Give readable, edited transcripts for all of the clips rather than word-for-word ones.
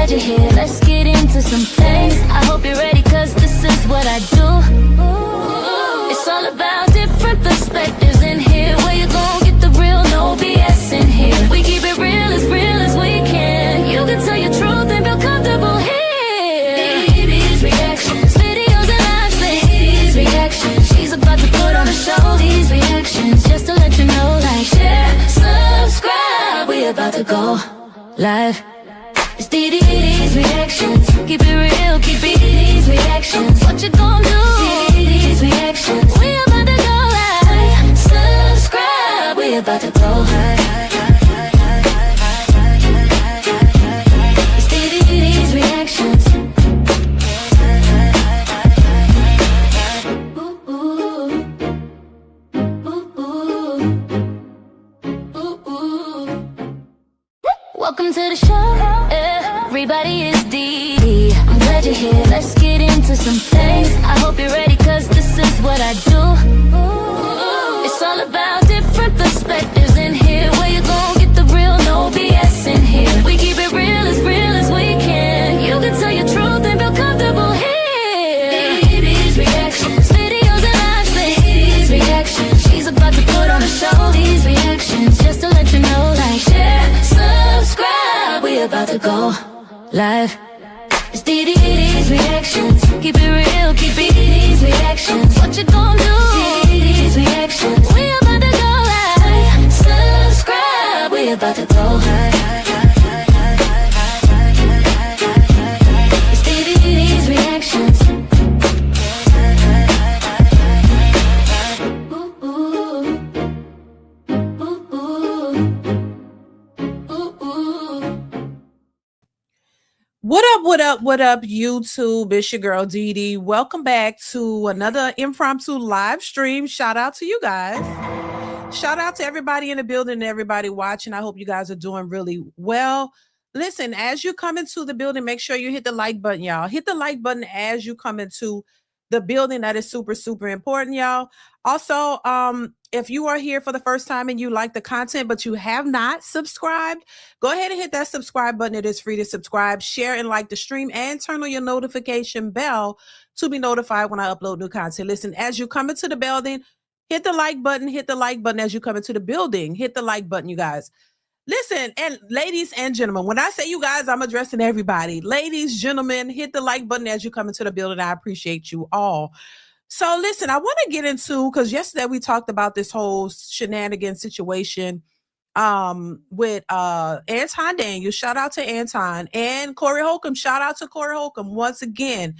glad you're here. Let's get into some things. I hope you're ready, cause this is what I do. It's all about different perspectives in here. Where you gon' get the real, no BS in here. We keep it real as we can. You can tell your truth and feel comfortable here. These reactions, videos and live these reactions. She's about to put on a show. These reactions, just to let you know, like, share, subscribe. We about to go live. It's DeeDee's reactions. Keep it real, keep it these reactions. What you gon' do? DeeDee's reactions. We about to go live. Subscribe. We about to go live. It's DeeDee's reactions. Ooh, ooh. Ooh, ooh. Ooh, ooh. Welcome to the show. Everybody is Dee. I'm glad you're here. Let's get into some things. I hope you're ready, cause this is what I do. It's all about different perspectives in here. Where you gon' get the real, no BS in here. We keep it real as we can. You can tell your truth and feel comfortable here. These reactions, videos and live these reactions. She's about to put on a show. These reactions, just to let you know, like, share, subscribe. We about to go live. It's DeeDee's reactions. Keep it real, keep it these reactions. What you gon' do? DeeDee's reactions. We about to go live. Subscribe. We about to go live. It's DeeDee's reactions. Ooh, ooh. Ooh, ooh. Ooh, ooh. What up, YouTube? It's your girl DeeDee. Welcome back to another impromptu live stream. Shout out to you guys. Shout out to everybody in the building and everybody watching. I hope you guys are doing really well. Listen, as you come into the building, make sure you hit the like button, y'all. Hit the like button as you come into the building. That is super, super important, y'all. Also, if you are here for the first time and you like the content, but you have not subscribed, go ahead and hit that subscribe button. It is free to subscribe, share, and like the stream, and turn on your notification bell to be notified when I upload new content. Listen, as you come into the building, hit the like button. Hit the like button as you come into the building. Hit the like button, you guys. Listen, and ladies and gentlemen, when I say you guys, I'm addressing everybody. Ladies, gentlemen, hit the like button as you come into the building. I appreciate you all. So listen, I want to get into, because yesterday we talked about this whole shenanigan situation with Anton Daniels. Shout out to Anton and Corey Holcomb. Shout out to Corey Holcomb once again.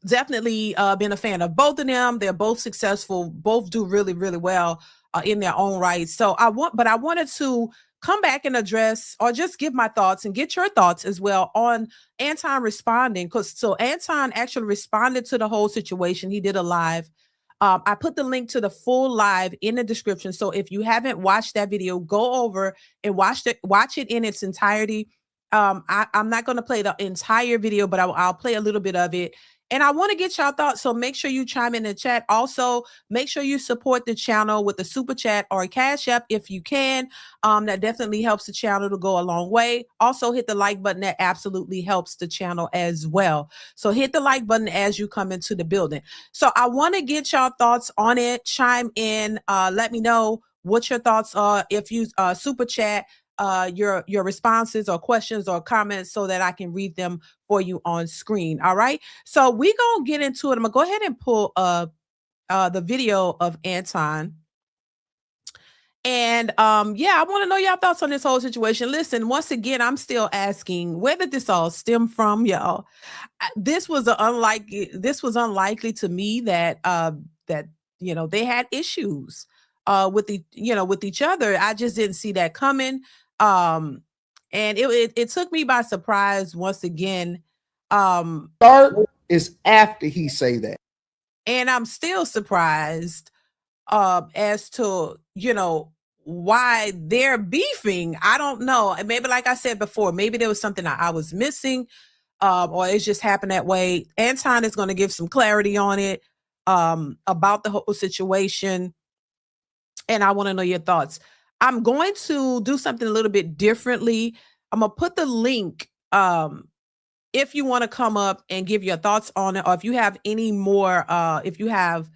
Definitely been a fan of both of them. They're both successful, both do really, really well in their own right. So I wanted to come back and address, or just give my thoughts and get your thoughts as well on Anton responding. So Anton actually responded to the whole situation. He did a live. I put the link to the full live in the description. So if you haven't watched that video, go over and watch it in its entirety. I'm not going to play the entire video, but I'll play a little bit of it. And I want to get y'all thoughts, so make sure you chime in the chat. Also, make sure you support the channel with a super chat or a cash app if you can. That definitely helps the channel to go a long way. Also, hit the like button. That absolutely helps the channel as well. So hit the like button as you come into the building. So I want to get y'all thoughts on it. Chime in. Let me know what your thoughts are. If you super chat your responses or questions or comments, so that I can read them for you on screen. All right. So we gonna get into it. I'm gonna go ahead and pull up the video of Anton. And yeah, I want to know your thoughts on this whole situation. Listen, once again, I'm still asking, where did this all stem from, y'all? This was unlikely to me that they had issues with each other. I just didn't see that coming. And it took me by surprise once again. Start is after he say that. And I'm still surprised as to, why they're beefing. I don't know. And maybe, like I said before, maybe there was something I was missing, or it just happened that way. Anton is going to give some clarity on it, about the whole situation. And I want to know your thoughts. I'm going to do something a little bit differently. I'm gonna put the link if you want to come up and give your thoughts on it, or if you have any more, if you have,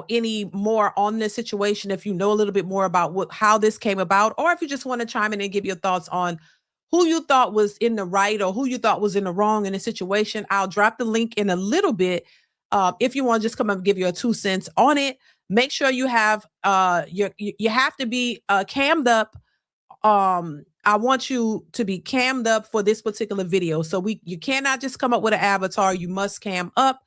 any more on this situation, if you know a little bit more about how this came about, or if you just want to chime in and give your thoughts on who you thought was in the right or who you thought was in the wrong in the situation. I'll drop the link in a little bit. If you want to just come up and give your 2 cents on it, make sure you have, you have to be cammed up. I want you to be cammed up for this particular video. So you cannot just come up with an avatar. You must cam up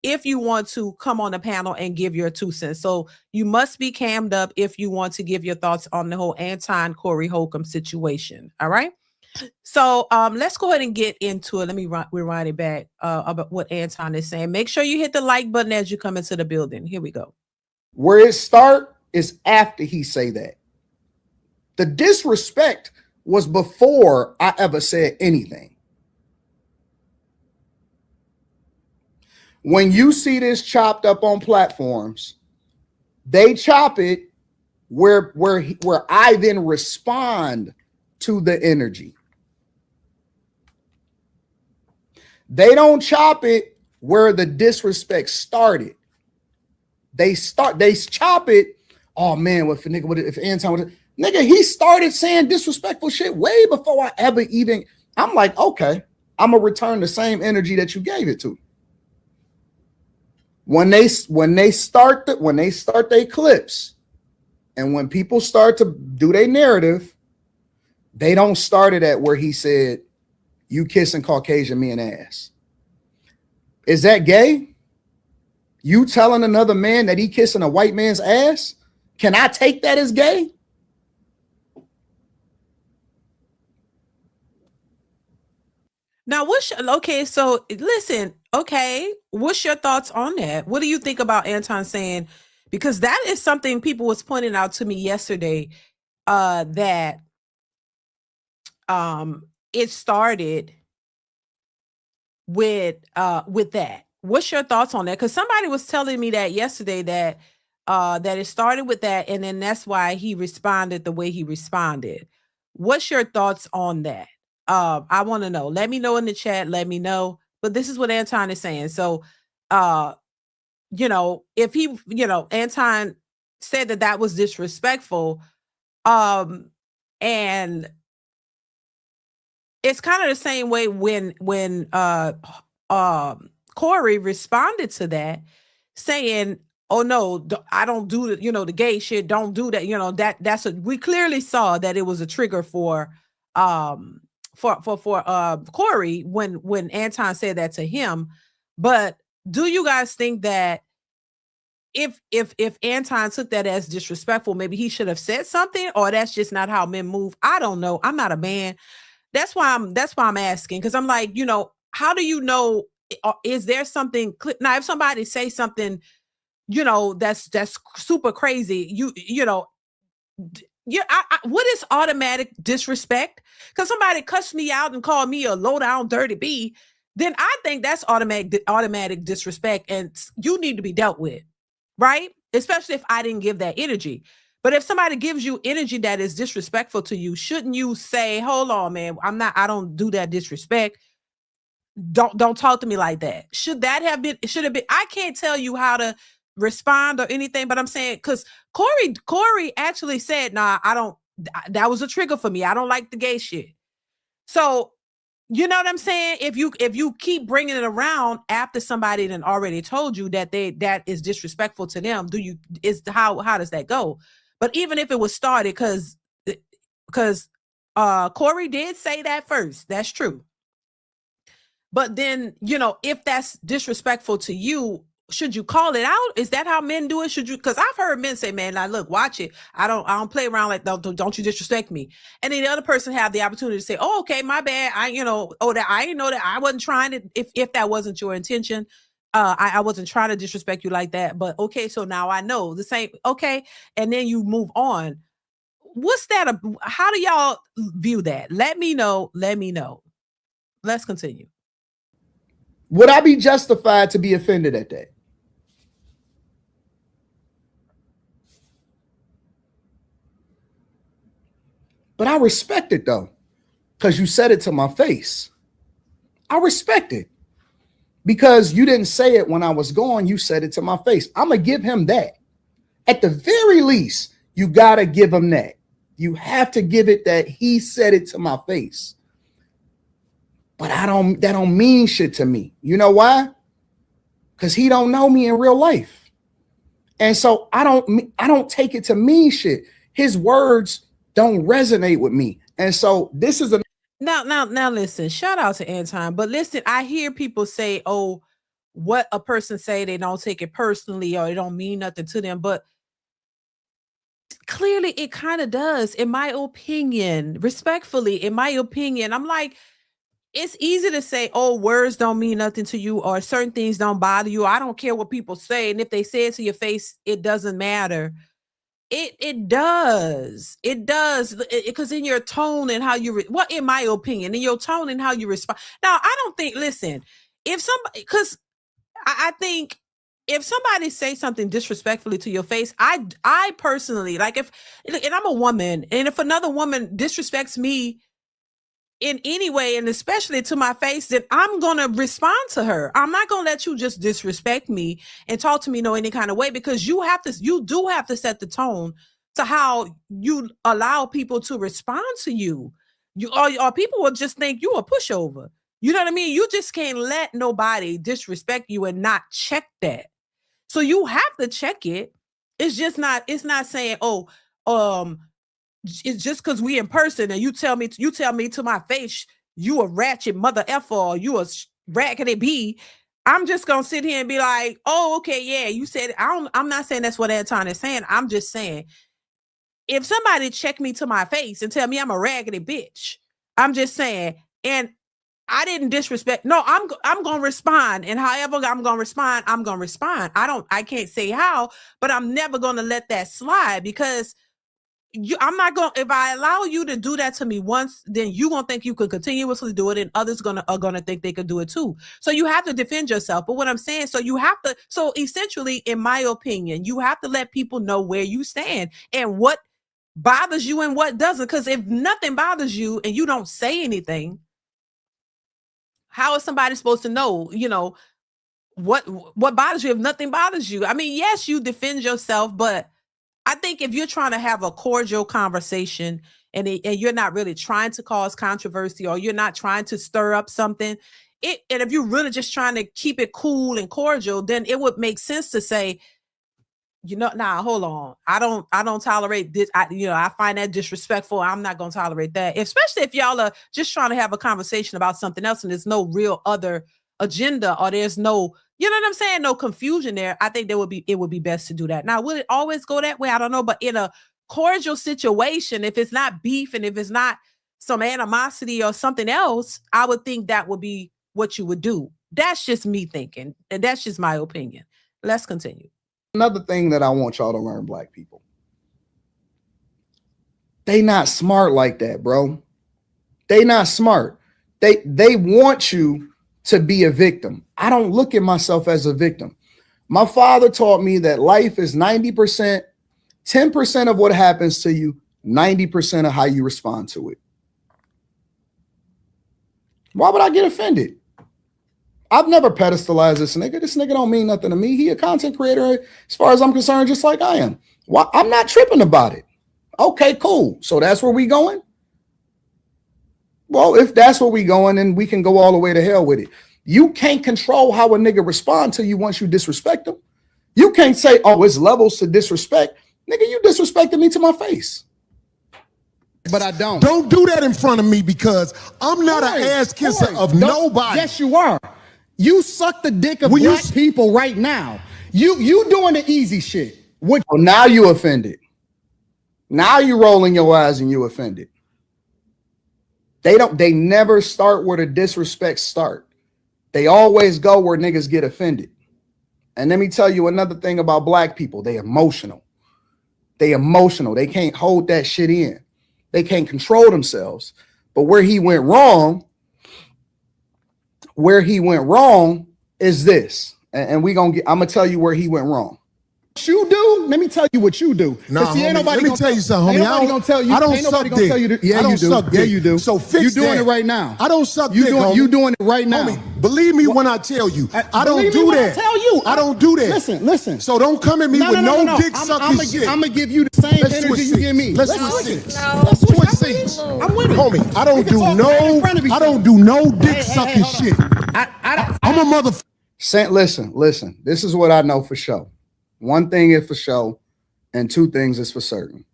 if you want to come on the panel and give your 2 cents. So you must be cammed up if you want to give your thoughts on the whole Anton Corey Holcomb situation. All right. So let's go ahead and get into it. Let me rewind it back about what Anton is saying. Make sure you hit the like button as you come into the building. Here we go. Where it start is after he say that. The disrespect was before I ever said anything. When you see this chopped up on platforms, they chop it where I then respond to the energy. They don't chop it where the disrespect started. They chop it. Oh man, if Anton would, nigga, he started saying disrespectful shit way before I ever even. I'm like, okay, I'm gonna return the same energy that you gave it to. When they start their clips, and when people start to do their narrative, they don't start it at where he said, "You kissing Caucasian men ass." Is that gay? You telling another man that he kissing a white man's ass? Can I take that as gay? Now, okay, so listen, okay, what's your thoughts on that? What do you think about Anton saying, because that is something people was pointing out to me yesterday, that it started with that. What's your thoughts on that? Because somebody was telling me that yesterday, that it started with that, and then that's why he responded the way he responded. What's your thoughts on that? I want to know. Let me know in the chat. Let me know. But this is what Anton is saying. So, if he, Anton said that was disrespectful, and it's kind of the same way when Corey responded to that, saying, "Oh no, I don't do the, the gay shit. Don't do that." We clearly saw that it was a trigger for Corey when Anton said that to him. But do you guys think that if Anton took that as disrespectful, maybe he should have said something, or that's just not how men move? I don't know. I'm not a man. That's why I'm asking, because I'm like, how do you know? Is there something now? If somebody say something, that's super crazy, what is automatic disrespect? Because somebody cussed me out and called me a low down dirty B, then I think that's automatic disrespect, and you need to be dealt with, right? Especially if I didn't give that energy. But if somebody gives you energy that is disrespectful to you, shouldn't you say, "Hold on, man, I don't do that disrespect. Don't talk to me like that." Should have been, I can't tell you how to respond or anything, but I'm saying, because Corey actually said, "Nah, I don't, that was a trigger for me. I don't like the gay shit." So, you know what I'm saying? If you keep bringing it around after somebody then already told you that that is disrespectful to them, how does that go? But even if it was started, because Corey did say that first, that's true. But then, if that's disrespectful to you, should you call it out? Is that how men do it? Should you? Because I've heard men say, "Man, like, look, watch it. I don't play around like, don't you disrespect me." And then the other person have the opportunity to say, "Oh, okay, my bad. That I didn't know that. I wasn't trying to. If that wasn't your intention, I wasn't trying to disrespect you like that. But okay, so now I know the same. Okay, and then you move on. What's that? How do y'all view that? Let me know. Let me know. Let's continue. Would I be justified to be offended at that? But I respect it though. because you said it to my face. I respect it because you didn't say it when I was gone. You said it to my face. I'm going to give him that. At the very least, you got to give him that. You have to give it that he said it to my face. But that don't mean shit to me. You know why? Because he don't know me in real life. And so I don't take it to mean shit. His words don't resonate with me. And so this is a now listen, shout out to Anton. But listen, I hear people say, oh, what a person say, they don't take it personally or it don't mean nothing to them. But clearly it kind of does, in my opinion, respectfully, in my opinion. I'm like, it's easy to say, oh, words don't mean nothing to you or certain things don't bother you. I don't care what people say. And if they say it to your face, it doesn't matter. It does. It does. Because in your tone and how you, in my opinion, in your tone and how you respond. Now, I don't think, listen, if somebody, because I think if somebody say something disrespectfully to your face, I personally, like and I'm a woman, and if another woman disrespects me in any way, and especially to my face, then I'm going to respond to her. I'm not going to let you just disrespect me and talk to me no any kind of way, because you do have to set the tone to how you allow people to respond to you. Or people will just think you a pushover. You know what I mean? You just can't let nobody disrespect you and not check that. So you have to check it. It's not saying, oh, it's just because we in person and you tell me to my face, you a ratchet mother effer or you a raggedy bee. I'm just gonna sit here and be like, oh, okay, yeah, you said it. I'm not saying that's what Anton is saying. I'm just saying, if somebody check me to my face and tell me I'm a raggedy bitch, I'm just saying, and I didn't disrespect. No, I'm gonna respond, and however I'm gonna respond, I'm gonna respond. I can't say how, but I'm never gonna let that slide, because I'm not going to, if I allow you to do that to me once, then you're going to think you could continuously do it, and others are going to think they could do it too. So you have to defend yourself. But what I'm saying, so essentially, in my opinion, you have to let people know where you stand and what bothers you and what doesn't. Because if nothing bothers you and you don't say anything, how is somebody supposed to know, what bothers you if nothing bothers you? I mean, yes, you defend yourself, but I think if you're trying to have a cordial conversation and you're not really trying to cause controversy, or you're not trying to stir up something, and if you're really just trying to keep it cool and cordial, then it would make sense to say, hold on. I don't tolerate this. I find that disrespectful. I'm not going to tolerate that, especially if y'all are just trying to have a conversation about something else and there's no real other agenda, or there's no, you know what I'm saying, no confusion there. I think it would be best to do that. Now, will it always go that way? I don't know, but in a cordial situation, if it's not beef and if it's not some animosity or something else, I would think that would be what you would do. That's just me thinking, and that's just my opinion. Let's continue. Another thing that I want y'all to learn, black people. They not smart like that, bro. They not smart. They want you to be a victim. I don't look at myself as a victim. My father taught me that life is 90%, 10% of what happens to you, 90% of how you respond to it. Why would I get offended? I've never pedestalized this nigga. This nigga don't mean nothing to me. He a content creator, as far as I'm concerned, just like I am. Why? I'm not tripping about it. Okay, cool. So that's where we going? Well, if that's where we going, then we can go all the way to hell with it. You can't control how a nigga respond to you once you disrespect him. You can't say, oh, it's levels to disrespect. Nigga, you disrespected me to my face. But I don't. Don't do that in front of me, because I'm not an ass kisser of nobody. Yes, you are. You suck the dick of black people right now. You doing the easy shit. Well, now you offended. Now you rolling your eyes and you offended. They never start where the disrespect start. They always go where niggas get offended. And let me tell you another thing about black people. They emotional. They emotional. They can't hold that shit in. They can't control themselves. But where he went wrong is this. And I'm going to tell you where he went wrong. you do, let me tell you what you do. Nah, see, ain't homie, nobody let me tell you something, homie. Ain't nobody gonna tell you. I don't Ain't nobody suck gonna dick. tell you. I don't suck Yeah, dick. you do. So fix You doing that. it right now. I don't suck you dick, doing, homie. You doing it right now. Homie, believe me when I tell you. I don't Believe me do when that. I tell you. I don't do that. Listen. So don't come at me with no dick sucking shit. I'm gonna give you the same Let's energy switch you give me. Let's switch switch it. seats. Let's Switch seats. I'm with it. Homie, I don't We can do talk no. right in front of each I don't other. do no dick Hey, sucking hold on. shit. I'm a mother. Listen. This is what I know for sure. One thing is for sure, and two things is for certain.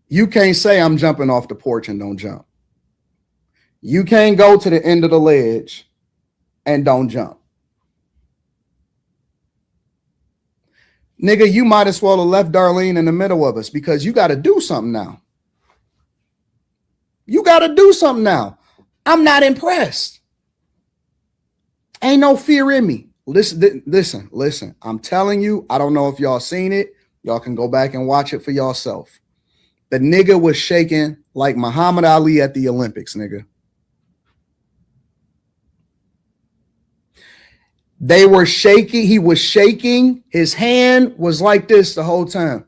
You can't say I'm jumping off the porch and don't jump. You can't go to the end of the ledge and don't jump. Nigga, you might as well have left Darlene in the middle of us because you got to do something now. You got to do something now. I'm not impressed. Ain't no fear in me. Listen. I'm telling you, I don't know if y'all seen it. Y'all can go back and watch it for yourself. The nigga was shaking like Muhammad Ali at the Olympics, nigga. They were shaking. He was shaking. His hand was like this the whole time.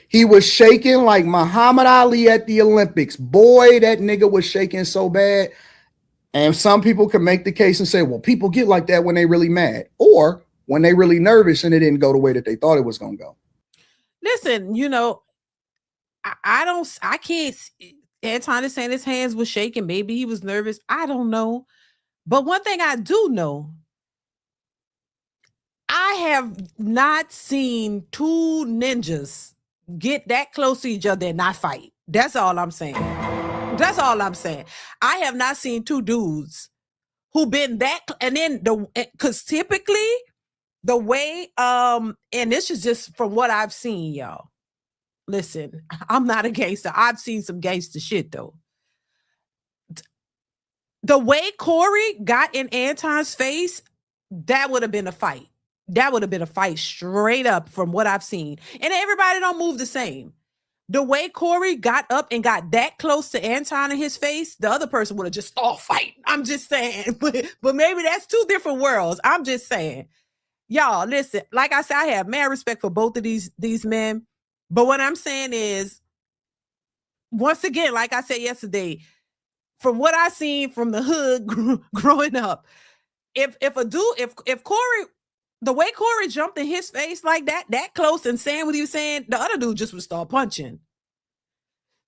He was shaking like Muhammad Ali at the Olympics. Boy, that nigga was shaking so bad. And some people can make the case and say, well, people get like that when they really mad or when they really nervous and it didn't go the way that they thought it was going to go. Listen, I can't. Anton is saying his hands were shaking. Maybe he was nervous. I don't know. But one thing I do know, I have not seen two ninjas get that close to each other and not fight. That's all I'm saying. That's all I'm saying. I have not seen two dudes who been that, and then because typically the way, and this is just from what I've seen, y'all. Listen, I'm not a gangster. I've seen some gangster shit though. The way Corey got in Anton's face, that would have been a fight. That would have been a fight straight up from what I've seen. And everybody don't move the same. The way Corey got up and got that close to Anton in his face, the other person would have just started fighting. I'm just saying. But maybe that's two different worlds. I'm just saying. Y'all, listen, like I said, I have mad respect for both of these men. But what I'm saying is, once again, like I said yesterday, from what I seen from the hood growing up, if Corey, the way Corey jumped in his face like that close and saying what he was saying, the other dude just would start punching.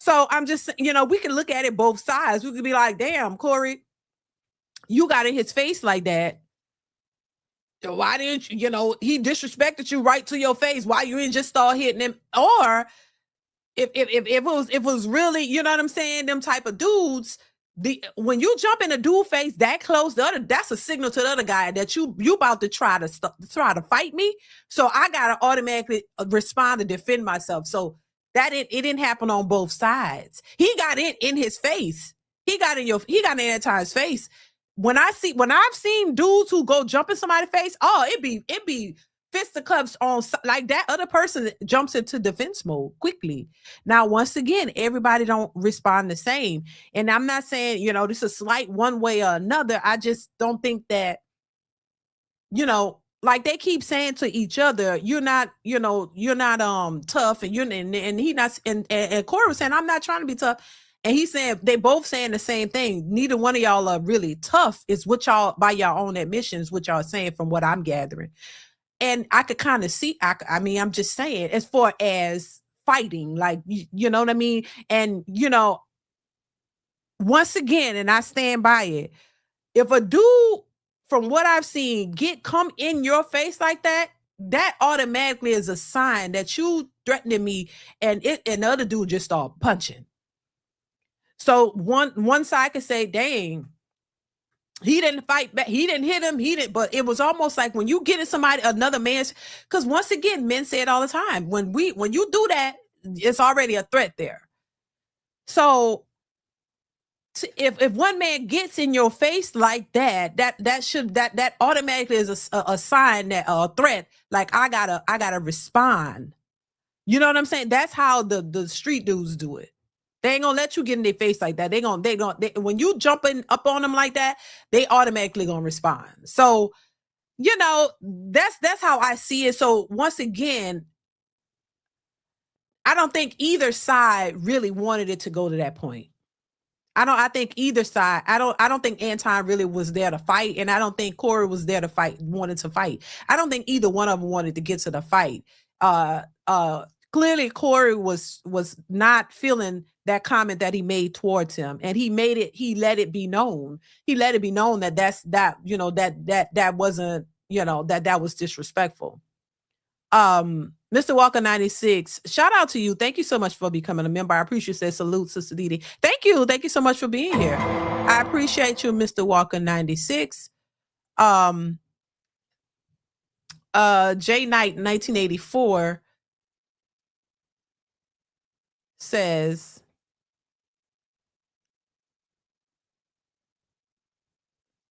So I'm just, we can look at it both sides. We could be like, damn, Corey, you got in his face like that. Why didn't you, he disrespected you right to your face. Why you didn't just start hitting him? Or if it was really, you know what I'm saying, them type of dudes, when you jump in a dude face that close, that's a signal to the other guy that you about to try to fight me. So I gotta automatically respond to defend myself. So that it didn't happen on both sides. He got in his face. He got in Anton's face. When I've seen dudes who go jump in somebody's face, it be fisticuffs on, like that other person jumps into defense mode quickly. Now, once again, everybody don't respond the same. And I'm not saying, this is slight one way or another. I just don't think that, like they keep saying to each other, you're not tough, and he not, and Corey was saying, I'm not trying to be tough. And he's saying, they both saying the same thing. Neither one of y'all are really tough, is what y'all, by your own admissions, what y'all saying from what I'm gathering. And I could kind of see, I'm just saying, as far as fighting, like, you know what I mean? And, once again, and I stand by it, if a dude, from what I've seen, come in your face like that, that automatically is a sign that you threatening me, and the other dude just start punching. So one side could say, dang, he didn't fight back. He didn't hit him. But it was almost like when you get in another man's, because once again, men say it all the time. When you do that, it's already a threat there. So if one man gets in your face like that automatically is a sign that a threat. Like I gotta respond. You know what I'm saying? That's how the street dudes do it. They ain't gonna let you get in their face like that. When you jumping up on them like that, they automatically gonna respond. So, you know, that's how I see it. So once again, I don't think either side really wanted it to go to that point. I think either side, I don't think Anton really was there to fight. And I don't think Corey was there to fight, wanted to fight. I don't think either one of them wanted to get to the fight. Clearly Corey was not feeling that comment that he made towards him. And he let it be known. He let it be known that that wasn't, that was disrespectful. Mr. Walker 96, shout out to you. Thank you so much for becoming a member. I appreciate you. Said salute, Sister Dee. Thank you so much for being here. I appreciate you, Mr. Walker 96. J Knight 1984 says,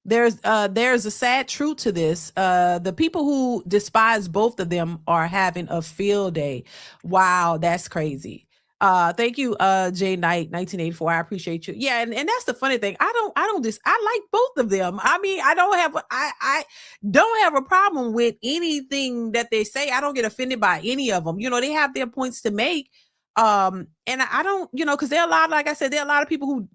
there's a sad truth to this. The people who despise both of them are having a field day. Wow, that's crazy. Thank you, J Knight 1984. I appreciate you. Yeah, and that's the funny thing. I like both of them. I mean, I don't have a problem with anything that they say. I don't get offended by any of them. They have their points to make. And I don't, because there are a lot, like I said, there are a lot of people who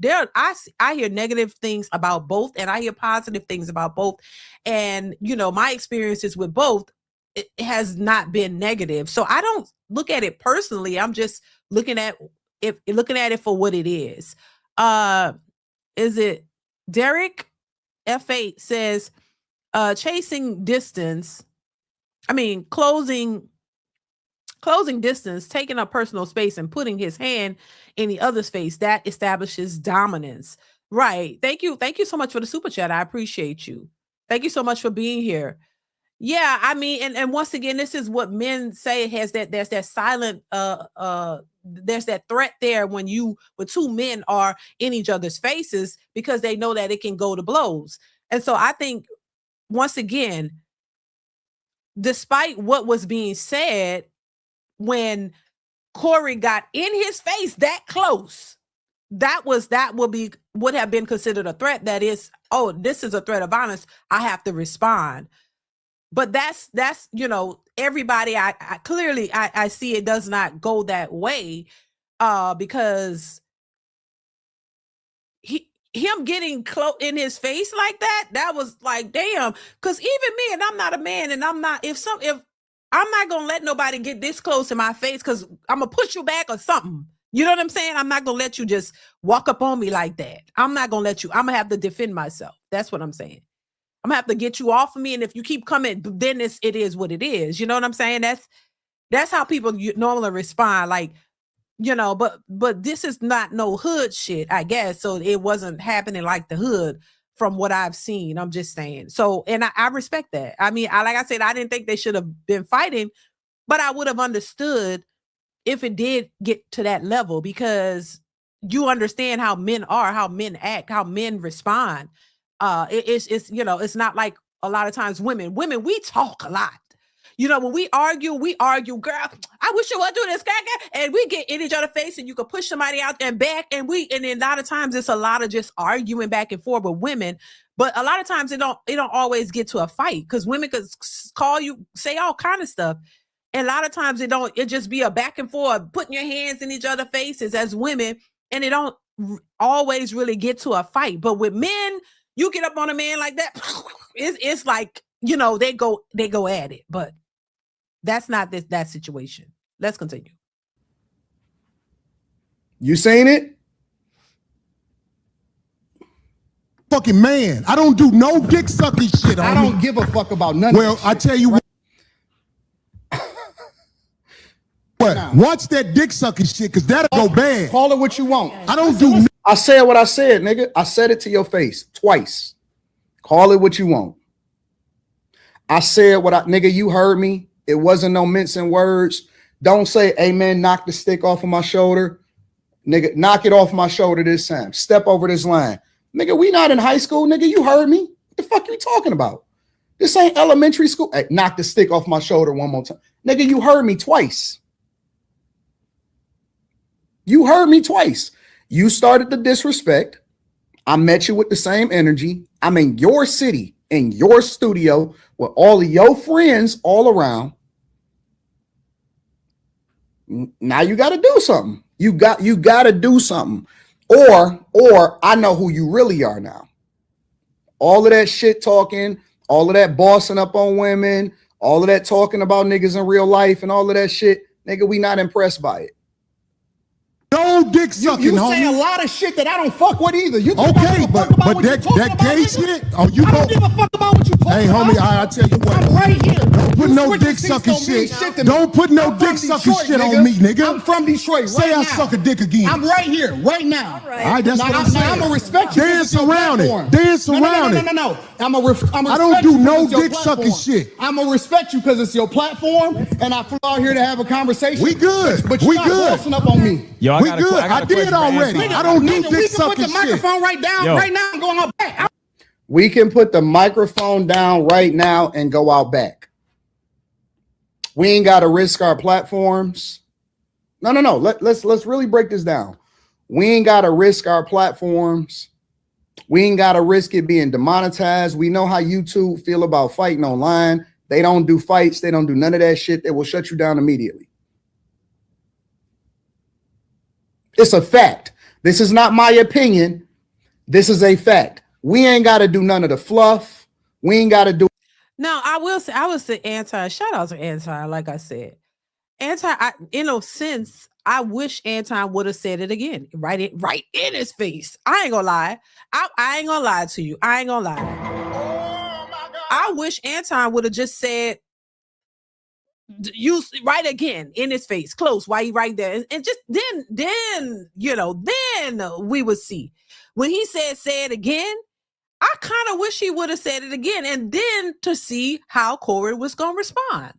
I hear negative things about both, and I hear positive things about both. And, my experiences with both, it has not been negative. So I don't look at it personally. I'm just looking at it for what it is. Is it Derek F8 says, closing distance, taking up personal space and putting his hand in the other's face, that establishes dominance. Right. Thank you. Thank you so much for the super chat. I appreciate you. Thank you so much for being here. Yeah, I mean, and once again, this is what men say, there's that silent, there's that threat there when two men are in each other's faces, because they know that it can go to blows. And so I think, once again, despite what was being said, when Corey got in his face that close, would have been considered a threat. That is, oh, this is a threat of violence, I have to respond. But that's everybody. I clearly see it does not go that way, because him getting close in his face like that was like, damn. Because even me, and I'm not a man, and I'm not if I'm not gonna let nobody get this close in my face, because I'm gonna push you back or something. You know what I'm saying? I'm not gonna let you just walk up on me like that. I'm not gonna let you. I'm gonna have to defend myself. That's what I'm saying. I'm gonna have to get you off of me, and if you keep coming, then it is what it is. You know what I'm saying? That's how people normally respond. Like, but this is not no hood shit, I guess. So it wasn't happening like the hood from what I've seen. I'm just saying. So, and I respect that. I mean, like I said, I didn't think they should have been fighting, but I would have understood if it did get to that level, because you understand how men are, how men act, how men respond. It's not like a lot of times women, we talk a lot. When we argue, girl, I wish you would do this, and we get in each other's face, and you can push somebody out there and back, and then a lot of times it's a lot of just arguing back and forth with women. But a lot of times it don't always get to a fight, because women could call you, say all kind of stuff. And a lot of times it just be a back and forth, putting your hands in each other's faces as women, and it don't always really get to a fight. But with men, you get up on a man like that, it's like, they go at it. But that's not that situation. Let's continue. You saying it? Fucking man. I don't do no dick sucking shit on I don't give a fuck about none Well, of that I shit. tell you what, watch that dick sucking shit, because that'll go bad. Call it what you want. I don't do I said what I said, nigga. I said it to your face twice. Call it what you want. I said nigga, you heard me. It wasn't no mincing words. Don't say, amen, knock the stick off of my shoulder. Nigga, knock it off my shoulder this time. Step over this line. Nigga, we not in high school, nigga. You heard me. What the fuck are you talking about? This ain't elementary school. Hey, knock the stick off my shoulder one more time. Nigga, you heard me twice. You heard me twice. You started the disrespect. I met you with the same energy. I'm in your city, in your studio, with all of your friends all around. Now you got to do something. You got to do something. Or I know who you really are now. All of that shit talking, all of that bossing up on women, all of that talking about niggas in real life and all of that shit, nigga, we not impressed by it. No dick sucking, You homie. say a lot of shit that I don't fuck with either. You Okay, but that gay shit. Oh, you I don't give a fuck about what you talking Hey, about. homie, I tell you what. I'm right here. Don't put You no switching dick seats sucking don't mean shit. to me. Don't put no I'm from dick sucking Detroit, shit nigga. on me, nigga. I'm from Detroit. Say right I now. suck a dick again. I'm right here, right now. All right, that's what I'm saying. I'm gonna respect you. Dance around it. Dance around it. No. I'm gonna respect I don't you do 'cause no it's your dick sucking platform. shit. I'm gonna respect you because it's your platform, and I flew out here to have a conversation. We good. But We you're not good. bossing up on me. Yo, We good. I did already. I don't do Nigga, dick we can put sucking the shit. microphone right down Yo. right now and go out back. We can put the microphone down right now and go out back. We ain't got to risk our platforms. No. Let's really break this down. We ain't got to risk our platforms. We ain't got to risk it being demonetized. We know how YouTube feel about fighting online. They don't do fights. They don't do none of that shit. They will shut you down immediately. It's a fact. This is not my opinion. This is a fact. We ain't got to do none of the fluff. We ain't got to do. Now, I will say Anton, shout out to Anton, like I said. Anton, in a sense, I wish Anton would have said it again, right in his face. I ain't gonna lie. I ain't gonna lie to you. I ain't gonna lie. Oh my God. I wish Anton would have just said, use right again in his face, close while he right there. And just then, then we would see. When he said, say it again, I kind of wish he would have said it again, and then to see how Corey was going to respond.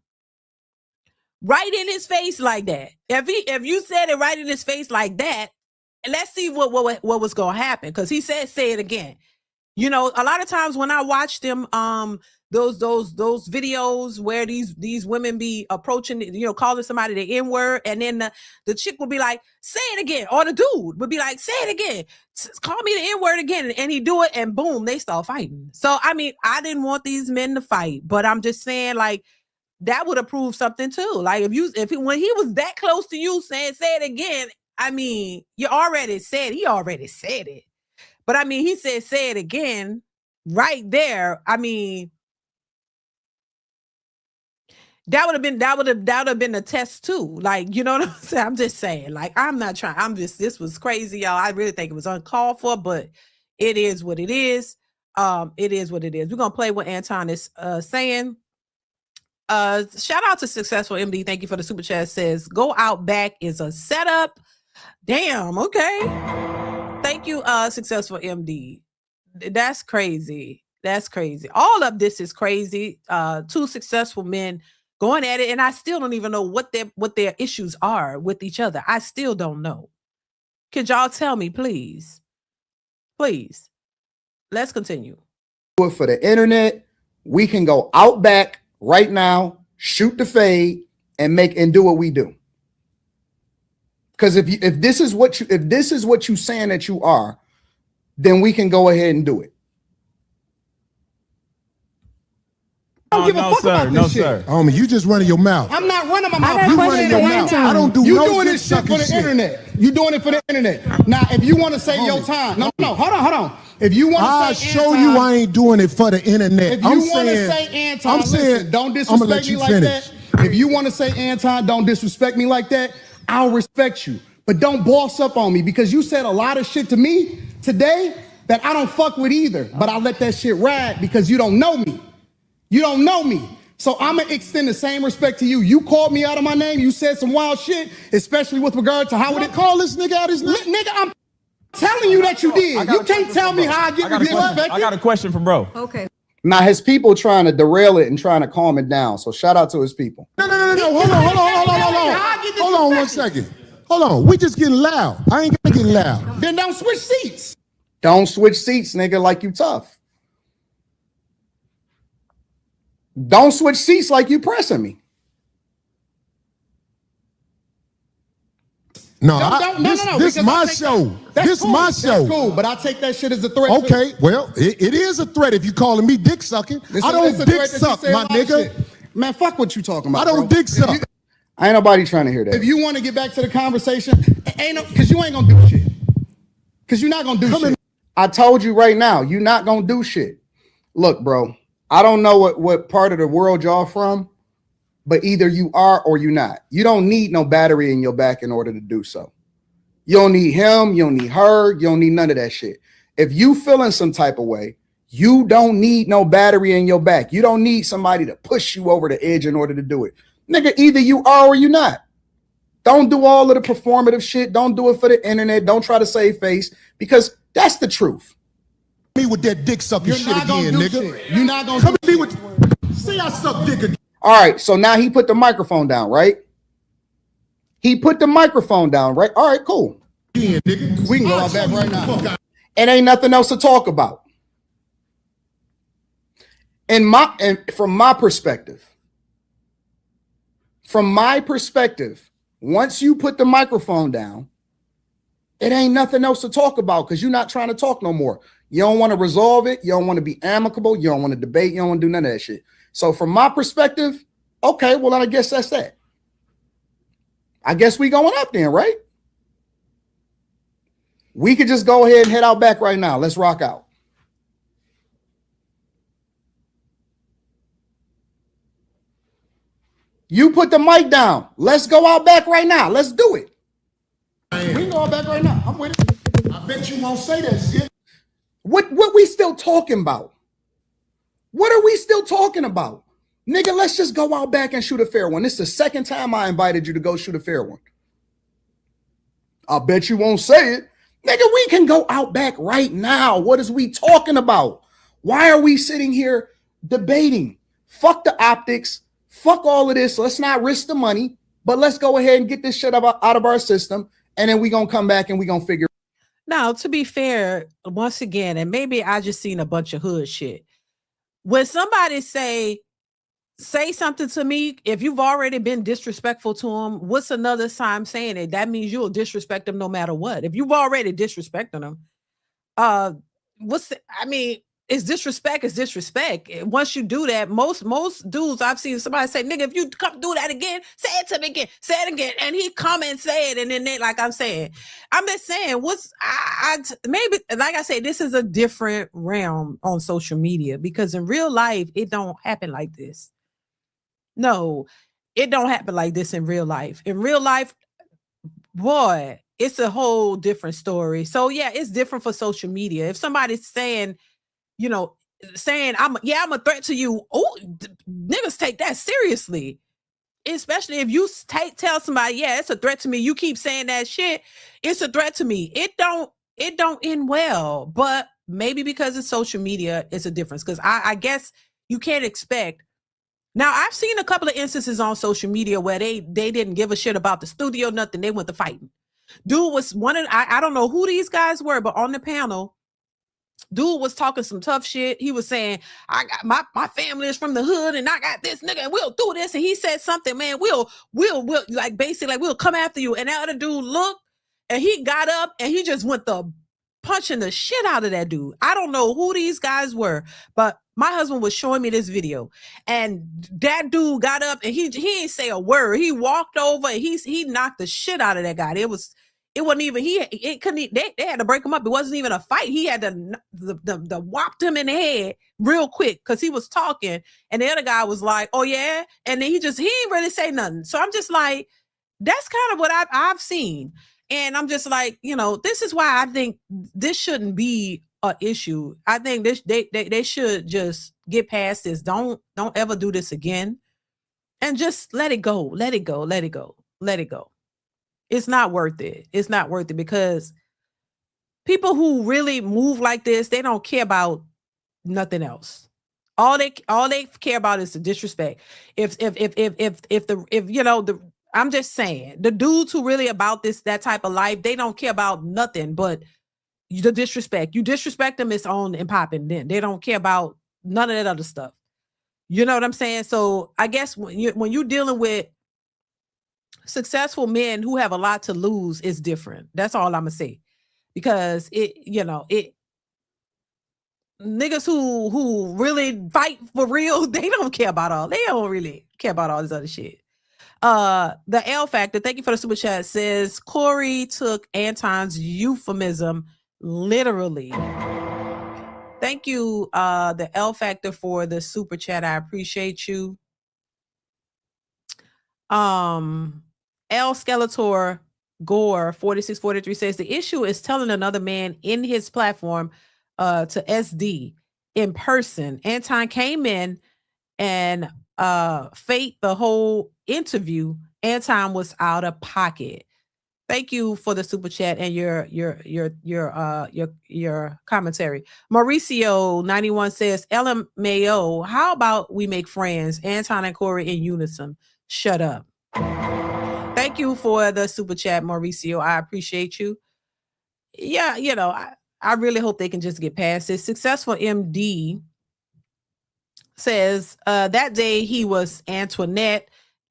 Right in his face like that. If you said it right in his face like that, let's see what was going to happen, because he said, say it again. You know, a lot of times when I watch them, those videos where these women be approaching, calling somebody the N-word, and then the chick will be like, say it again, or the dude would be like, say it again, call me the N-word again, and he do it, and boom, they start fighting. So I mean, I didn't want these men to fight, but I'm just saying, like, that would have proved something too. Like when he was that close to you saying, say it again, I mean, he already said it. But I mean, he said, say it again right there. I mean, that would have been a test too. Like, you know what I'm saying? I'm just saying, like, this was crazy, y'all. I really think it was uncalled for, but it is what it is. It is what it is. We're going to play what Anton is saying. Shout out to Successful MD. Thank you for the super chat. Says, go out back is a setup. Damn. Okay. Thank you, Successful MD. That's crazy. That's crazy. All of this is crazy. Two successful men going at it, and I still don't even know what their issues are with each other. I still don't know. Could y'all tell me, please? Please. Let's continue. Do it for the internet. We can go out back right now, shoot the fade, and do what we do. Because if this is what you saying that you are, then we can go ahead and do it. I don't give a fuck about this shit. Homie, you just running your mouth. I'm not running my mouth. You running your mouth. I don't do You no doing dick this shit for sucking the internet. You doing it for the internet. Now, if you want to say your time, no, hold on. If you want I'll to say show Anton, you I ain't doing it for the internet. if you want to say Anton, listen, don't disrespect me like that. If you want to say Anton, don't disrespect me like that. I'll respect you. But don't boss up on me, because you said a lot of shit to me today that I don't fuck with either. But I let that shit ride because you don't know me. You don't know me. So I'm going to extend the same respect to you. You called me out of my name. You said some wild shit, especially with regard to how would it call this nigga out his name? Nigga, I'm telling you that you did. You can't tell me how I get disrespected. I got a question for bro. Okay. Now his people trying to derail it and trying to calm it down. So shout out to his people. No. Hold on 1 second. Hold on. We just getting loud. I ain't gonna get loud. Then don't switch seats. Don't switch seats, nigga, like you tough. Don't switch seats like you pressing me. No, No. This my show. This cool. my show. That's cool, but I take that shit as a threat. Okay, well, it is a threat if you calling me dick sucking. I don't dick suck, my nigga. Man, fuck what you talking about. I don't dick suck. Ain't nobody trying to hear that. If you want to get back to the conversation, because you ain't gonna do shit. Because you're not gonna do shit. I told you right now, you're not gonna do shit. Look, bro, I don't know what part of the world y'all from, but either you are or you're not. You don't need no battery in your back in order to do so. You don't need him, you don't need her, you don't need none of that shit. If you feeling some type of way, you don't need no battery in your back. You don't need somebody to push you over the edge in order to do it. Nigga, either you are or you not. Don't do all of the performative shit. Don't do it for the internet. Don't try to save face, because that's the truth. Me with that dick sucking shit again, nigga. You're not gonna come do me with. See, I suck dick again. All right, so now he put the microphone down, right? He put the microphone down, right? All right, cool. Yeah, nigga. We can go out back right now. It ain't nothing else to talk about. And from my perspective, once you put the microphone down, it ain't nothing else to talk about, because you're not trying to talk no more. You don't want to resolve it. You don't want to be amicable. You don't want to debate. You don't want to do none of that shit. So from my perspective, okay, well, then I guess that's that. I guess we going up then, right? We could just go ahead and head out back right now. Let's rock out. You put the mic down. Let's go out back right now. Let's do it. We can go out back right now. I'm with it. I bet you won't say that shit. What we still talking about? What are we still talking about? Nigga, let's just go out back and shoot a fair one. This is the second time I invited you to go shoot a fair one. I bet you won't say it. Nigga, we can go out back right now. What is we talking about? Why are we sitting here debating? Fuck the optics. Fuck all of this. Let's not risk the money, but let's go ahead and get this shit out of our system. And then we going to come back and we going to figure. Now, to be fair, once again, and maybe I just seen a bunch of hood shit. When somebody say something to me, if you've already been disrespectful to them, what's another time saying it? That means you'll disrespect them no matter what. If you've already disrespected them, it's disrespect is disrespect. Once you do that, most dudes I've seen somebody say, nigga, if you come do that again, say it to me again, say it again. And he come and say it. And then they, like I'm just saying, maybe, like I say, this is a different realm on social media, because in real life, it don't happen like this. No, it don't happen like this in real life. In real life, boy, it's a whole different story. So yeah, it's different for social media. If somebody's saying, I'm a threat to you. Oh, niggas take that seriously. Especially if you tell somebody, yeah, it's a threat to me. You keep saying that shit. It's a threat to me. It don't end well, but maybe because it's social media, it's a difference. Cause I guess you can't expect. Now I've seen a couple of instances on social media where they didn't give a shit about the studio, nothing. They went to fighting. Dude was I don't know who these guys were, but on the panel, dude was talking some tough shit. He was saying, I got my family is from the hood and I got this nigga and we'll do this. And he said something, man, we'll like basically like we'll come after you. And that other dude looked and he got up and he just went the punching the shit out of that dude. I don't know who these guys were, but my husband was showing me this video and that dude got up and he ain't say a word. He walked over and he knocked the shit out of that guy. It wasn't even, they had to break him up. It wasn't even a fight. He had to whopped him in the head real quick because he was talking and the other guy was like, oh yeah. And then he ain't really say nothing. So I'm just like, that's kind of what I've seen. And I'm just like, this is why I think this shouldn't be an issue. I think they should just get past this. Don't ever do this again. And just let it go. Let it go. Let it go. Let it go. It's not worth it. It's not worth it because people who really move like this, they don't care about nothing else. All they care about is the disrespect. I'm just saying, the dudes who really about that type of life, they don't care about nothing but the disrespect. You disrespect them, it's on and popping. Then they don't care about none of that other stuff. You know what I'm saying? So I guess when you're dealing with successful men who have a lot to lose is different. That's all I'm gonna say. Because it niggas who really fight for real, they don't care about all. They don't really care about all this other shit. The L Factor, thank you for the super chat, says Corey took Anton's euphemism literally. Thank you, the L Factor, for the super chat. I appreciate you. L Skeletor Gore 4643 says the issue is telling another man in his platform to SD in person. Anton came in and faked the whole interview. Anton was out of pocket. Thank you for the super chat and your commentary. Mauricio 91 says LMAO, how about we make friends? Anton and Corey in unison. Shut up. Thank you for the super chat, Mauricio. I appreciate you. Yeah, I really hope they can just get past this. Successful MD says that day he was Antoinette,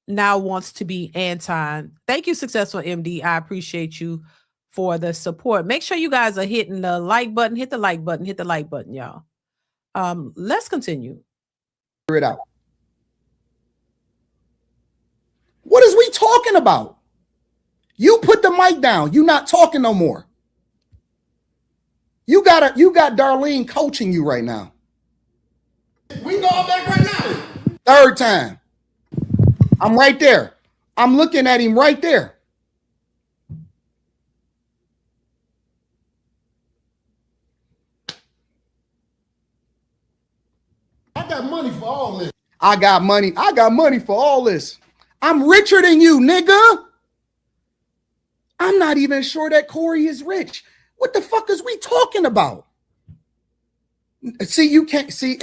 now wants to be Anton. Thank you, Successful MD. I appreciate you for the support. Make sure you guys are hitting the like button. Hit the like button. Hit the like button, y'all. Let's continue. Figure it out. What is we talking about? You put the mic down. You not talking no more. You got Darlene coaching you right now. We go all back right now. Third time. I'm right there. I'm looking at him right there. I got money for all this. I got money for all this. I'm richer than you, nigga. I'm not even sure that Corey is rich. What the fuck is we talking about? See, you can't see,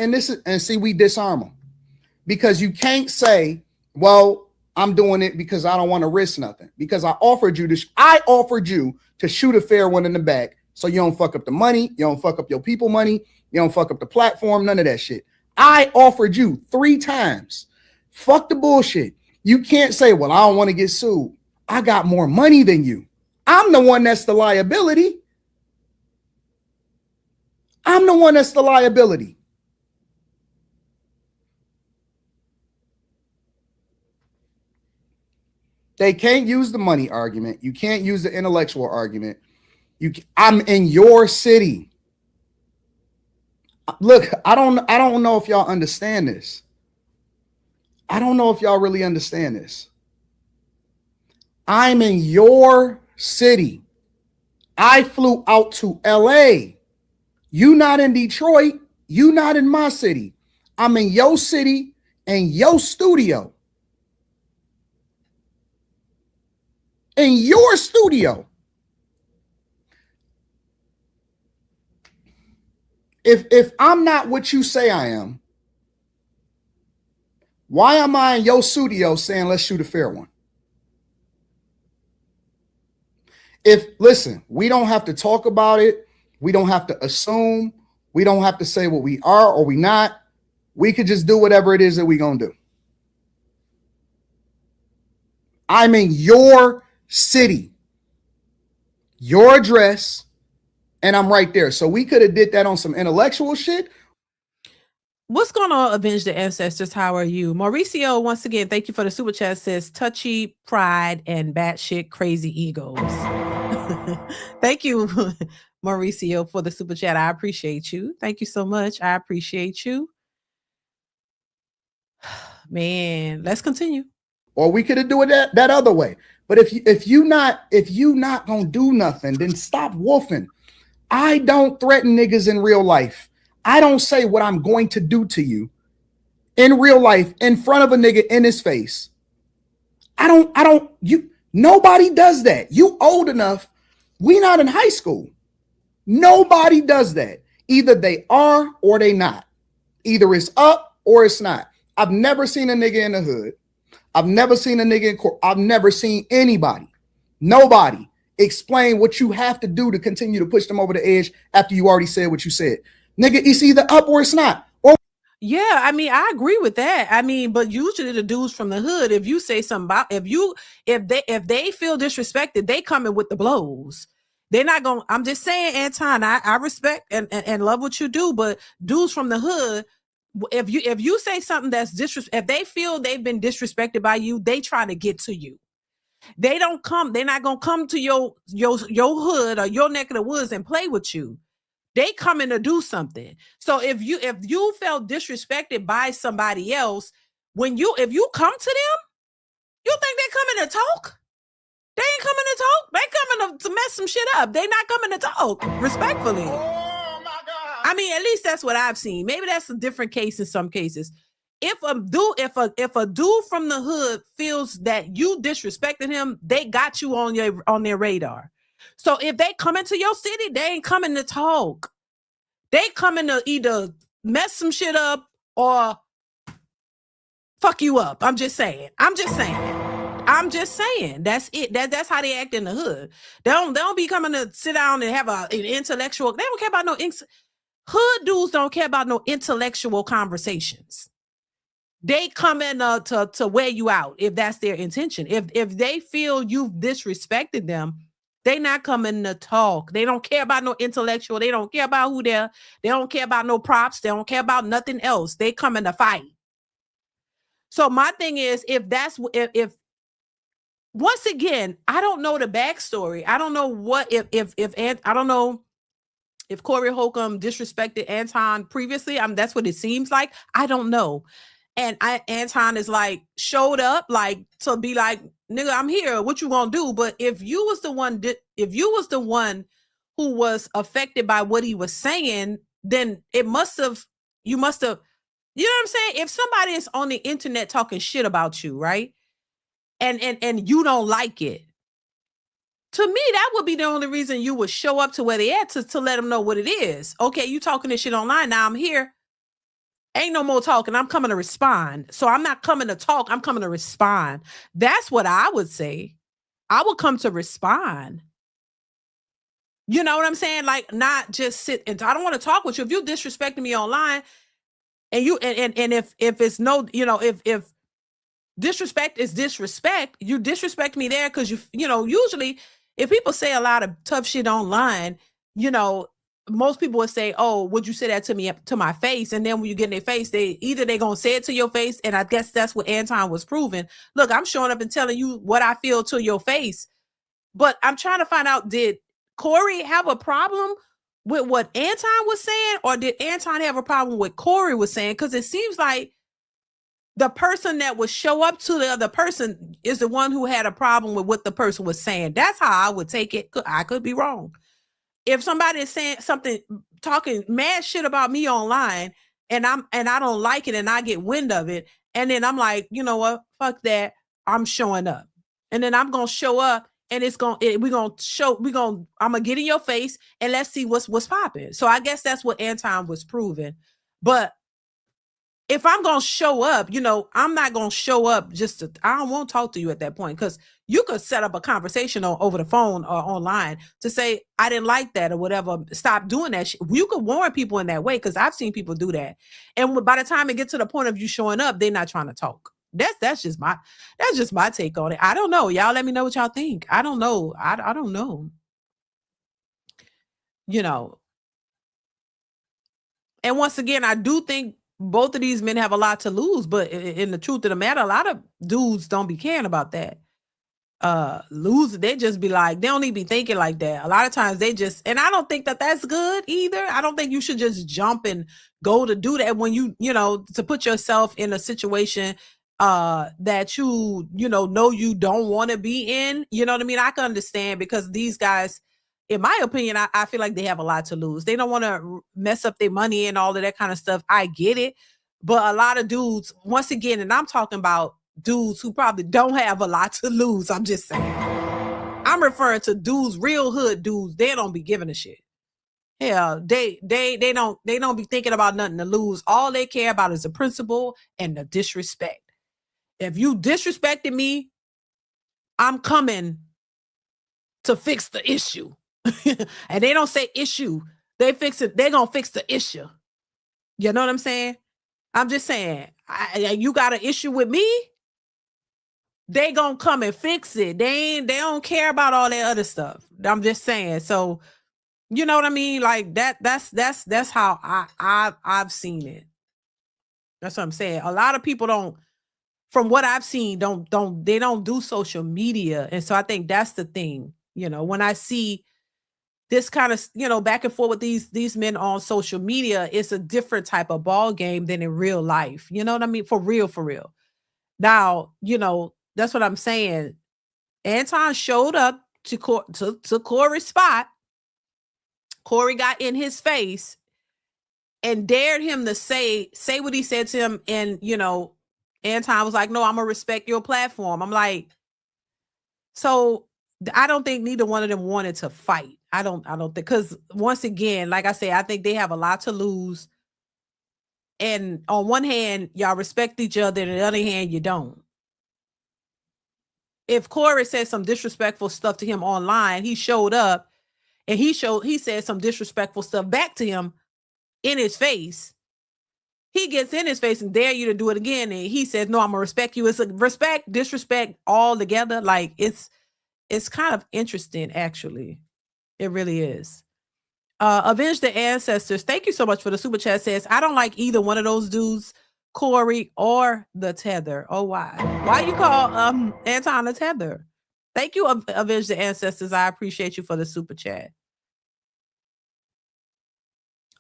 we disarm them because you can't say, well, I'm doing it because I don't want to risk nothing. Because I offered you to shoot a fair one in the back so you don't fuck up the money, you don't fuck up your people money, you don't fuck up the platform, none of that shit. I offered you 3 times. Fuck the bullshit. You can't say, well, I don't want to get sued. I got more money than you. I'm the one that's the liability. I'm the one that's the liability. They can't use the money argument. You can't use the intellectual argument. I'm in your city. Look, I don't know if y'all understand this. I don't know if y'all really understand this. I'm in your city. I flew out to LA. You not in Detroit. You not in my city. I'm in your city and your studio. In your studio. If I'm not what you say I am, why am I in your studio saying let's shoot a fair one? Listen, we don't have to talk about it. We don't have to assume. We don't have to say what we are or we not. We could just do whatever it is that we're going to do. I'm in your city, your address, and I'm right there. So we could have did that on some intellectual shit. What's going on, Avenge the Ancestors? How are you? Mauricio, once again, thank you for the super chat, says touchy pride and batshit crazy egos. Thank you, Mauricio, for the super chat. I appreciate you. Thank you so much. I appreciate you. Man, let's continue. Or we could have done it that other way. But if you not gonna do nothing, then stop woofing. I don't threaten niggas in real life. I don't say what I'm going to do to you in real life in front of a nigga in his face. Nobody does that. You old enough. We not in high school. Nobody does that. Either they are or they not. Either it's up or it's not. I've never seen a nigga in the hood. I've never seen a nigga in court. I've never seen nobody explain what you have to do to continue to push them over the edge after you already said what you said. Nigga, it's either up or it's not. Or Yeah, I mean, I agree with that. I mean, but usually the dudes from the hood, if you say something about if they feel disrespected, they coming with the blows. They're not going. I'm just saying, Anton, I respect and love what you do, but dudes from the hood, if you say something that's if they feel they've been disrespected by you, they try to get to you. They don't come. They're not gonna come to your hood or your neck of the woods and play with you. They coming to do something. So if you felt disrespected by somebody else, if you come to them, you think they're coming to talk? They ain't coming to talk. They coming to mess some shit up. They not coming to talk, respectfully. Oh my God. I mean, at least that's what I've seen. Maybe that's a different case in some cases. If a dude from the hood feels that you disrespected him, they got you on their radar. So if they come into your city, they ain't coming to talk. They coming to either mess some shit up or fuck you up. I'm just saying. That's it. That's how they act in the hood. They don't be coming to sit down and have an intellectual. They don't care about no hood dudes. Don't care about no intellectual conversations. They come in to wear you out if that's their intention. If they feel you've disrespected them, they not coming to talk. They don't care about no intellectual. They don't care about who they're. They don't care about no props. They don't care about nothing else. They coming to fight. So my thing is, if once again, I don't know the backstory. I don't know what I don't know if Corey Holcomb disrespected Anton previously. That's what it seems like. I don't know. And Anton is like showed up like to be like, nigga, I'm here. What you gonna do? But if you was the one who was affected by what he was saying, then you must have, you know what I'm saying? If somebody is on the internet talking shit about you, right? And you don't like it, to me, that would be the only reason you would show up to where they at to let them know what it is. Okay, you talking this shit online. Now I'm here. Ain't no more talking. I'm coming to respond. So I'm not coming to talk. I'm coming to respond. That's what I would say. I would come to respond. You know what I'm saying? Like, not just sit and I don't want to talk with you. If you disrespecting me online and you and if it's no, if disrespect is disrespect, you disrespect me there because usually if people say a lot of tough shit online, most people would say, oh, would you say that to me, to my face? And then when you get in their face, they're going to say it to your face. And I guess that's what Anton was proving. Look, I'm showing up and telling you what I feel to your face. But I'm trying to find out, did Corey have a problem with what Anton was saying? Or did Anton have a problem with what Corey was saying? Because it seems like the person that would show up to the other person is the one who had a problem with what the person was saying. That's how I would take it. I could be wrong. If somebody is saying something, talking mad shit about me online, and I don't like it, and I get wind of it, and then I'm like, you know what, fuck that, I'm showing up, and then I'm gonna show up, and I'm gonna get in your face, and let's see what's popping. So I guess that's what Anton was proving, but if I'm going to show up, I'm not going to show up I don't want to talk to you at that point, because you could set up a conversation over the phone or online to say, I didn't like that or whatever. Stop doing that shit. You could warn people in that way, because I've seen people do that. And by the time it gets to the point of you showing up, they're not trying to talk. That's just my take on it. I don't know. Y'all let me know what y'all think. I don't know. I don't know. And once again, I do think both of these men have a lot to lose, but in the truth of the matter, a lot of dudes don't be caring about that. They just be like, they don't even be thinking like that. A lot of times and I don't think that that's good either. I don't think you should just jump and go to do that when to put yourself in a situation that you know you don't want to be in. You know what I mean? I can understand, because these guys, in my opinion, I feel like they have a lot to lose. They don't want to mess up their money and all of that kind of stuff. I get it. But a lot of dudes, once again, and I'm talking about dudes who probably don't have a lot to lose. I'm just saying. I'm referring to dudes, real hood dudes. They don't be giving a shit. Hell, they don't be thinking about nothing to lose. All they care about is the principle and the disrespect. If you disrespected me, I'm coming to fix the issue. And they don't say issue. They fix it. They're going to fix the issue. You know what I'm saying? I'm just saying, you got an issue with me? They gonna come and fix it. They don't care about all that other stuff. I'm just saying. So, you know what I mean? Like that's how I've seen it. That's what I'm saying. A lot of people don't, from what I've seen, don't do social media. And so I think that's the thing. You know, when I see this kind of, you know, back and forth with these men on social media, it's a different type of ball game than in real life. You know what I mean? For real, for real. Now, you know, that's what I'm saying. Anton showed up to Corey's spot. Corey got in his face and dared him to say what he said to him. And, you know, Anton was like, no, I'm gonna respect your platform. I'm like, so I don't think neither one of them wanted to fight. I don't think, because once again, like I say, I think they have a lot to lose. And on one hand, y'all respect each other, and on the other hand, you don't. If Corey said some disrespectful stuff to him online, he showed up and he said some disrespectful stuff back to him in his face. He gets in his face and dare you to do it again. And he says, no, I'm gonna respect you. It's a respect, disrespect all together. Like it's kind of interesting, actually. It really is. Avenge the Ancestors. Thank you so much for the super chat. Says, I don't like either one of those dudes, Corey or the Tether. Oh, why? Why you call Anton the Tether? Thank you, Avenge the Ancestors. I appreciate you for the super chat.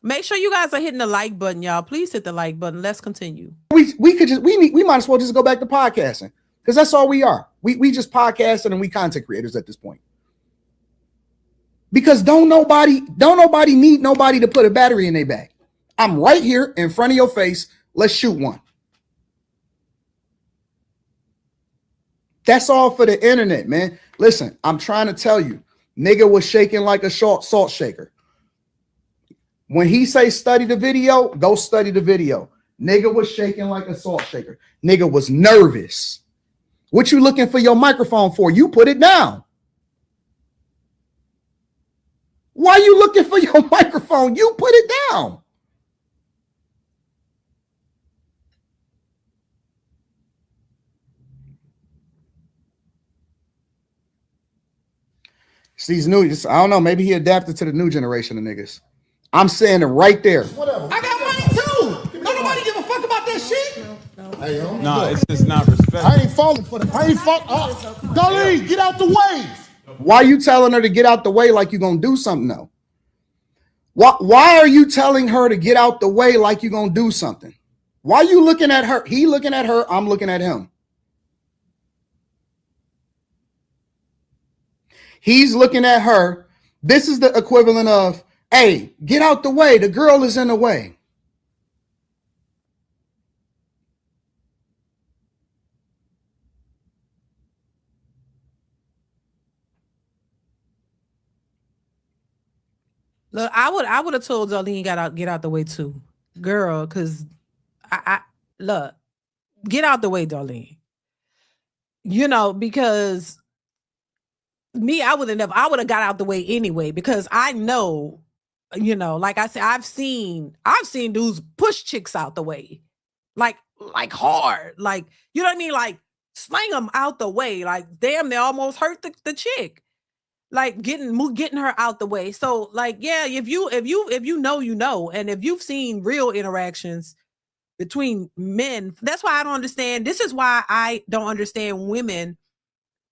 Make sure you guys are hitting the like button, y'all. Please hit the like button. Let's continue. We might as well just go back to podcasting, because that's all we are. We just podcasting and we content creators at this point. Because don't nobody need nobody to put a battery in their bag. I'm right here in front of your face. Let's shoot one. That's all for the internet, man. Listen, I'm trying to tell you, nigga was shaking like a salt shaker. When he say study the video, go study the video. Nigga was shaking like a salt shaker. Nigga was nervous. What you looking for your microphone for? You put it down. Why you looking for your microphone? You put it down. It's these new, I don't know, maybe he adapted to the new generation of niggas. I'm saying it right there. Whatever. I got money too. Don't nobody give a fuck about that shit. No, it's just not respect. I ain't falling for that. I ain't falling. Darlene, get out the way. Why you telling her to get out the way like you gonna do something though? Why are you telling her to get out the way like you gonna do something? Why you looking at her? He looking at her, I'm looking at him. He's looking at her. This is the equivalent of, hey, get out the way. The girl is in the way. Look, I would have told Darlene get out the way too, girl, because I look, get out the way, Darlene. You know, because me, I would have got out the way anyway, because I know, you know, like I said, I've seen dudes push chicks out the way, like hard, like, you know what I mean, like slang them out the way, like damn, they almost hurt the chick. Like getting her out the way. So like, yeah, if you know, you know, and if you've seen real interactions between men, that's why I don't understand. This is why I don't understand women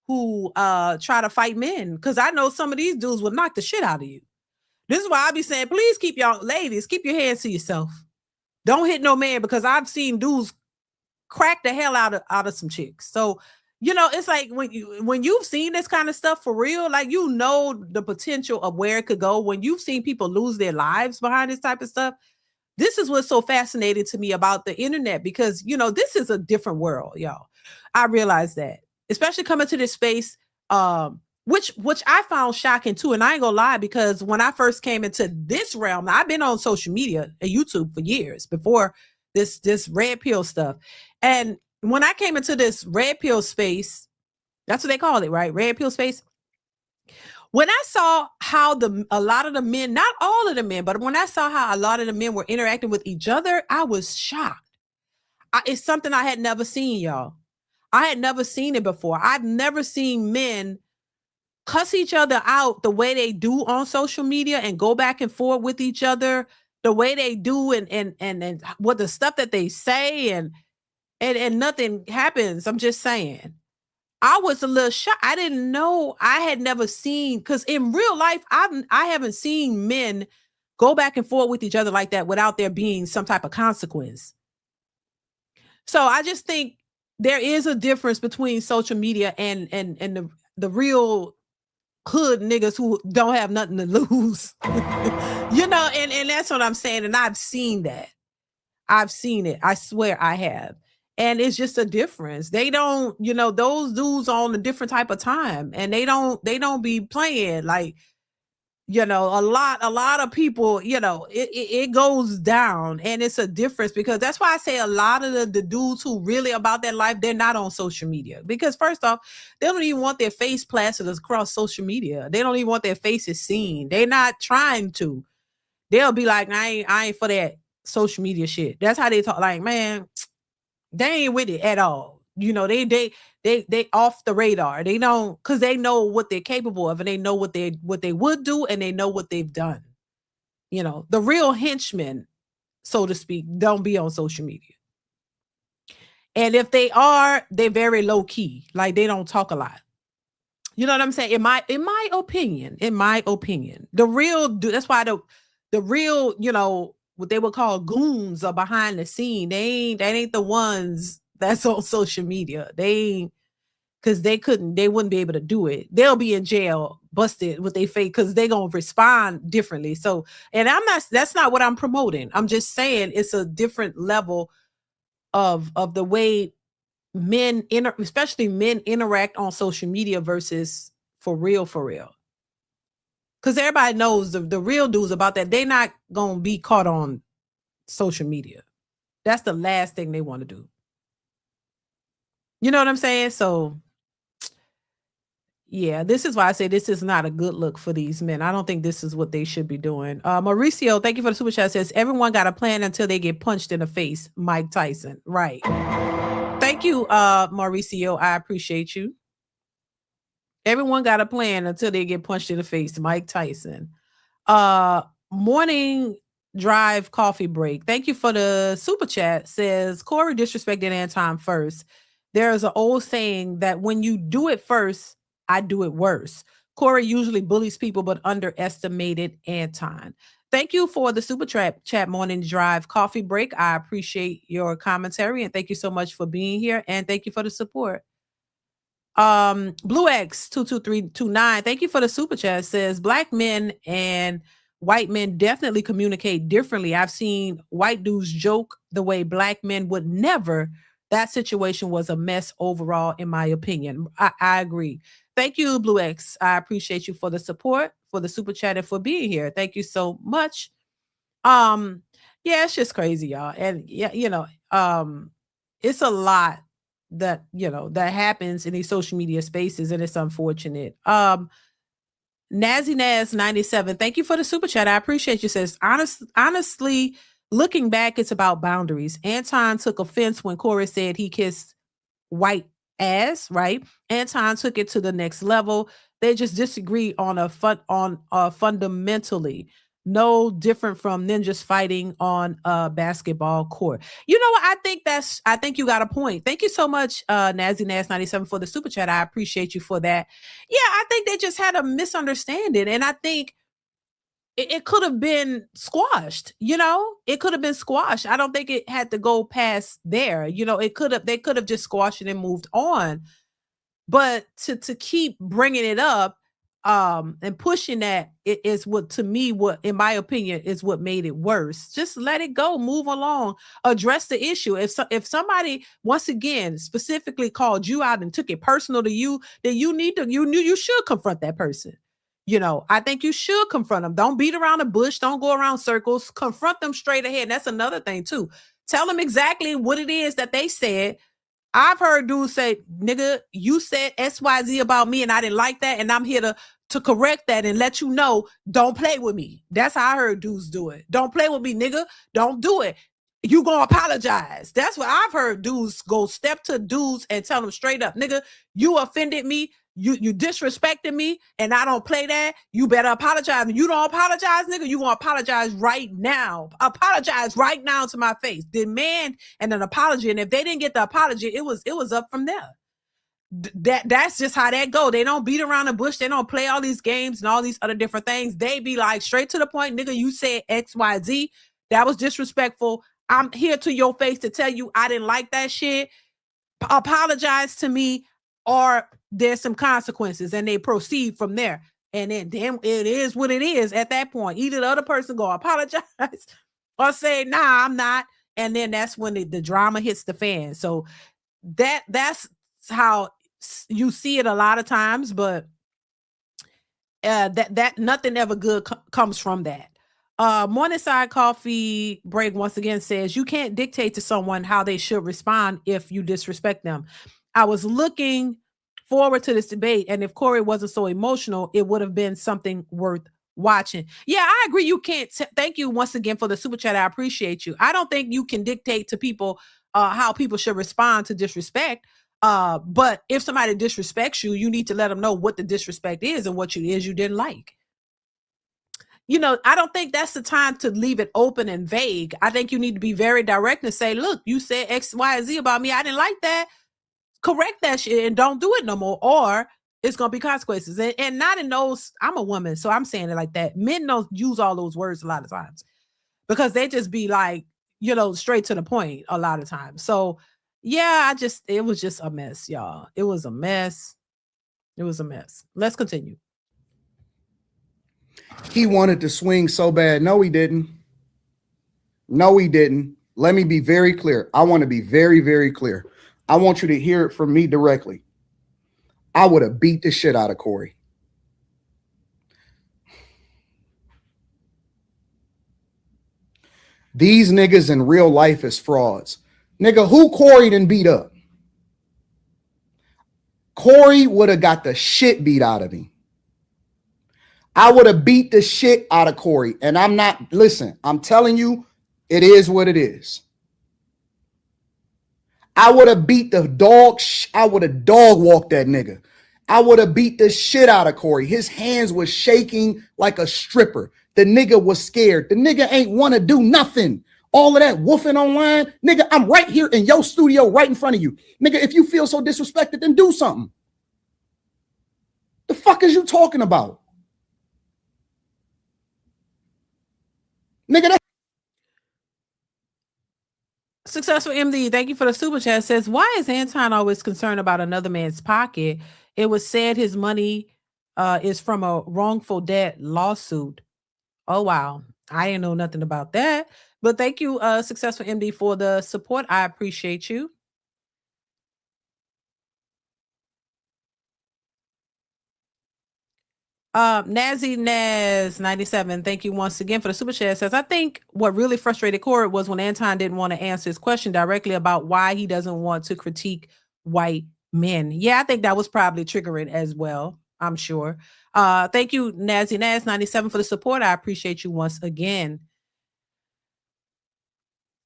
who try to fight men, because I know some of these dudes will knock the shit out of you. This is why I be saying, please keep your hands to yourself. Don't hit no man, because I've seen dudes crack the hell out of some chicks. So you know, it's like when you've seen this kind of stuff for real, like, you know, the potential of where it could go. When you've seen people lose their lives behind this type of stuff, this is what's so fascinating to me about the internet, because, you know, this is a different world, y'all. I realize that, especially coming to this space, which I found shocking too. And I ain't gonna lie, because when I first came into this realm, I've been on social media and YouTube for years before this red pill stuff. And when I came into this red pill space, that's what they call it, right? Red pill space. When I saw how a lot of the men, not all of the men, but when I saw how a lot of the men were interacting with each other, I was shocked. It's something I had never seen, y'all. I had never seen it before. I've never seen men cuss each other out the way they do on social media and go back and forth with each other the way they do, and what the stuff that they say, and nothing happens. I'm just saying. I was a little shocked. I didn't know. I had never seen, because in real life, I haven't seen men go back and forth with each other like that without there being some type of consequence. So I just think there is a difference between social media and the real hood niggas who don't have nothing to lose. And that's what I'm saying. And I've seen that. I've seen it. I swear I have. And it's just a difference. They don't, those dudes on a different type of time, and they don't be playing like, a lot of people, it goes down, and it's a difference, because that's why I say a lot of the dudes who really about that life, they're not on social media, because first off, they don't even want their face plastered across social media. They don't even want their faces seen. They're not trying to. They'll be like, I ain't for that social media shit. That's how they talk. Like, man, they ain't with it at all. They off the radar. They don't, because they know what they're capable of, and they know what they would do, and they know what they've done. The real henchmen, so to speak, don't be on social media. And if they are, they're very low key. Like, they don't talk a lot. You know what I'm saying? In my opinion, the real, that's why the real, what they would call goons are behind the scene. They ain't the ones that's on social media. Because they wouldn't be able to do it. They'll be in jail, busted with their face, because they're gonna respond differently. So, and that's not what I'm promoting. I'm just saying it's a different level of the way men especially men interact on social media versus for real. Because everybody knows the real dudes about that. They're not gonna be caught on social media. That's the last thing they want to do. You know what I'm saying? So yeah, this is why I say this is not a good look for these men. I don't think this is what they should be doing. Mauricio, thank you for the super chat. Says everyone got a plan until they get punched in the face. Mike Tyson. Right. Thank you, Mauricio. I appreciate you. Everyone got a plan until they get punched in the face. Mike Tyson. Morning drive coffee break. Thank you for the super chat. Says Corey disrespected Anton first. There's an old saying that when you do it first, I do it worse. Corey usually bullies people, but underestimated Anton. Thank you for the super chat morning drive coffee break. I appreciate your commentary, and thank you so much for being here, and thank you for the support. Blue X 22329. Thank you for the super chat. Says black men and white men definitely communicate differently. I've seen white dudes joke the way black men would never. That situation was a mess overall, in my opinion. I agree. Thank you, Blue X. I appreciate you for the support, for the super chat, and for being here. Thank you so much. Yeah, it's just crazy, y'all. And yeah, it's a lot that, that happens in these social media spaces, and it's unfortunate. Nazi Naz 97. Thank you for the super chat. I appreciate you. Says honestly, looking back, it's about boundaries. Anton took offense when Corey said he kissed white ass, right? Anton took it to the next level. They just disagree on fundamentally. No different from ninjas fighting on a basketball court. You know what? I think you got a point. Thank you so much, Nazi Nas 97 for the super chat. I appreciate you for that. Yeah, I think they just had a misunderstanding, and I think it could have been squashed. It could have been squashed. I don't think it had to go past there. They could have just squashed it and moved on. But to keep bringing it up and pushing that, it is what in my opinion is what made it worse. Just let it go, move along, address the issue. If somebody once again specifically called you out and took it personal to you, then you should confront that person. I think you should confront them. Don't beat around the bush. Don't go around circles. Confront them straight ahead. And that's another thing too. Tell them exactly what it is that they said. I've heard dudes say, nigga, you said XYZ about me and I didn't like that. And I'm here to correct that and let you know, don't play with me. That's how I heard dudes do it. Don't play with me, nigga. Don't do it. you gonna apologize. That's what I've heard dudes go step to dudes and tell them straight up, nigga, you offended me, you disrespected me, and I don't play that. You better apologize. And you don't apologize, nigga, you gonna apologize right now. Apologize right now to my face. Demand an apology. And if they didn't get the apology, it was up from there. That's just how that go. They don't beat around the bush. They don't play all these games and all these other different things. They be like straight to the point, nigga, you said XYZ. That was disrespectful. I'm here to your face to tell you I didn't like that shit. Apologize to me, or there's some consequences, and they proceed from there. And then it is what it is at that point. Either the other person go apologize or say, nah, I'm not. And then that's when the drama hits the fan. So that's how you see it a lot of times, but that nothing ever good comes from that. Morningside Coffee Break once again says, you can't dictate to someone how they should respond if you disrespect them. I was looking forward to this debate, and if Corey wasn't so emotional, it would have been something worth watching. Yeah, I agree. You can't. Thank you once again for the super chat. I appreciate you. I don't think you can dictate to people how people should respond to disrespect. But if somebody disrespects you, you need to let them know what the disrespect is and what you didn't like. You know, I don't think that's the time to leave it open and vague. I think you need to be very direct and say, look, you said X, Y, and Z about me. I didn't like that. Correct that shit and don't do it no more, or it's going to be consequences. And not in those, I'm a woman, so I'm saying it like that. Men don't use all those words a lot of times because they just be like, you know, straight to the point a lot of times. So yeah, it was just a mess, y'all. It was a mess. It was a mess. Let's continue. He wanted to swing so bad. No, he didn't. No, he didn't. Let me be very clear. I want to be very, very clear. I want you to hear it from me directly. I would have beat the shit out of Corey. These niggas in real life is frauds. Nigga, who Corey done beat up? Corey would have got the shit beat out of me. I would have beat the shit out of Corey. And I'm not, listen, I'm telling you, it is what it is. I would have beat the dog. I would have dog walked that nigga. I would have beat the shit out of Corey. His hands was shaking like a stripper. The nigga was scared. The nigga ain't want to do nothing. All of that woofing online. Nigga, I'm right here in your studio right in front of you. Nigga, if you feel so disrespected, then do something. The fuck is you talking about? Nigga, that's Successful MD, thank you for the super chat. Says, why is Anton always concerned about another man's pocket? It was said his money is from a wrongful debt lawsuit. Oh, wow. I didn't know nothing about that. But thank you, Successful MD, for the support. I appreciate you. Nazi Naz 97, thank you once again for the super chat. Says, I think what really frustrated Corey was when Anton didn't want to answer his question directly about why he doesn't want to critique white men. Yeah, I think that was probably triggering as well, I'm sure. Thank you, Nazi Naz 97, for the support. I appreciate you once again.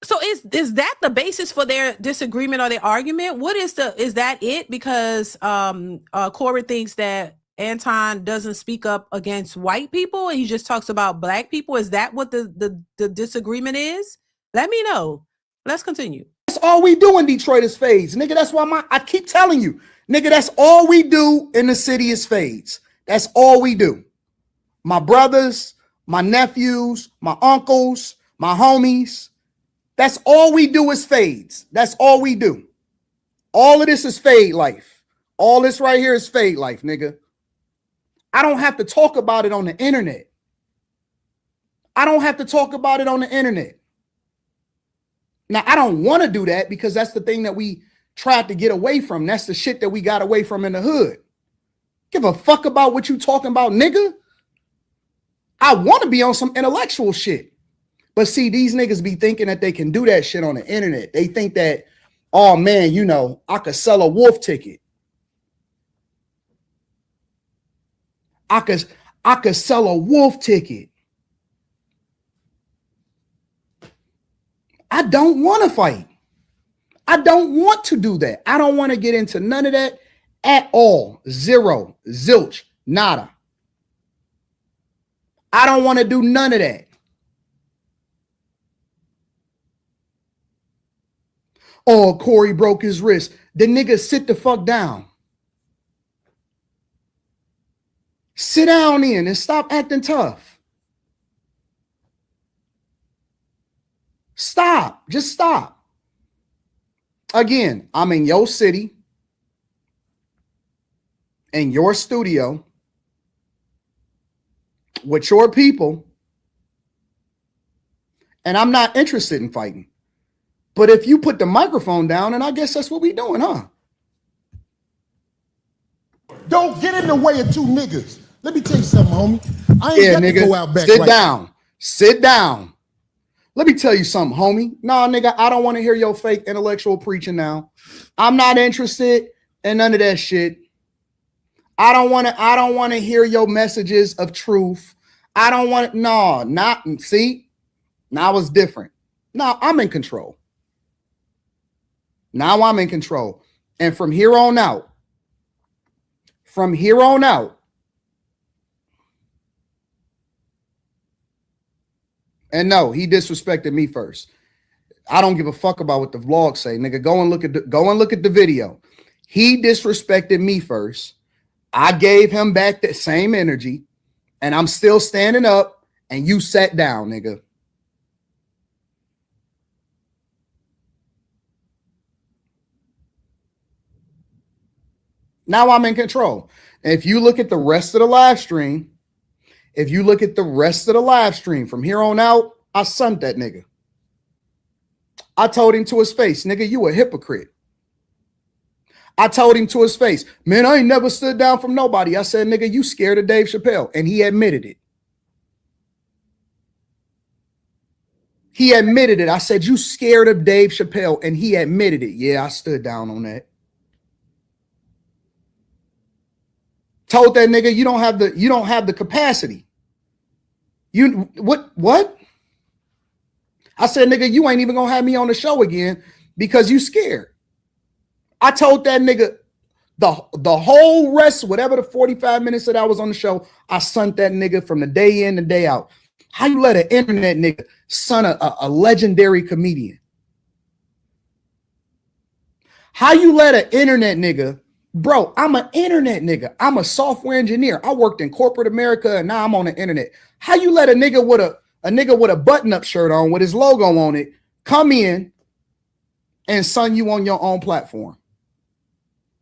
So is that the basis for their disagreement or their argument? Is that it? Because Corey thinks that Anton doesn't speak up against white people and he just talks about black people. Is that what the disagreement is? Let me know. Let's continue. That's all we do in Detroit is fades. Nigga, that's why I keep telling you. Nigga, that's all we do in the city is fades. That's all we do. My brothers, my nephews, my uncles, my homies. That's all we do is fades. That's all we do. All of this is fade life. All this right here is fade life, nigga. I don't have to talk about it on the internet. I don't have to talk about it on the internet. Now, I don't want to do that because that's the thing that we tried to get away from. That's the shit that we got away from in the hood. Give a fuck about what you talking about, nigga. I want to be on some intellectual shit. But see, these niggas be thinking that they can do that shit on the internet. They think that, oh man, you know, I could sell a wolf ticket. I could sell a wolf ticket. I don't want to fight. I don't want to do that. I don't want to get into none of that at all. Zero, zilch, nada. I don't want to do none of that. Oh, Corey broke his wrist. The nigga sit the fuck down. Sit down in and stop acting tough. Stop. Just stop. Again, I'm in your city, in your studio, with your people, and I'm not interested in fighting. But if you put the microphone down, and I guess that's what we doing, huh? Don't get in the way of two niggas. Let me tell you something, homie. I ain't got nigga, to go out back. Sit down. Sit down. Let me tell you something, homie. Nah, nigga, I don't want to hear your fake intellectual preaching now. I'm not interested in none of that shit. I don't want to hear your messages of truth. I don't want to, see, now it's different. Now I'm in control. Now I'm in control. And from here on out, and no, he disrespected me first. I don't give a fuck about what the vlog say, nigga. Go and look at the video. He disrespected me first. I gave him back that same energy, and I'm still standing up, and you sat down, nigga. Now I'm in control. And if you look at the rest of the live stream, from here on out, I sunned that nigga. I told him to his face, nigga, you a hypocrite. I told him to his face, man, I ain't never stood down from nobody. I said, nigga, you scared of Dave Chappelle. And he admitted it. He admitted it. I said, you scared of Dave Chappelle. And he admitted it. Yeah, I stood down on that. Told that nigga, you don't have the capacity. What? I said, nigga, you ain't even gonna have me on the show again because you scared. I told that nigga the whole rest, whatever the 45 minutes that I was on the show, I sunned that nigga from the day in and day out. How you let an internet nigga son a legendary comedian? How you let an internet nigga, bro, I'm an internet nigga. I'm a software engineer. I worked in corporate America and now I'm on the internet. How you let a nigga with a button-up shirt on with his logo on it come in and son you on your own platform?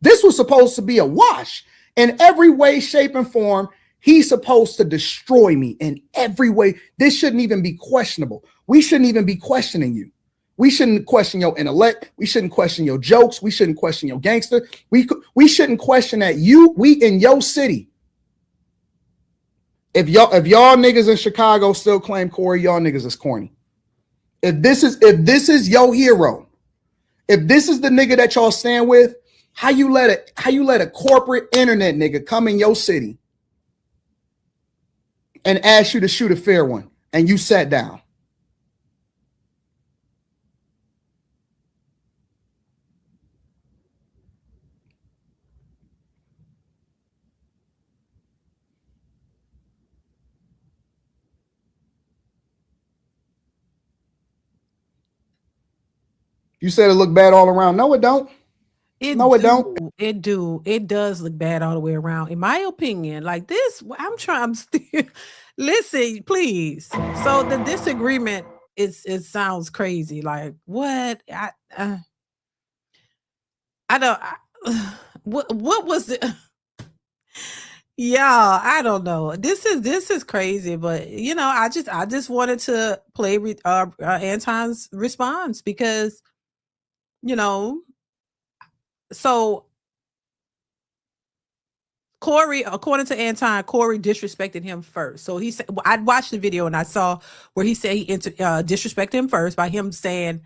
This was supposed to be a wash in every way, shape, and form. He's supposed to destroy me in every way. This shouldn't even be questionable. We shouldn't even be questioning you. We shouldn't question your intellect. We shouldn't question your jokes. We shouldn't question your gangster. We shouldn't question that we in your city. If y'all niggas in Chicago still claim Corey, y'all niggas is corny. If this is your hero, if this is the nigga that y'all stand with, how you let a corporate internet nigga come in your city and ask you to shoot a fair one and you sat down? You said it looked bad all around. No, it don't. It don't. It does look bad all the way around. In my opinion, like this, I'm still listen, please. So the disagreement it sounds crazy. Like what? What was it? Yeah, I don't know. This is crazy, but you know, I just wanted to play Anton's response because you know, so Corey, according to Anton, Corey disrespected him first. So he said, I watched the video and I saw where he said he disrespected him first by him saying,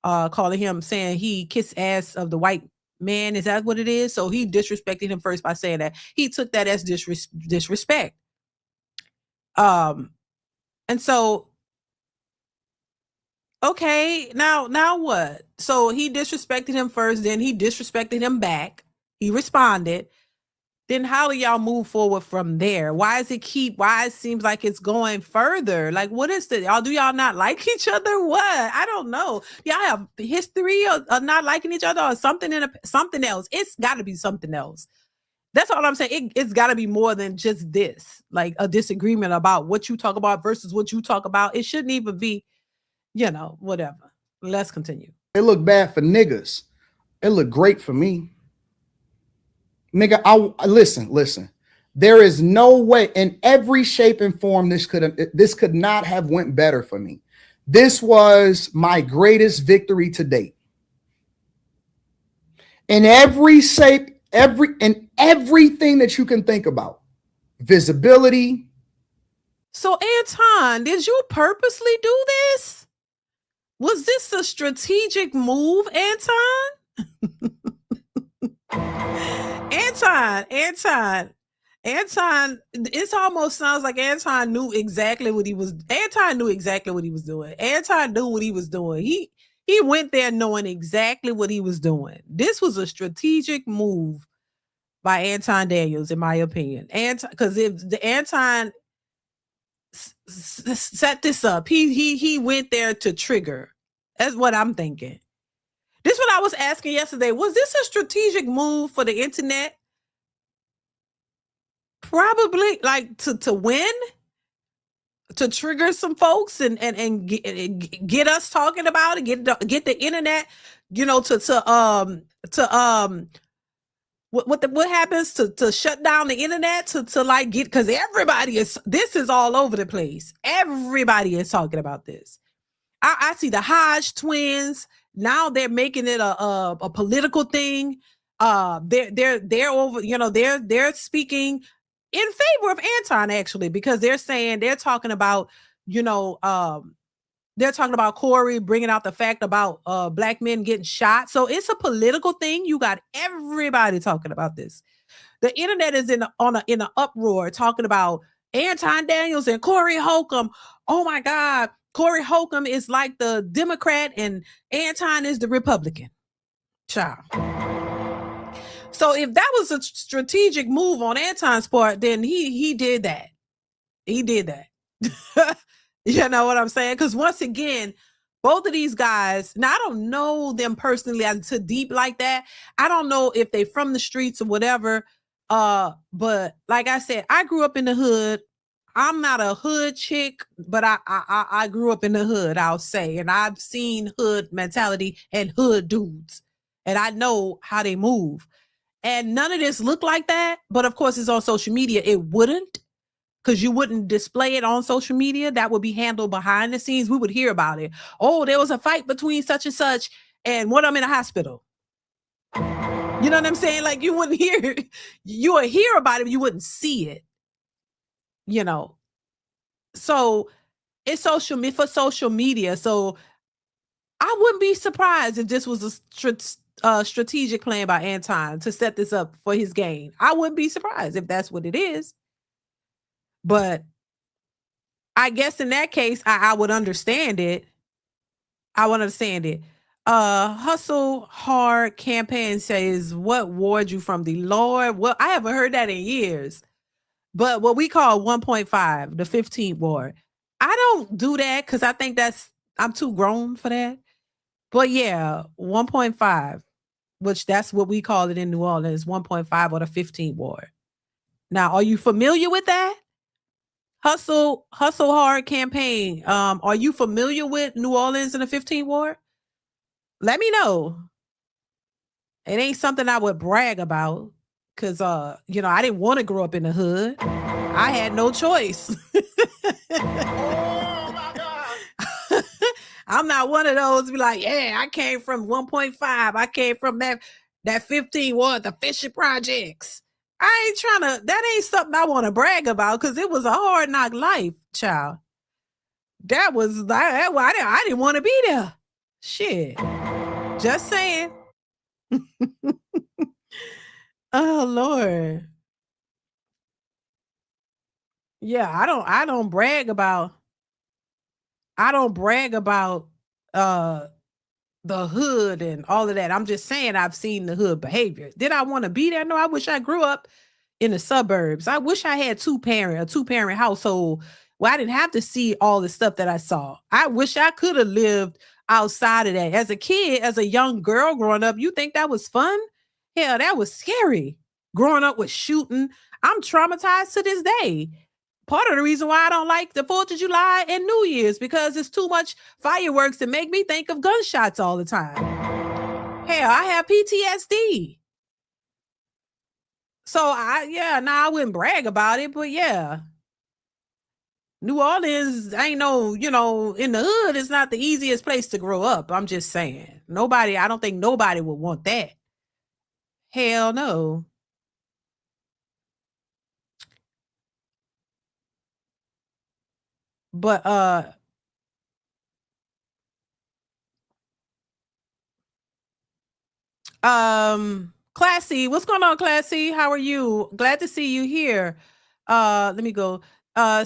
calling him, saying he kissed ass of the white man. Is that what it is? So he disrespected him first by saying that. He took that as disrespect. And so Okay, now what? So he disrespected him first, then he disrespected him back. He responded. Then how do y'all move forward from there? Why it seems like it's going further? Like, what is it? Do y'all not like each other? What? I don't know. Y'all have history of not liking each other or something something else. It's got to be something else. That's all I'm saying. It's got to be more than just this, like a disagreement about what you talk about versus what you talk about. It shouldn't even be, whatever. Let's continue. It look bad for niggas. It look great for me. Nigga, I listen. There is no way in every shape and form this could not have went better for me. This was my greatest victory to date. In every shape, everything that you can think about. Visibility. So Anton, did you purposely do this? Was this a strategic move, Anton? Anton, it almost sounds like Anton knew exactly what he was doing. Anton knew what he was doing. He went there knowing exactly what he was doing. This was a strategic move by Anton Daniels, in my opinion. Because if the Anton set this up, he went there to trigger. That's what I'm thinking. This is what I was asking yesterday. Was this a strategic move for the internet? Probably, like to win, to trigger some folks and get us talking about it, get the internet, what happens to shut down the internet to like get, because this is all over the place. Everybody is talking about this. I see the Hodge twins. Now they're making it a political thing. They're over, they're speaking in favor of Anton, actually, because they're talking about, they're talking about Corey bringing out the fact about black men getting shot. So it's a political thing. You got everybody talking about this. The internet is in an uproar talking about Anton Daniels and Corey Holcomb. Oh my God. Corey Holcomb is like the Democrat and Anton is the Republican. Child. So if that was a strategic move on Anton's part, then he did that. He did that. You know what I'm saying? Because once again, both of these guys, now I don't know them personally too deep like that. I don't know if they from the streets or whatever. But like I said, I grew up in the hood. I'm not a hood chick, but I grew up in the hood, I'll say. And I've seen hood mentality and hood dudes. And I know how they move. And none of this looked like that. But of course, it's on social media. It wouldn't, because you wouldn't display it on social media. That would be handled behind the scenes. We would hear about it. Oh, there was a fight between such and such, and one of them in a hospital. You know what I'm saying? Like, you wouldn't hear, you would hear about it, but you wouldn't see it. So it's for social media. So I wouldn't be surprised if this was a strategic plan by Anton to set this up for his gain. I wouldn't be surprised if that's what it is. But I guess in that case, I would understand it. Hustle Hard Campaign says, what ward you from? The Lord? Well, I haven't heard that in years. But what we call 1.5, the 15th ward, I don't do that because I think I'm too grown for that. But yeah, 1.5, which that's what we call it in New Orleans, 1.5 or the 15th ward. Now, are you familiar with that? Hustle Hard Campaign. Are you familiar with New Orleans in the 15th ward? Let me know. It ain't something I would brag about. Because, I didn't want to grow up in the hood. I had no choice. Oh, my God. I'm not one of those to be like, yeah, I came from 1.5. I came from that 15 ward, the Fisher Projects. I ain't that ain't something I want to brag about because it was a hard knock life, child. That was, I didn't want to be there. Shit. Just saying. Oh Lord. Yeah, I don't brag about the hood and all of that. I'm just saying I've seen the hood behavior. Did I want to be there? No, I wish I grew up in the suburbs. I wish I had a two-parent household where I didn't have to see all the stuff that I saw. I wish I could have lived outside of that. As a kid, as a young girl growing up, you think that was fun? Hell, that was scary. Growing up with shooting. I'm traumatized to this day. Part of the reason why I don't like the 4th of July and New Year's, because it's too much fireworks that make me think of gunshots all the time. Hell, I have PTSD. So I wouldn't brag about it, but yeah. New Orleans, I ain't no, in the hood, it's not the easiest place to grow up. I'm just saying. I don't think nobody would want that. Hell no. But Classy, what's going on, Classy? How are you? Glad to see you here. Let me go.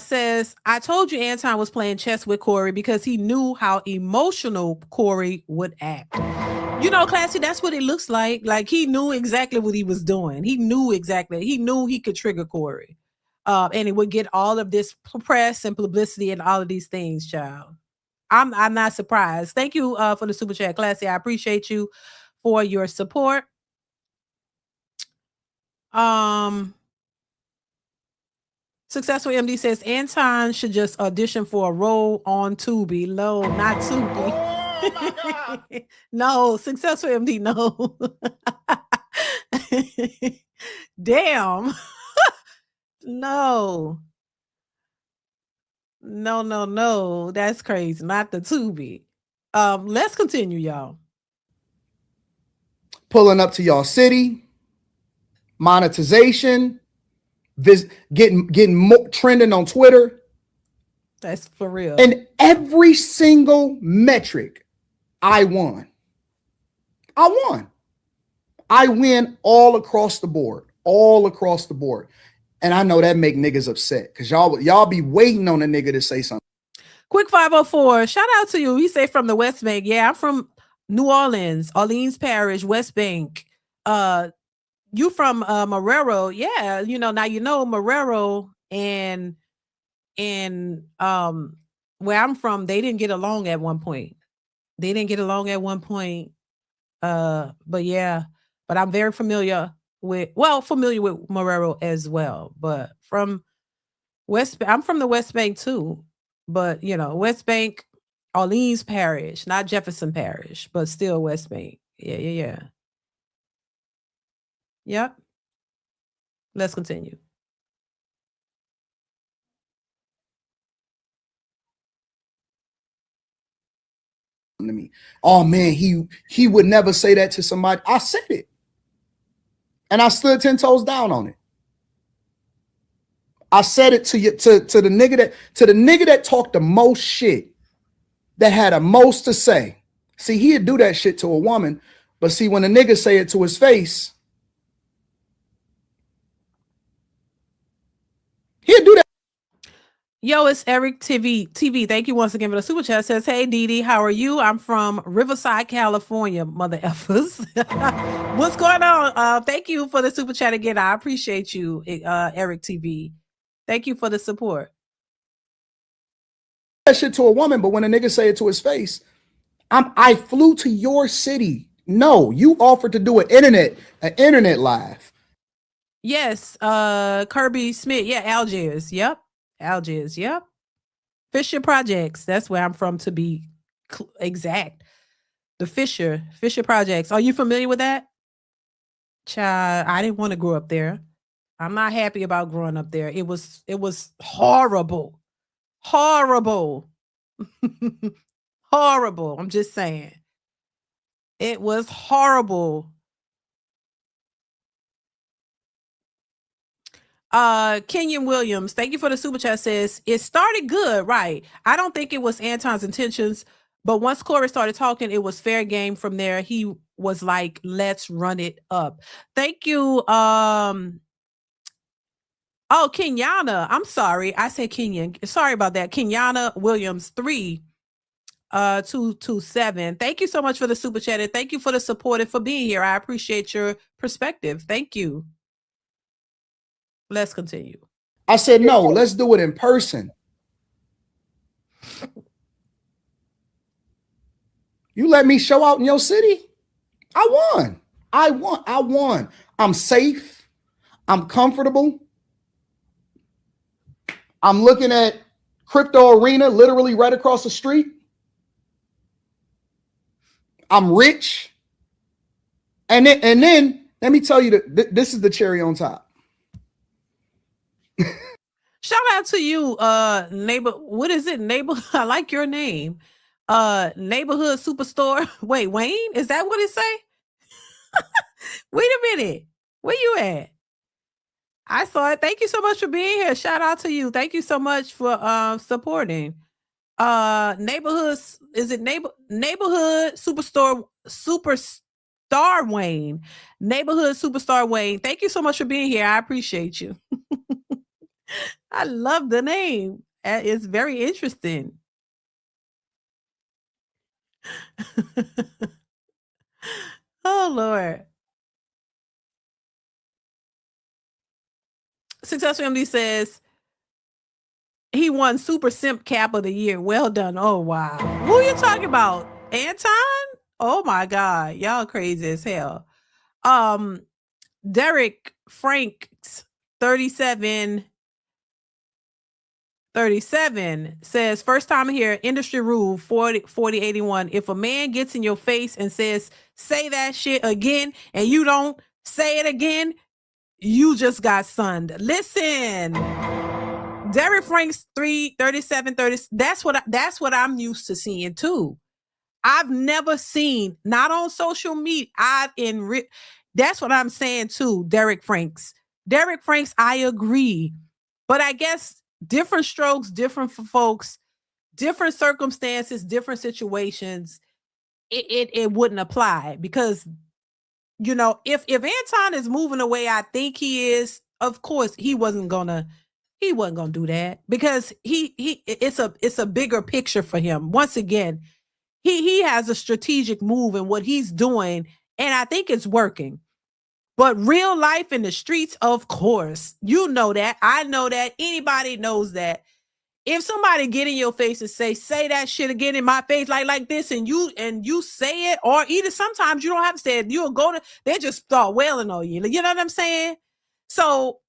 Says, I told you Anton was playing chess with Corey because he knew how emotional Corey would act. Classy, that's what it looks like. Like he knew exactly what he was doing. He knew he could trigger Corey. And it would get all of this press and publicity and all of these things, child. I'm not surprised. Thank you for the super chat, Classy. I appreciate you for your support. Successful MD says Anton should just audition for a role on Tubi. No, not Tubi. Oh my God. No, Successful MD, no. Damn. No. No. That's crazy. Not the Tubi. Let's continue, y'all. Pulling up to y'all city, monetization, getting more trending on Twitter. That's for real. And every single metric, I won. I win all across the board. And I know that make niggas upset because y'all be waiting on a nigga to say something. Quick 504, shout out to you. He say from the West Bank. Yeah, I'm from New Orleans Parish, West Bank. You from Marrero. Yeah, now Marrero and where I'm from, they didn't get along at one point. But yeah, but I'm very familiar with Marrero as well. But I'm from the West Bank too. But West Bank, Orleans Parish, not Jefferson Parish, but still West Bank. Yeah. Yep. Let's continue. To me, oh man, he would never say that to somebody. I said it, and I stood 10 toes down on it. I said it to you, to the nigga that talked the most shit, that had the most to say. See, he'd do that shit to a woman, but see, when a nigga say it to his face, he'd do that. Yo, it's Eric TV. Thank you once again for the super chat. It says, hey, Dee, how are you? I'm from Riverside, California, mother effers. What's going on? Thank you for the super chat again. I appreciate you, Eric TV. Thank you for the support. That shit to a woman, but when a nigga say it to his face, I flew to your city. No, you offered to do an internet live. Yes, Kirby Smith. Yeah, Algiers. Yep. Algiers. Yep. Fisher Projects. That's where I'm from, to be exact. The Fisher Projects. Are you familiar with that? Child, I didn't want to grow up there. I'm not happy about growing up there. It was horrible. Horrible. Horrible. I'm just saying. It was horrible. Kenyon Williams, thank you for the super chat. Says it started good, right? I don't think it was Anton's intentions, but once Corey started talking, it was fair game from there. He was like, let's run it up. Thank you. Oh, Kenyana. I'm sorry. I said Kenyon. Sorry about that. Kenyana Williams 3. 227. Thank you so much for the super chat, and thank you for the support and for being here. I appreciate your perspective. Thank you. Let's continue. I said, no, let's do it in person. You let me show out in your city. I won. I'm safe. I'm comfortable. I'm looking at Crypto Arena literally right across the street. I'm rich. And then let me tell you this is the cherry on top. Shout out to you, neighbor. What is it? Neighbor. I like your name. Neighborhood Superstore. Wait, Wayne? Is that what it say? Wait a minute. Where you at? I saw it. Thank you so much for being here. Shout out to you. Thank you so much for supporting. Neighborhoods. Is it neighborhood superstar Wayne? Neighborhood Superstar Wayne. Thank you so much for being here. I appreciate you. I love the name. It's very interesting. Oh, Lord. Successful MD says he won Super Simp Cap of the Year. Well done. Oh, wow. Who are you talking about? Anton? Oh, my God. Y'all crazy as hell. Derek Franks 37 says, first time here, industry rule 4081. If a man gets in your face and says, say that shit again, and you don't say it again, you just got sunned. Listen, Derek Franks 3730. That's what I'm used to seeing too. I've never seen, not on social media. That's what I'm saying too, Derek Franks. Derek Franks, I agree. But I guess different strokes, different for folks, different circumstances, different situations. It wouldn't apply because, you know, if Anton is moving the way I think he is, of course he wasn't gonna do that because it's a bigger picture for him. Once again, he has a strategic move in what he's doing, and I think it's working. But real life in the streets, of course, you know that. I know that. Anybody knows that. If somebody get in your face and say that shit again in my face like this, and you say it, or either sometimes you don't have to say it, you'll go to, they just start wailing on you. You know what I'm saying? So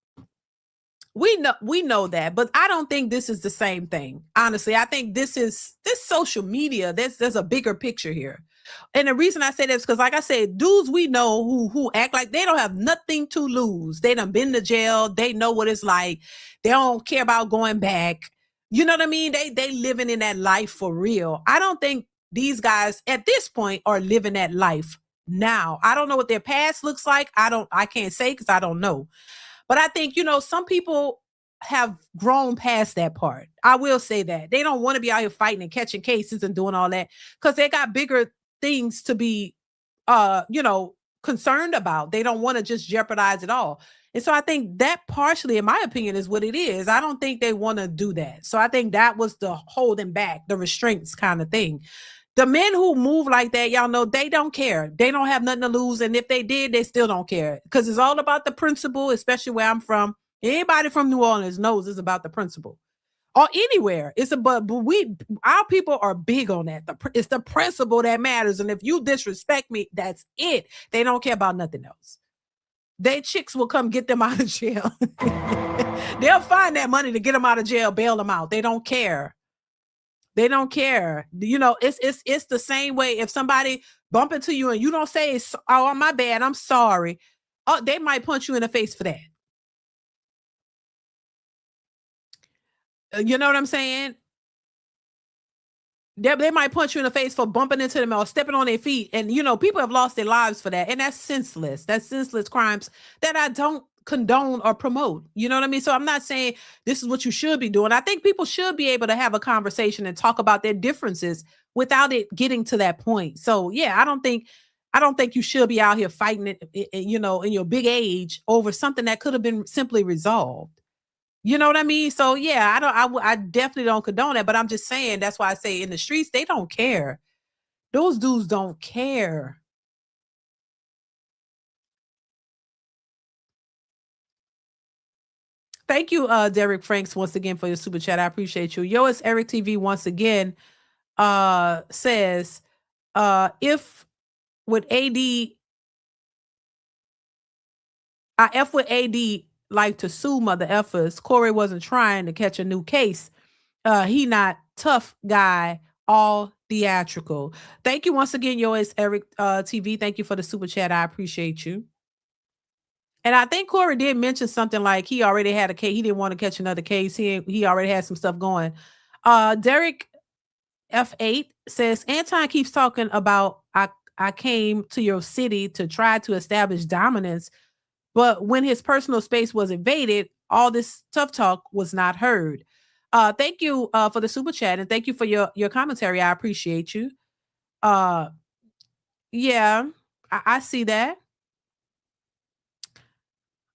we know that, but I don't think this is the same thing. Honestly, I think this social media, there's a bigger picture here. And the reason I say that is because, like I said, dudes we know who act like they don't have nothing to lose. They done been to jail. They know what it's like. They don't care about going back. You know what I mean? They living in that life for real. I don't think these guys at this point are living that life now. I don't know what their past looks like. I can't say because I don't know. But I think, you know, some people have grown past that part. I will say that. They don't want to be out here fighting and catching cases and doing all that because they got bigger things to be concerned about. They don't want to just jeopardize it all. And so I think that partially, in my opinion, is what it is. I don't think they want to do that. So I think that was the holding back, the restraints kind of thing. The men who move like that, y'all know, they don't care. They don't have nothing to lose. And if they did, they still don't care because it's all about the principle, especially where I'm from. Anybody from New Orleans knows it's about the principle. Or anywhere. But our people are big on that. It's the principle that matters. And if you disrespect me, that's it. They don't care about nothing else. They chicks will come get them out of jail. They'll find that money to get them out of jail, bail them out. They don't care. They don't care. You know, it's the same way. If somebody bump into you and you don't say, oh, my bad, I'm sorry. Oh, they might punch you in the face for that. You know what I'm saying? They might punch you in the face for bumping into them or stepping on their feet. And, you know, people have lost their lives for that. And that's senseless. That's senseless crimes that I don't condone or promote. You know what I mean? So I'm not saying this is what you should be doing. I think people should be able to have a conversation and talk about their differences without it getting to that point. So, yeah, I don't think you should be out here fighting it, you know, in your big age over something that could have been simply resolved. You know what I mean? So yeah, I definitely don't condone that, but I'm just saying that's why I say in the streets, they don't care. Those dudes don't care. Thank you, Derek Franks, once again for your super chat. I appreciate you. Yo, it's Eric TV once again. Says if with AD, I F with AD like to sue mother effers. Corey wasn't trying to catch a new case. He not tough guy, all theatrical. Thank you once again, yo, it's Eric TV. Thank you for the super chat. I appreciate you. And I think Corey did mention something like he already had a case. He didn't want to catch another case. He already had some stuff going. Derek F8 says, Anton keeps talking about I came to your city to try to establish dominance, but when his personal space was invaded, all this tough talk was not heard. Thank you for the super chat, and thank you for your commentary. I appreciate you. Yeah, I see that.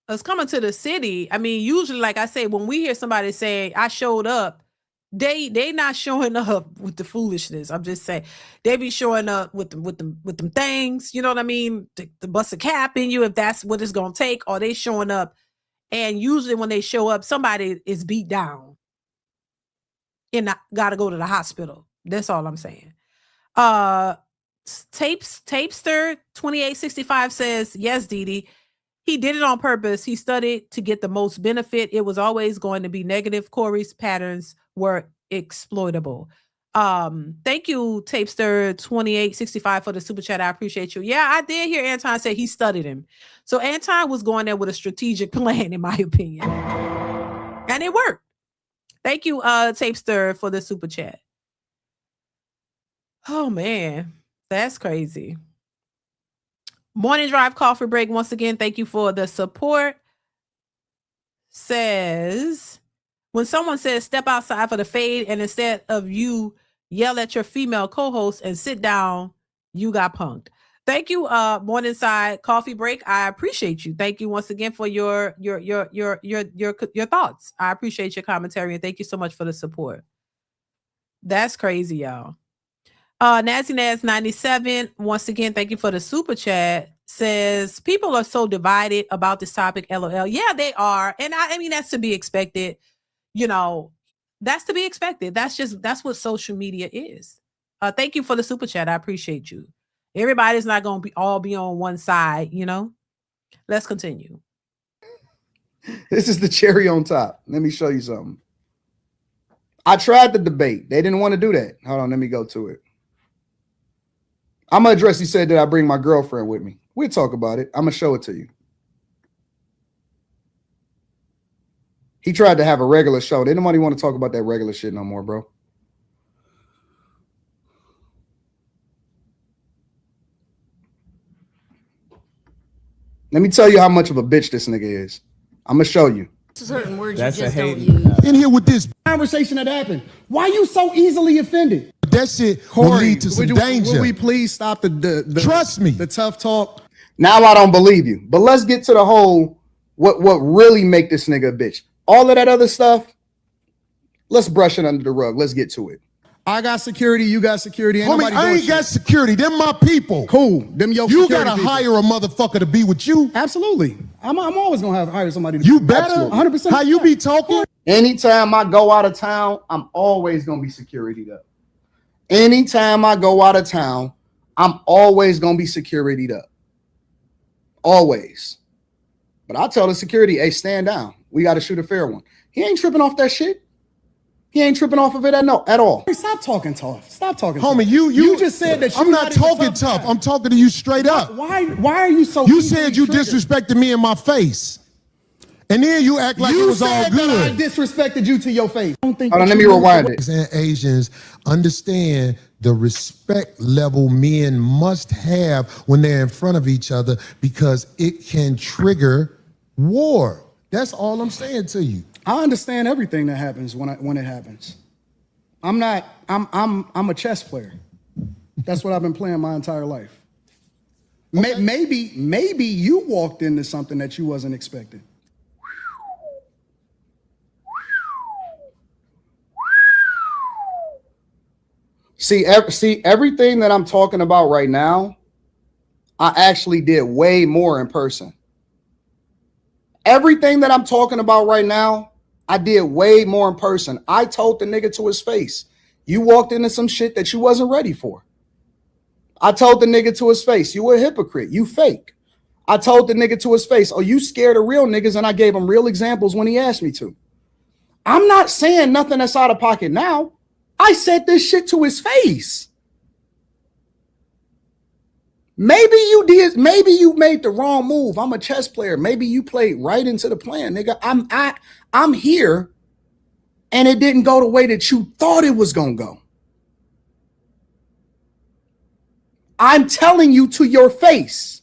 Us coming to the city. I mean, usually, like I say, when we hear somebody say I showed up, they not showing up with the foolishness. I'm just saying they be showing up with them things. You know what I mean? To bust a cap in you if that's what it's gonna take, or they showing up, and usually when they show up, somebody is beat down and got to go to the hospital. That's all I'm saying. Tapester 2865 says, yes, DeeDee. He did it on purpose. He studied to get the most benefit. It was always going to be negative. Corey's patterns were exploitable. Thank you, Tapester 2865 for the super chat. I appreciate you. Yeah, I did hear Anton say he studied him. So Anton was going there with a strategic plan, in my opinion. And it worked. Thank you, Tapester, for the super chat. Oh man, that's crazy. Morning Drive Coffee Break. Once again, thank you for the support. Says, when someone says step outside for the fade, and instead of you yell at your female co-host and sit down, you got punked. Thank you, Morningside Coffee Break. I appreciate you. Thank you once again for your thoughts. I appreciate your commentary, and thank you so much for the support. That's crazy, y'all. Nazi Naz 97, once again, thank you for the super chat. Says people are so divided about this topic. LOL. Yeah, they are, and I mean that's to be expected. You know, that's to be expected. That's what social media is. Thank you for the super chat. I appreciate you. Everybody's not going to all be on one side. You know. Let's continue. This is the cherry on top. Let me show you something. I tried the debate. They didn't want to do that. Hold on, let me go to it. I'm going to address, he said that I bring my girlfriend with me. We'll talk about it. I'm going to show it to you. He tried to have a regular show. They didn't want to talk about that regular shit no more, bro. Let me tell you how much of a bitch this nigga is. I'm going to show you. Certain words That's you just a don't hating. use. In here with this, Conversation that happened. Why you so easily offended? that shit will lead to some would danger. we please stop the Trust me. the tough talk? Now I don't believe you. But let's get to the whole, what really make this nigga a bitch. All of that other stuff, let's brush it under the rug. Let's get to it. I got security, you got security. Ain't Homie, nobody I doing ain't got shit. security. Them my people. Cool. Them your You security gotta people. hire a motherfucker to be with you. Absolutely. I'm always gonna hire somebody to You better. 100%. How you be talking? Anytime I go out of town, I'm always going to be securityed up. Anytime I go out of town, I'm always going to be securityed up. Always. But I tell the security, hey, stand down. We got to shoot a fair one. He ain't tripping off that shit. He ain't tripping off of it at all. Stop talking tough. Stop talking Homie, tough. you just said that I'm not talking tough. I'm talking to you straight up. Why are you so You easily said you triggered? disrespected me in my face. And then you act like it was all said that I good. disrespected you to your face. I don't think Hold on, that let me you- rewind it. And Asians understand the respect level men must have when they're in front of each other because it can trigger war. That's all I'm saying to you. I understand everything that happens when it happens. I'm a chess player. That's what I've been playing my entire life. Okay. Maybe you walked into something that you wasn't expecting. See, everything that I'm talking about right now, I actually did way more in person. Everything that I'm talking about right now, I did way more in person. I told the nigga to his face, you walked into some shit that you wasn't ready for. I told the nigga to his face, you a hypocrite, you fake. I told the nigga to his face, oh, you scared of real niggas, and I gave him real examples when he asked me to. I'm not saying nothing that's out of pocket now. I said this shit to his face. Maybe you did. Maybe you made the wrong move. I'm a chess player. Maybe you played right into the plan, nigga. I'm here, and it didn't go the way that you thought it was gonna go. I'm telling you to your face.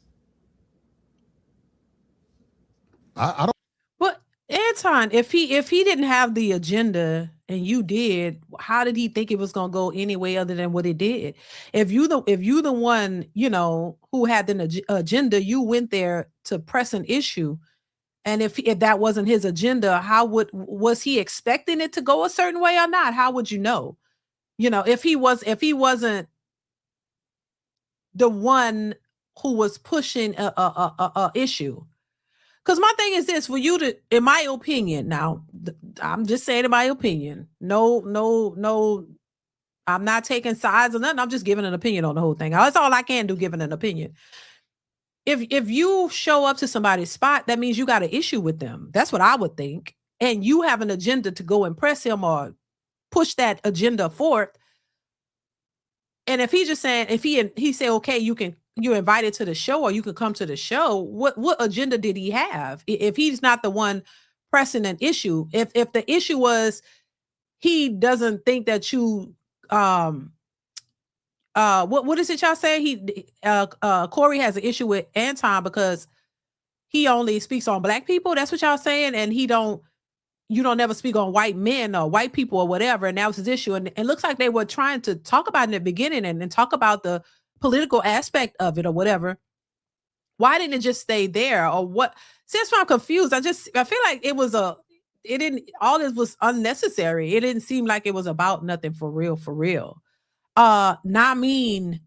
I don't. But Anton, if he didn't have the agenda and you did, how did he think it was gonna go any way other than what it did? If you the one, you know, who had the agenda, you went there to press an issue. And if that wasn't his agenda, was he expecting it to go a certain way or not? How would you know? You know, if he wasn't the one who was pushing a issue. Because my thing is this, for you to, in my opinion, now, I'm just saying in my opinion, no, I'm not taking sides or nothing. I'm just giving an opinion on the whole thing. That's all I can do, giving an opinion. If you show up to somebody's spot, that means you got an issue with them. That's what I would think. And you have an agenda to go impress him or push that agenda forth. And if he's just saying, if he say, okay, you're invited to the show or you can come to the show, what agenda did he have? If he's not the one pressing an issue, if the issue was he doesn't think that you what is it y'all say? Corey has an issue with Anton because he only speaks on black people. That's what y'all saying, and you don't never speak on white men or white people or whatever. And that was his issue. And it looks like they were trying to talk about it in the beginning and talk about the political aspect of it or whatever. Why didn't it just stay there or what? See, that's why I'm confused. I feel like all this was unnecessary. It didn't seem like it was about nothing for real. Namin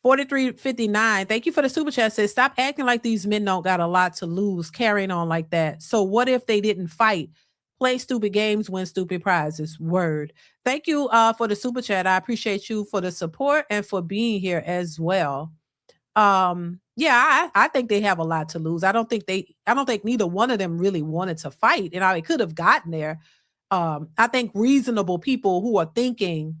4359, thank you for the super chat, says, stop acting like these men don't got a lot to lose carrying on like that. So what if they didn't fight? Play stupid games, win stupid prizes. Word. Thank you for the super chat. I appreciate you for the support and for being here as well. Yeah, I think they have a lot to lose. I don't think neither one of them really wanted to fight. And they could have gotten there. I think reasonable people who are thinking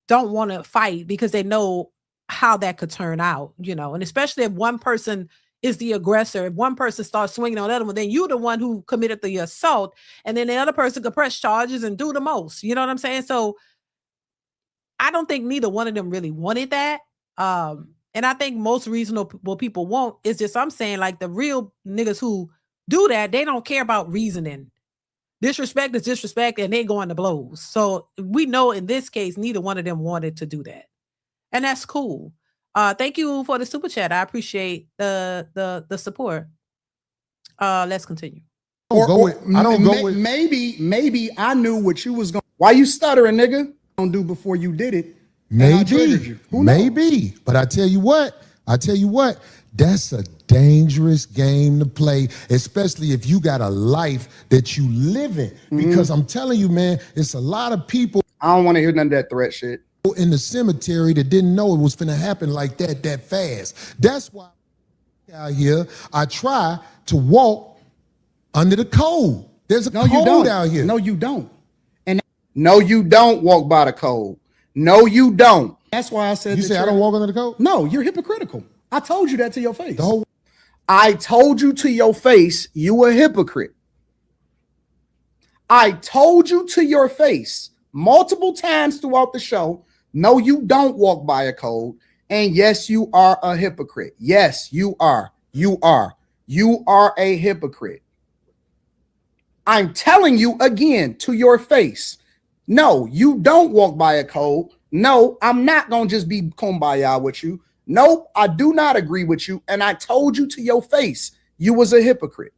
don't want to fight because they know how that could turn out, you know, and especially if one person is the aggressor, if one person starts swinging on the other one, then you're the one who committed the assault, and then the other person could press charges and do the most, you know what I'm saying? So I don't think neither one of them really wanted that. And I think most reasonable people won't. It's just, I'm saying, like, the real niggas who do that, they don't care about reasoning. Disrespect is disrespect, and they going to blows. So we know in this case, neither one of them wanted to do that. And that's cool. Thank you for the super chat. I appreciate the support. Let's continue. Maybe I knew what you was going. Why you stuttering, nigga? To do before you did it. Maybe, maybe. But I tell you what, that's a dangerous game to play, especially if you got a life that you live in. Because I'm telling you, man, it's a lot of people. I don't want to hear none of that threat shit. In the cemetery that didn't know it was going to happen like that fast. That's why out here, I try to walk under the code. There's a code out here. No, you don't. And no, you don't walk by the code. No, you don't. That's why I said you say I don't walk under the code. No, you're hypocritical. I told you that to your face. I told you to your face you a hypocrite. I told you to your face multiple times throughout the show. No, you don't walk by a code. And yes, you are a hypocrite. Yes, you are. You are a hypocrite. I'm telling you again to your face. No, you don't walk by a code. No, I'm not going to just be kumbaya with you. Nope, I do not agree with you. And I told you to your face, you was a hypocrite.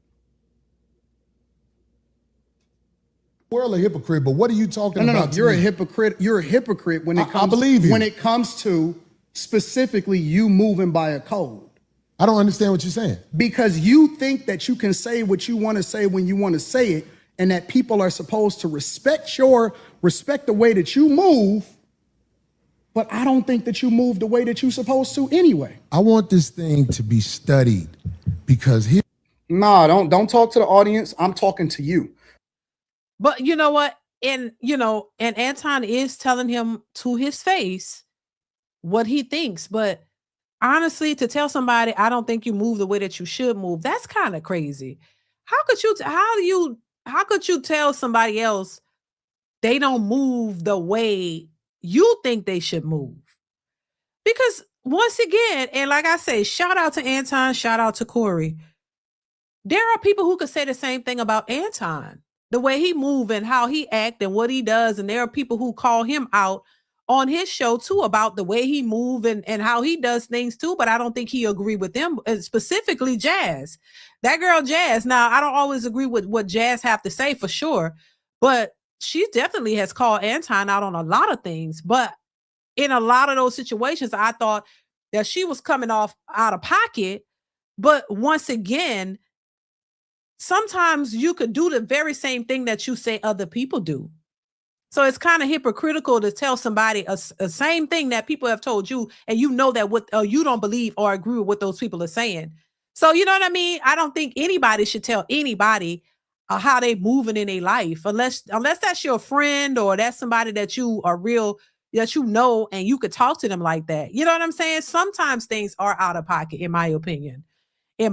World a hypocrite, but what are you talking about? No. You're a hypocrite. You're a hypocrite when it comes. I believe you. When it comes to specifically you moving by a code. I don't understand what you're saying. Because you think that you can say what you want to say when you want to say it, and that people are supposed to respect the way that you move. But I don't think that you move the way that you're supposed to anyway. I want this thing to be studied because here. Nah, don't talk to the audience. I'm talking to you. But you know what? And Anton is telling him to his face what he thinks. But honestly, to tell somebody, I don't think you move the way that you should move, that's kind of crazy. How could you tell somebody else they don't move the way you think they should move? Because once again, and like I say, shout out to Anton, shout out to Corey. There are people who could say the same thing about Anton, the way he move and how he act and what he does. And there are people who call him out on his show too about the way he move and how he does things too. But I don't think he agree with them, specifically Jazz. That girl Jazz. Now, I don't always agree with what Jazz have to say for sure, but she definitely has called Anton out on a lot of things. But in a lot of those situations, I thought that she was coming off out of pocket. But once again, sometimes you could do the very same thing that you say other people do. So it's kind of hypocritical to tell somebody a same thing that people have told you, and you know that what you don't believe or agree with what those people are saying. So you know what I mean? I don't think anybody should tell anybody how they moving in their life, unless that's your friend or that's somebody that you are real, that you know, and you could talk to them like that. You know what I'm saying? Sometimes things are out of pocket, in my opinion. You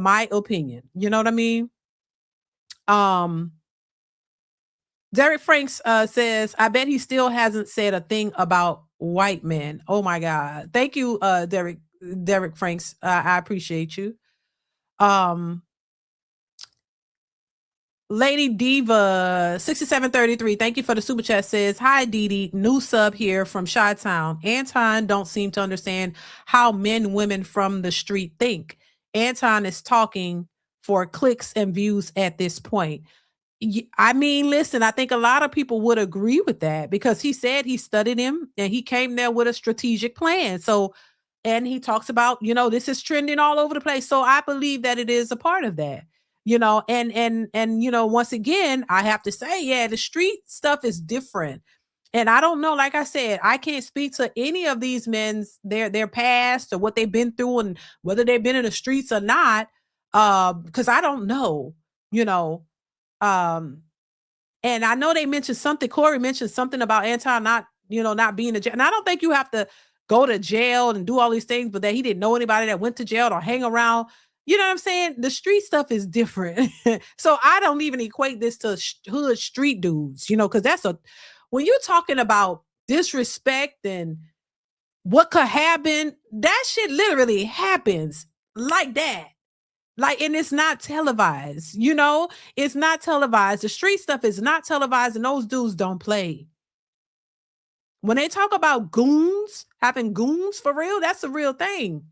know what I mean? Derek Franks says, I bet he still hasn't said a thing about white men. Oh my God. Thank you, Derek Franks. I appreciate you. Lady Diva 6733, thank you for the super chat, says, hi Dee, new sub here from Chi-Town. Anton don't seem to understand how men, women from the street think. Anton is talking for clicks and views at this point. I mean, listen, I think a lot of people would agree with that because he said he studied him and he came there with a strategic plan. So, and he talks about, this is trending all over the place. So I believe that it is a part of that, and once again, I have to say, yeah, the street stuff is different. And I don't know, like I said, I can't speak to any of these men's, their past or what they've been through and whether they've been in the streets or not. Because I don't know, and I know they mentioned something, Corey mentioned something about Anton not being in jail. And I don't think you have to go to jail and do all these things, but that he didn't know anybody that went to jail or hang around. You know what I'm saying? The street stuff is different. So I don't even equate this to hood street dudes, because when you're talking about disrespect and what could happen, that shit literally happens like that. And it's not televised, it's not televised. The street stuff is not televised, and those dudes don't play. When they talk about goons, having goons for real, that's a real thing.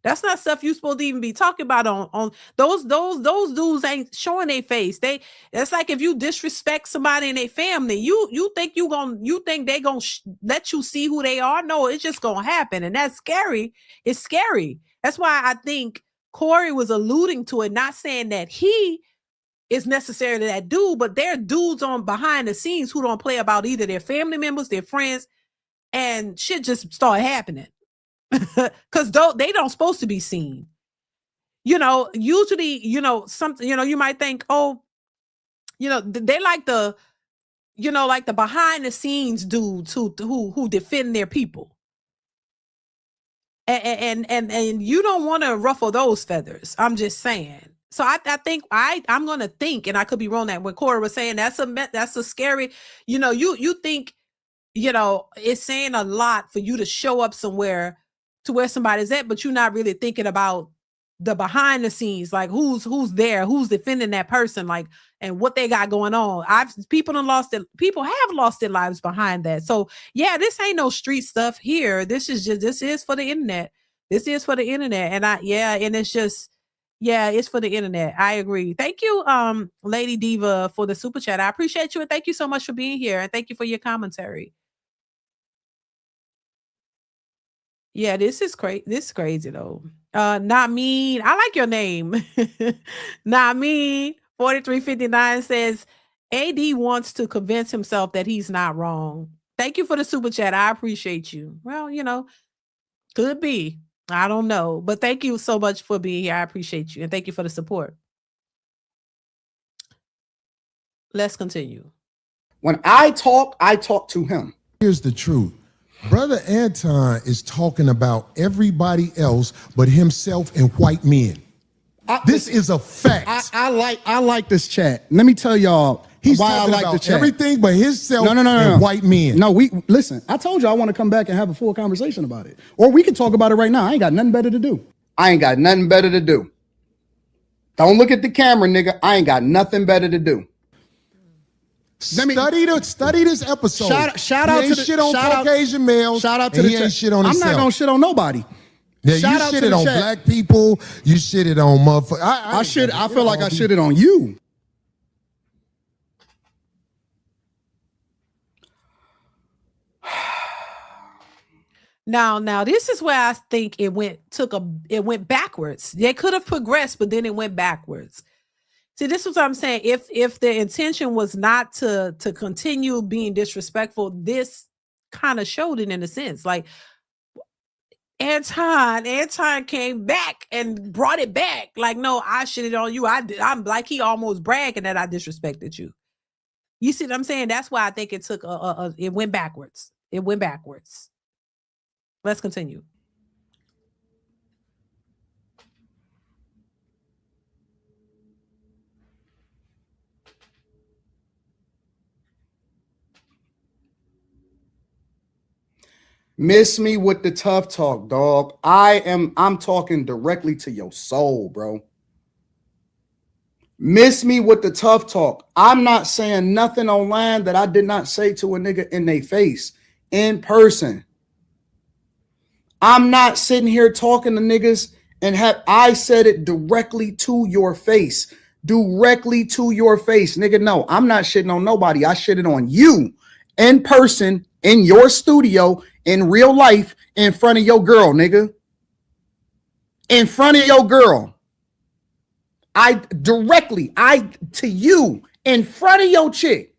That's not stuff you're supposed to even be talking about on those dudes ain't showing their face. It's like if you disrespect somebody in their family, you think they gonna let you see who they are? No, it's just gonna happen, and that's scary. It's scary. That's why I think Corey was alluding to it, not saying that he is necessarily that dude, but there are dudes on behind the scenes who don't play about either their family members, their friends, and shit just start happening. Because they don't supposed to be seen. Usually, something, you might think, oh, they like the behind the scenes dudes who defend their people. And you don't want to ruffle those feathers. I'm just saying. So I think I'm going to think, and I could be wrong, that when Corey was saying that's a scary, you think, it's saying a lot for you to show up somewhere to where somebody's at, but you're not really thinking about the behind the scenes, like who's there, who's defending that person, like, and what they got going on. People have lost their lives behind that. So yeah, this ain't no street stuff here. This is for the internet. And and it's just, Yeah, it's for the internet. I agree. Thank you, Lady Diva, for the super chat. I appreciate you, and thank you so much for being here, and thank you for your commentary. Yeah, this is crazy. This is crazy though. Not mean. I like your name. Not mean. 4359 says AD wants to convince himself that he's not wrong. Thank you for the super chat. I appreciate you. Well, you know, could be. I don't know. But thank you so much for being here. I appreciate you. And thank you for the support. Let's continue. When I talk to him. Here's the truth. Brother Anton is talking about everybody else but himself and white men. This is a fact. I like this chat. Let me tell y'all He's why I talking like about the chat. everything but himself No. and white men. No, listen. I told you I want to come back and have a full conversation about it, or we can talk about it right now. I ain't got nothing better to do. I ain't got nothing better to do. Don't look at the camera, nigga. I ain't got nothing better to do. Study this episode. Shout he out ain't to the shit on Caucasian males. Shout out to the he ain't chat. shit on I'm himself. not gonna shit on nobody. Yeah, Shout you out to shitted the on chat. black people. You shitted on motherfuckers. I feel like I shitted on you. Now, this is where I think it went backwards. They could have progressed, but then it went backwards. See, this is what I'm saying. If the intention was not to continue being disrespectful, this kind of showed it in a sense. Like Anton came back and brought it back. Like, no, I shitted on you. I'm like, he almost bragging that I disrespected you. You see what I'm saying? That's why I think it took it went backwards. It went backwards. Let's continue. Miss me with the tough talk, dog. I'm talking directly to your soul, bro. Miss me with the tough talk. I'm not saying nothing online that I did not say to a nigga in their face, in person. I'm not sitting here talking to niggas and I said it directly to your face. Directly to your face. Nigga, no, I'm not shitting on nobody. I shitted on you in person, in your studio, in real life, in front of your girl, nigga. In front of your girl. To you, in front of your chick.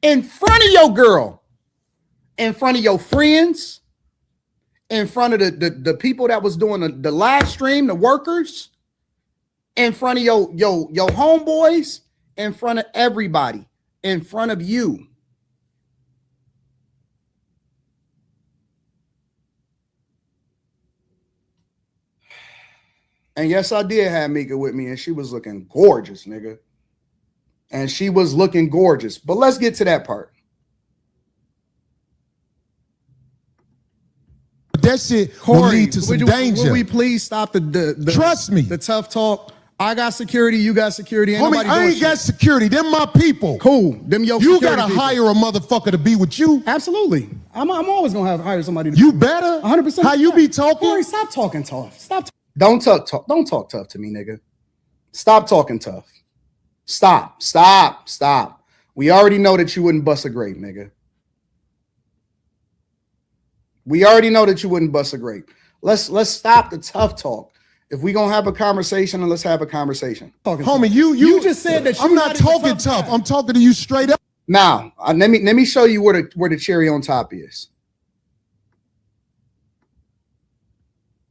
In front of your girl, in front of your friends, in front of the people that was doing the live stream, the workers, in front of your homeboys, in front of everybody, in front of you. And yes, I did have Mika with me, and she was looking gorgeous, nigga. And she was looking gorgeous. But let's get to that part. That shit will lead to some danger. Will we please stop the Trust me. The tough talk? I got security. You got security. Ain't Homie, I ain't got security. Them my people. Cool. Them your You security gotta people. hire a motherfucker to be with you. Absolutely. I'm always gonna hire somebody. You better. 100%. How you be talking? Corey, stop talking tough. Stop. Don't talk tough to me, nigga. Stop talking tough. Stop. We already know that you wouldn't bust a grape, nigga. We already know that you wouldn't bust a grape. Let's stop the tough talk. If we gonna have a conversation, then let's have a conversation. Homie, you just said that. I'm not talking tough. I'm talking to you straight up. Now, let me show you where the cherry on top is.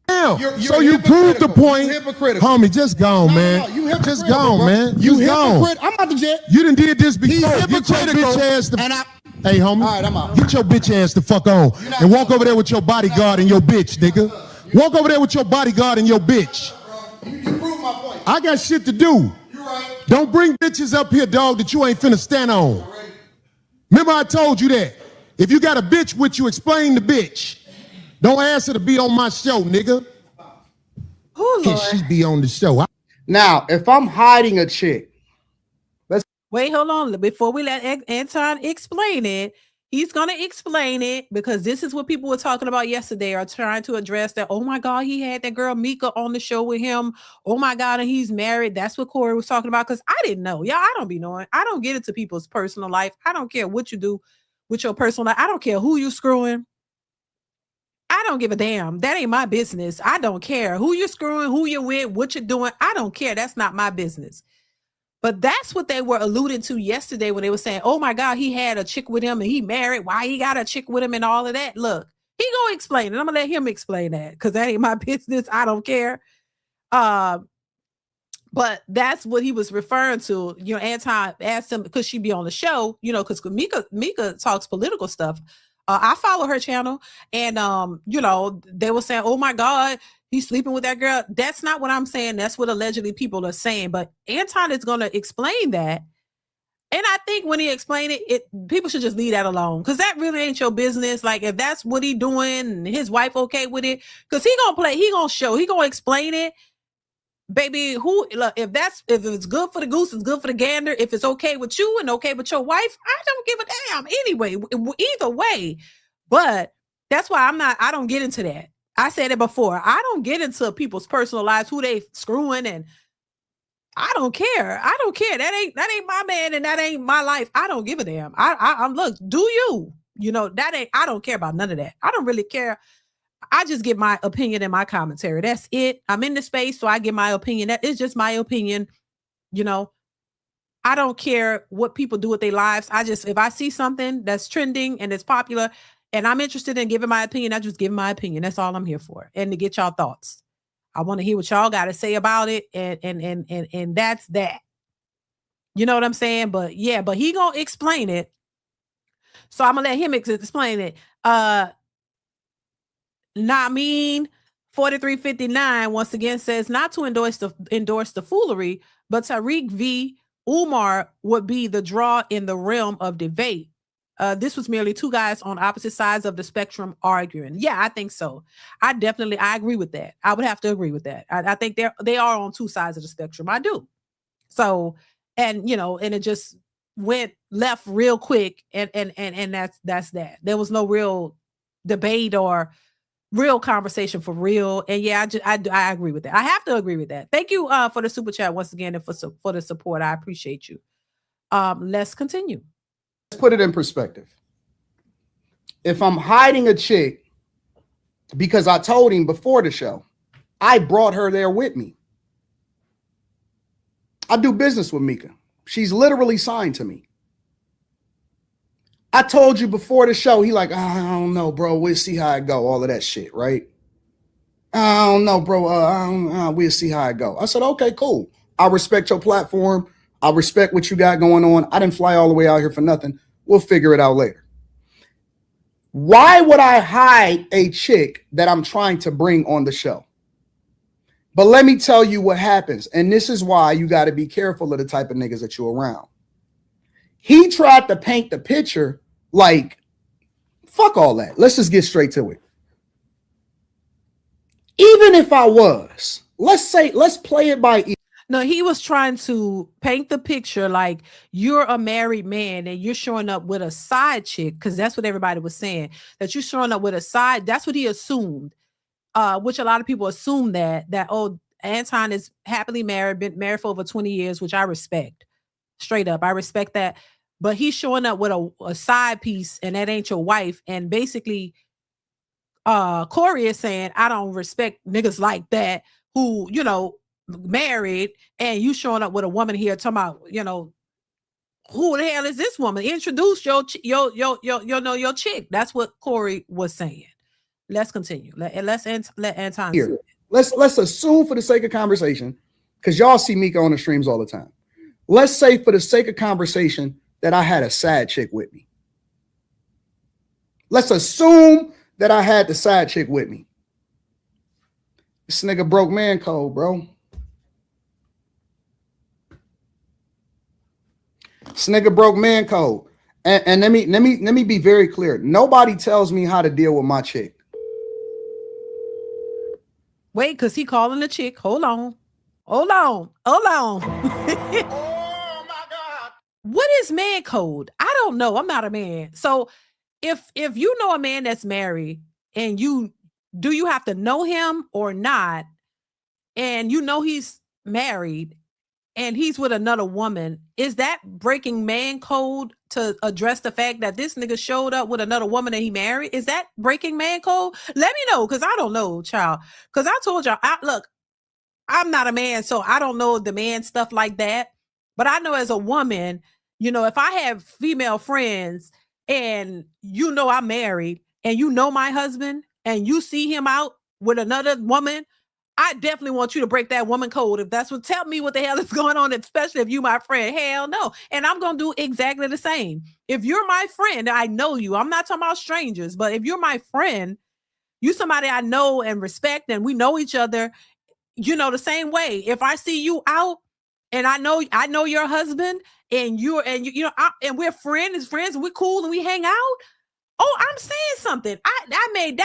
Now, You're so you proved the point. You're hypocritical. Homie, just go on, man. No, you hypocritical, just go on, bro. man. You Just go on. hypocrite. I'm about to jet. You done did this before. He's Get your hypocritical, bitch ass the and Hey, homie. All right, I'm out. Get your bitch ass the fuck on and walk over there with your bodyguard and your bitch, nigga. Walk over there with your bodyguard and your bitch. You prove I got shit to do. You're right. Don't bring bitches up here, dog, that you ain't finna stand on. Remember I told you that. If you got a bitch with you, explain the bitch. Don't ask her to be on my show, nigga. Oh, Can Lord. she be on the show? Now, if I'm hiding a chick, Wait, hold on. Before we let Anton explain it, he's going to explain it because this is what people were talking about yesterday or trying to address that. Oh my God, he had that girl Mika on the show with him. Oh my God, and he's married. That's what Corey was talking about because I didn't know. Yeah, I don't be knowing. I don't get into people's personal life. I don't care what you do with your personal life. I don't care who you screwing. I don't give a damn. That ain't my business. I don't care who you're screwing, who you're with, what you're doing. I don't care. That's not my business. But that's what they were alluding to yesterday when they were saying, oh my God, he had a chick with him and he married. Why he got a chick with him and all of that? Look, he gonna explain it. I'm gonna let him explain that because that ain't my business. I don't care. But that's what he was referring to. You know, Anton asked him because she be on the show, you know, because Mika talks political stuff. I follow her channel and, you know, they were saying, oh my God, he's sleeping with that girl. That's not what I'm saying. That's what allegedly people are saying. But Anton is going to explain that. And I think when he explained it, people should just leave that alone because that really ain't your business. Like if that's what he doing and his wife okay with it, because he gonna show, he gonna explain it. Baby, if it's good for the goose, it's good for the gander. If it's okay with you and okay with your wife, I don't give a damn anyway, either way. But that's why I don't get into that. I said it before. I don't get into people's personal lives, who they screwing, and I don't care. I don't care. That ain't my man and that ain't my life. I don't give a damn. I'm look, do you? You know, I don't care about none of that. I don't really care. I just give my opinion and my commentary. That's it. I'm in the space, so I give my opinion. That is just my opinion. You know, I don't care what people do with their lives. If I see something that's trending and it's popular and I'm interested in giving my opinion, I just give my opinion. That's all I'm here for. And to get y'all thoughts. I want to hear what y'all got to say about it. And that's that. You know what I'm saying? But yeah, but he gonna explain it. So I'm gonna let him explain it. Namin 4359 once again says not to endorse the foolery, but Tariq v. Umar would be the draw in the realm of debate. This was merely two guys on opposite sides of the spectrum arguing. Yeah, I think so. I agree with that. I would have to agree with that. I think they are on two sides of the spectrum. I do. So, and you know, and it just went left real quick, and that's that. There was no real debate or real conversation for real. And yeah, I agree with that. I have to agree with that. Thank you for the super chat once again and for the support. I appreciate you. Let's continue. Let's put it in perspective. If I'm hiding a chick because I told him before the show, I brought her there with me. I do business with Mika. She's literally signed to me. I told you before the show, he like, I don't know, bro. We'll see how it go. All of that shit, right? I don't know, bro. We'll see how it go. I said, okay, cool. I respect your platform. I respect what you got going on. I didn't fly all the way out here for nothing. We'll figure it out later. Why would I hide a chick that I'm trying to bring on the show? But let me tell you what happens. And this is why you got to be careful of the type of niggas that you're around. He tried to paint the picture like, fuck all that. Let's just get straight to it. Even if I was, let's play it by ear. No, he was trying to paint the picture like you're a married man and you're showing up with a side chick, because that's what everybody was saying, that you're showing up with a side. That's what he assumed, which a lot of people assume that, oh, Anton is happily married, been married for over 20 years, which I respect. Straight up, I respect that. But he's showing up with a side piece, and that ain't your wife. And basically, Corey is saying, I don't respect niggas like that who, you know, married, and you showing up with a woman here talking about, you know, who the hell is this woman? Introduce your chick. That's what Corey was saying. Let's continue. Let Anton here. Let's assume for the sake of conversation, because y'all see Mika on the streams all the time. Let's say for the sake of conversation that I had a side chick with me. Let's assume that I had the side chick with me. This nigga broke man code, bro. This nigga broke man code. And let me be very clear. Nobody tells me how to deal with my chick. Wait, because he calling the chick. Hold on. Oh my God. What is man code? I don't know. I'm not a man. So if you know a man that's married and you have to know him or not, and you know he's married and he's with another woman, is that breaking man code to address the fact that this nigga showed up with another woman that he married? Is that breaking man code? Let me know, because I don't know, child. Because I told y'all, look, I'm not a man, so I don't know the man stuff like that. But I know as a woman, you know, if I have female friends and you know I'm married and you know my husband and you see him out with another woman, I definitely want you to break that woman code. If that's what, tell me what the hell is going on, especially if you my friend. Hell no. And I'm going to do exactly the same. If you're my friend, I know you. I'm not talking about strangers, but if you're my friend, you somebody I know and respect and we know each other, you know, the same way. If I see you out and I know your husband and you know, and we're friends, and we're cool and we hang out. Oh, I'm saying something. I made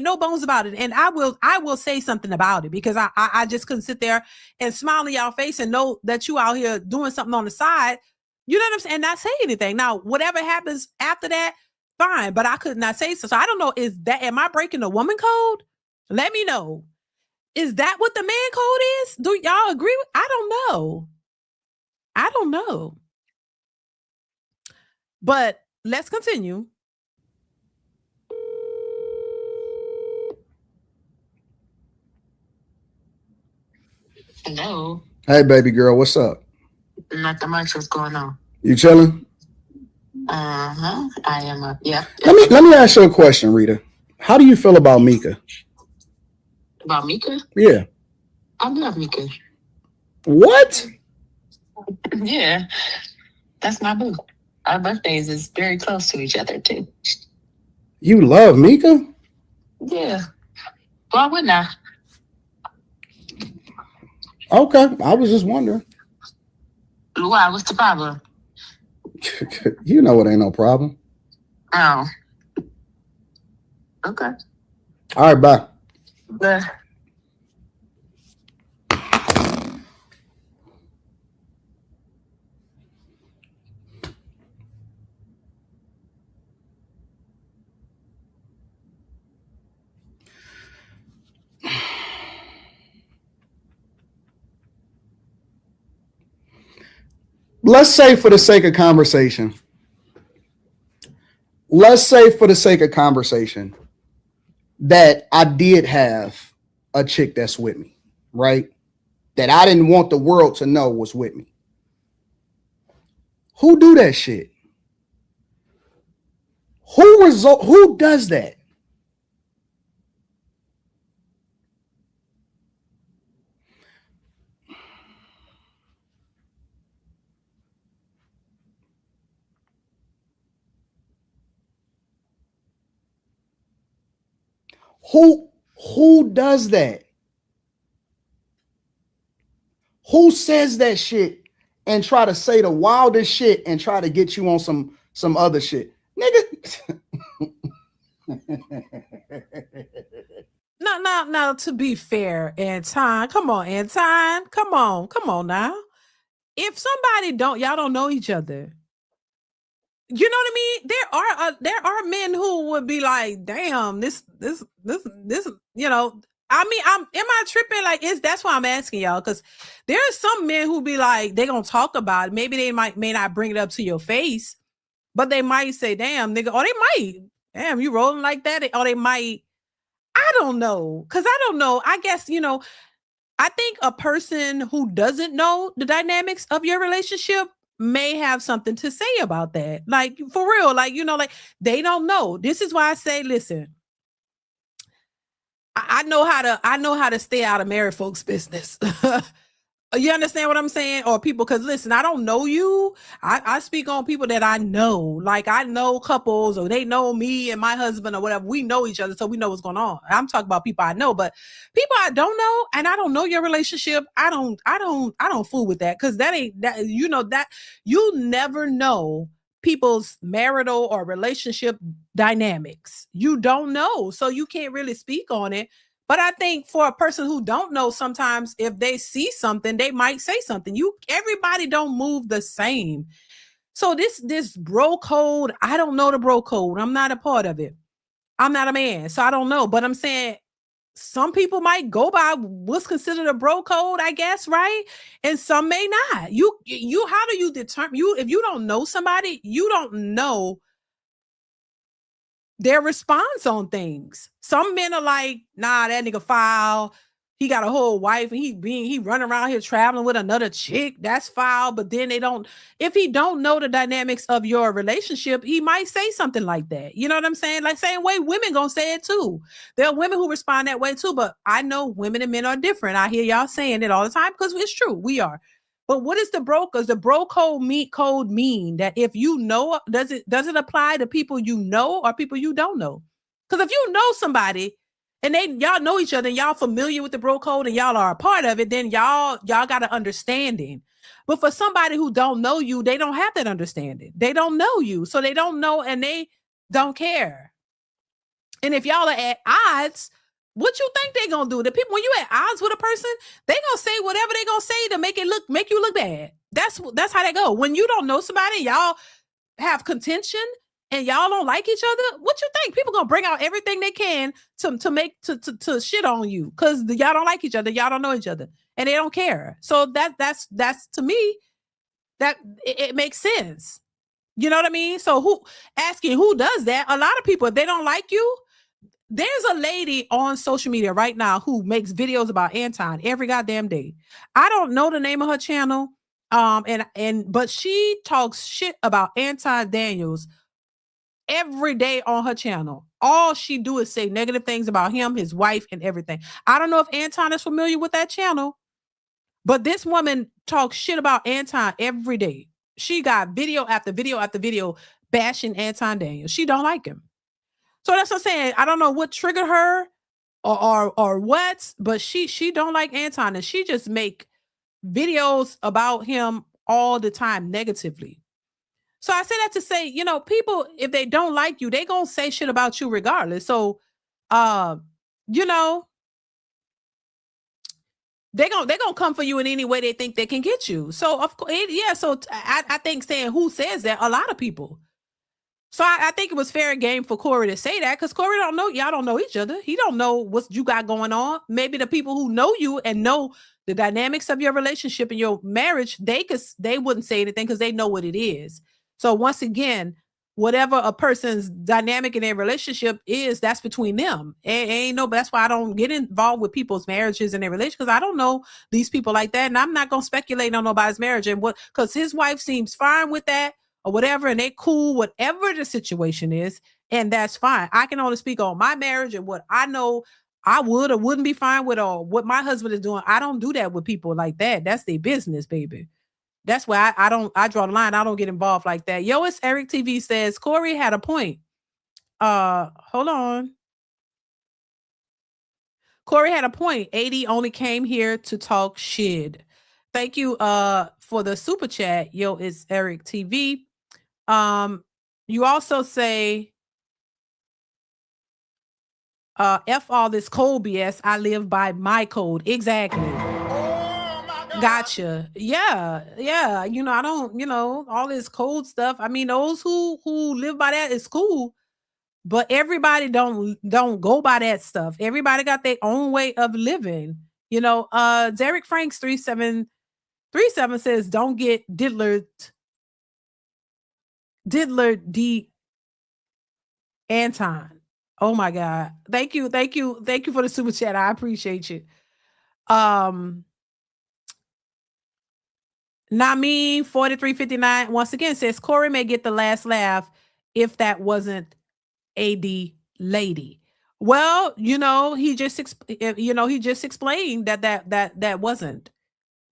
no bones about it. And I will say something about it, because I just couldn't sit there and smile in y'all face and know that you out here doing something on the side. You know what I'm saying? And not say anything. Now, whatever happens after that, fine. But I could not say so. So I don't know. Am I breaking the woman code? Let me know. Is that what the man code is? Do y'all agree with? I don't know. But let's continue. Hello. Hey, baby girl, what's up? Nothing much. What's going on? You chilling? I am up. Yeah. Let me ask you a question, Rita. How do you feel about Mika? About Mika? Yeah. I love Mika. What? Yeah. That's my boo. Our birthdays is very close to each other too. You love Mika? Yeah. Why wouldn't I? Okay. I was just wondering. Why? What's the problem? You know it ain't no problem. Oh. Okay. All right, bye. But Let's say for the sake of conversation, that I did have a chick that's with me, right? That I didn't want the world to know was with me. Who do that shit? Who does that? Who does that? Who says that shit and try to say the wildest shit and try to get you on some other shit? Nigga. Now, to be fair, Anton, come on, Anton, come on now. If somebody y'all don't know each other, you know what I mean? There are men who would be like, damn, this, you know, I mean, am I tripping? Like, that's why I'm asking y'all, because there are some men who be like, they gonna talk about it. Maybe they may not bring it up to your face, but they might say, damn, nigga, or they might, damn, you rolling like that, or they might, I don't know, because I don't know. I guess, you know, I think a person who doesn't know the dynamics of your relationship may have something to say about that. Like, for real, like, you know, like, they don't know. This is why I say, listen, I know how to stay out of married folks' business. You understand what I'm saying? Or people, because listen, I don't know you. I speak on people that I know. Like I know couples, or they know me and my husband or whatever. We know each other, so we know what's going on. I'm talking about people I know, but people I don't know, and I don't know your relationship. I don't fool with that, because that ain't that. You know that you never know people's marital or relationship dynamics. You don't know, so you can't really speak on it. But I think for a person who don't know, sometimes if they see something, they might say something. Everybody don't move the same. So this bro code, I don't know the bro code. I'm not a part of it. I'm not a man, so I don't know. But I'm saying some people might go by what's considered a bro code, I guess, right? And some may not. How do you determine if you don't know somebody, you don't know their response on things. Some men are like, nah, that nigga foul. He got a whole wife and he running around here traveling with another chick. That's foul. But then if he don't know the dynamics of your relationship, he might say something like that. You know what I'm saying? Like same way women gonna say it too. There are women who respond that way too, but I know women and men are different. I hear y'all saying it all the time because it's true. We are. But what is the brokers? The bro code mean that if you know, does it apply to people you know or people you don't know? Because if you know somebody and y'all know each other and y'all familiar with the bro code and y'all are a part of it, then y'all got an understanding. But for somebody who don't know you, they don't have that understanding. They don't know you, so they don't know and they don't care. And if y'all are at odds, what you think they gonna do? The people, when you at odds with a person, they gonna say whatever they gonna say to make you look bad. That's how they go. When you don't know somebody, y'all have contention and y'all don't like each other. What you think? People gonna bring out everything they can to shit on you because y'all don't like each other, y'all don't know each other, and they don't care. So that's to me that it makes sense. You know what I mean? So who does that? A lot of people, if they don't like you. There's a lady on social media right now who makes videos about Anton every goddamn day. I don't know the name of her channel. But she talks shit about Anton Daniels every day on her channel. All she do is say negative things about him, his wife, and everything. I don't know if Anton is familiar with that channel, but this woman talks shit about Anton every day. She got video after video after video bashing Anton Daniels. She don't like him. So that's what I'm saying. I don't know what triggered her or what, but she don't like Anton, and she just make videos about him all the time negatively. So I say that to say, people, if they don't like you, they gonna say shit about you regardless. So you know, they gonna come for you in any way they think they can get you. So of course, yeah. So I think saying who says that, a lot of people. So I think it was fair game for Corey to say that, because Corey don't know, y'all don't know each other. He don't know what you got going on. Maybe the people who know you and know the dynamics of your relationship and your marriage, they wouldn't say anything because they know what it is. So once again, whatever a person's dynamic in their relationship is, that's between them. That's why I don't get involved with people's marriages and their relationship, because I don't know these people like that. And I'm not going to speculate on nobody's marriage and because his wife seems fine with that, or whatever, and they cool, whatever the situation is, and that's fine. I can only speak on my marriage and what I know I would or wouldn't be fine with, or what my husband is doing. I don't do that with people like that. That's their business, baby. That's why I draw the line. I don't get involved like that. Yo, it's Eric TV says, Corey had a point. Hold on. Corey had a point. 80 only came here to talk shit. Thank you for the super chat. Yo, it's Eric TV. You also say, F all this code BS. I live by my code. Exactly. Oh, gotcha. Yeah. I don't, all this code stuff. I mean, those who live by that is cool, but everybody don't go by that stuff. Everybody got their own way of living. Derek Franks 3737 says, don't get diddler D Anton. Oh my God. Thank you for the super chat. I appreciate you. Nami 4359 once again says, Corey may get the last laugh if that wasn't AD lady. Well, he just explained that wasn't.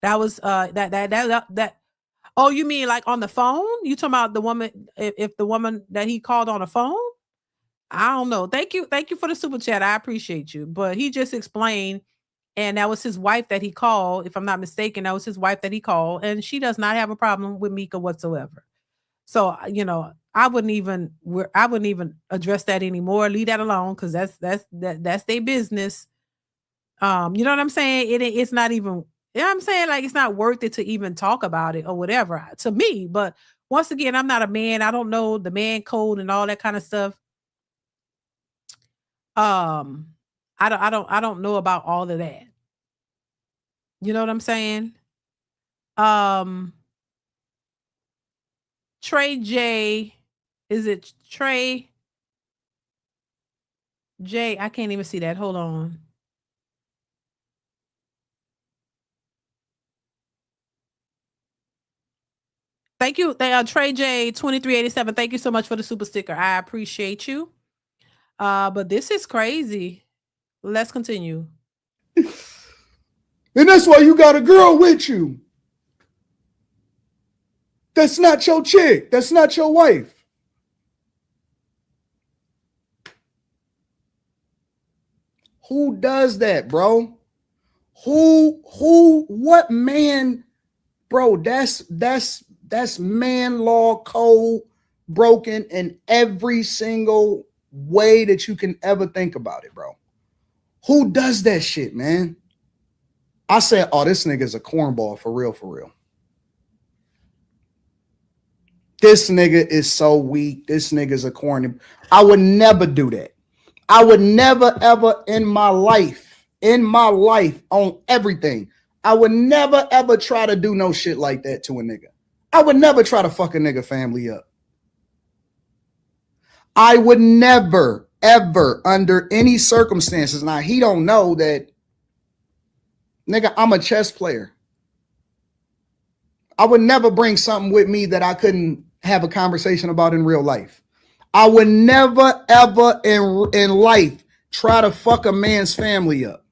That was that. Oh, you mean like on the phone? You talking about the woman? If the woman that he called on the phone? I don't know. Thank you for the super chat. I appreciate you. But he just explained, and that was his wife that he called. If I'm not mistaken, that was his wife that he called, and she does not have a problem with Mika whatsoever. So I wouldn't even address that anymore. Leave that alone because that's their business. You know what I'm saying? It's not even. You know what I'm saying? Like, it's not worth it to even talk about it or whatever to me. But once again, I'm not a man. I don't know the man code and all that kind of stuff. I don't know about all of that. You know what I'm saying? Trey J, is it Trey J? I can't even see that. Hold on. Thank you, Trey J 2387. Thank you so much for the super sticker. I appreciate you. But this is crazy. Let's continue. And that's why you got a girl with you. That's not your chick. That's not your wife. Who does that, bro? What man, bro? That's man law code broken in every single way that you can ever think about it, bro. Who does that shit, man? I said, oh, this nigga's a cornball for real, for real. This nigga is so weak. This nigga's a corny. I would never do that. I would never, ever in my life, on everything, I would never, ever try to do no shit like that to a nigga. I would never try to fuck a nigga family up. I would never, ever, under any circumstances. Now, he don't know that, nigga, I'm a chess player. I would never bring something with me that I couldn't have a conversation about in real life. I would never, ever in life try to fuck a man's family up.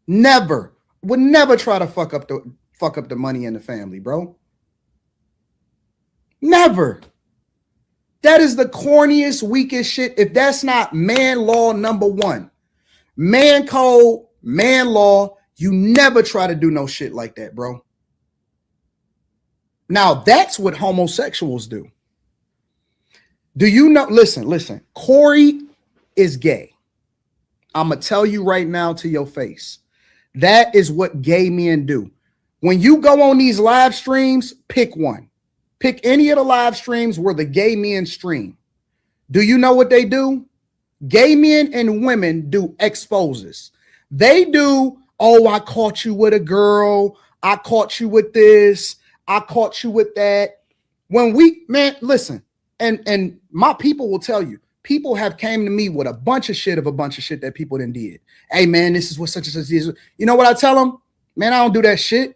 Never. Would never try to fuck up the money in the family, bro. Never. That is the corniest, weakest shit. If that's not man law number one, man code, man law, you never try to do no shit like that, bro. Now, that's what homosexuals do. Do you know? Listen. Corey is gay. I'm going to tell you right now to your face. That is what gay men do. When you go on these live streams, pick one. Pick any of the live streams where the gay men stream. Do you know what they do? Gay men and women do exposes. They do, oh, I caught you with a girl. I caught you with this. I caught you with that. When we, man, listen, and my people will tell you, people have came to me with a bunch of shit that people done did. Hey, man, this is what such and such is. You know what I tell them? Man, I don't do that shit.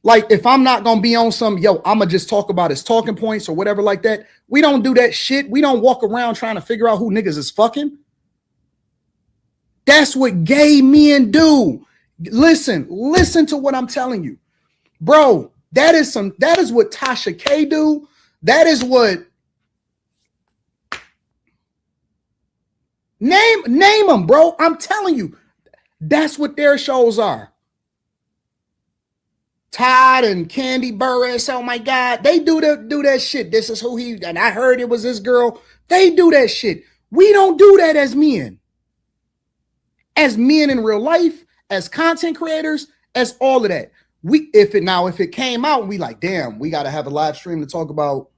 Like, if I'm not going to be on some, yo, I'm going to just talk about his talking points or whatever like that. We don't do that shit. We don't walk around trying to figure out who niggas is fucking. That's what gay men do. Listen to what I'm telling you. Bro, that is what Tasha K do. That is what name them, bro. I'm telling you, that's what their shows are. Todd and Candy Burris, oh my God, they do that shit. This is who he, and I heard it was this girl. They do that shit. We don't do that as men. As men in real life, as content creators, as all of that. If it came out, we like, damn, we got to have a live stream to talk about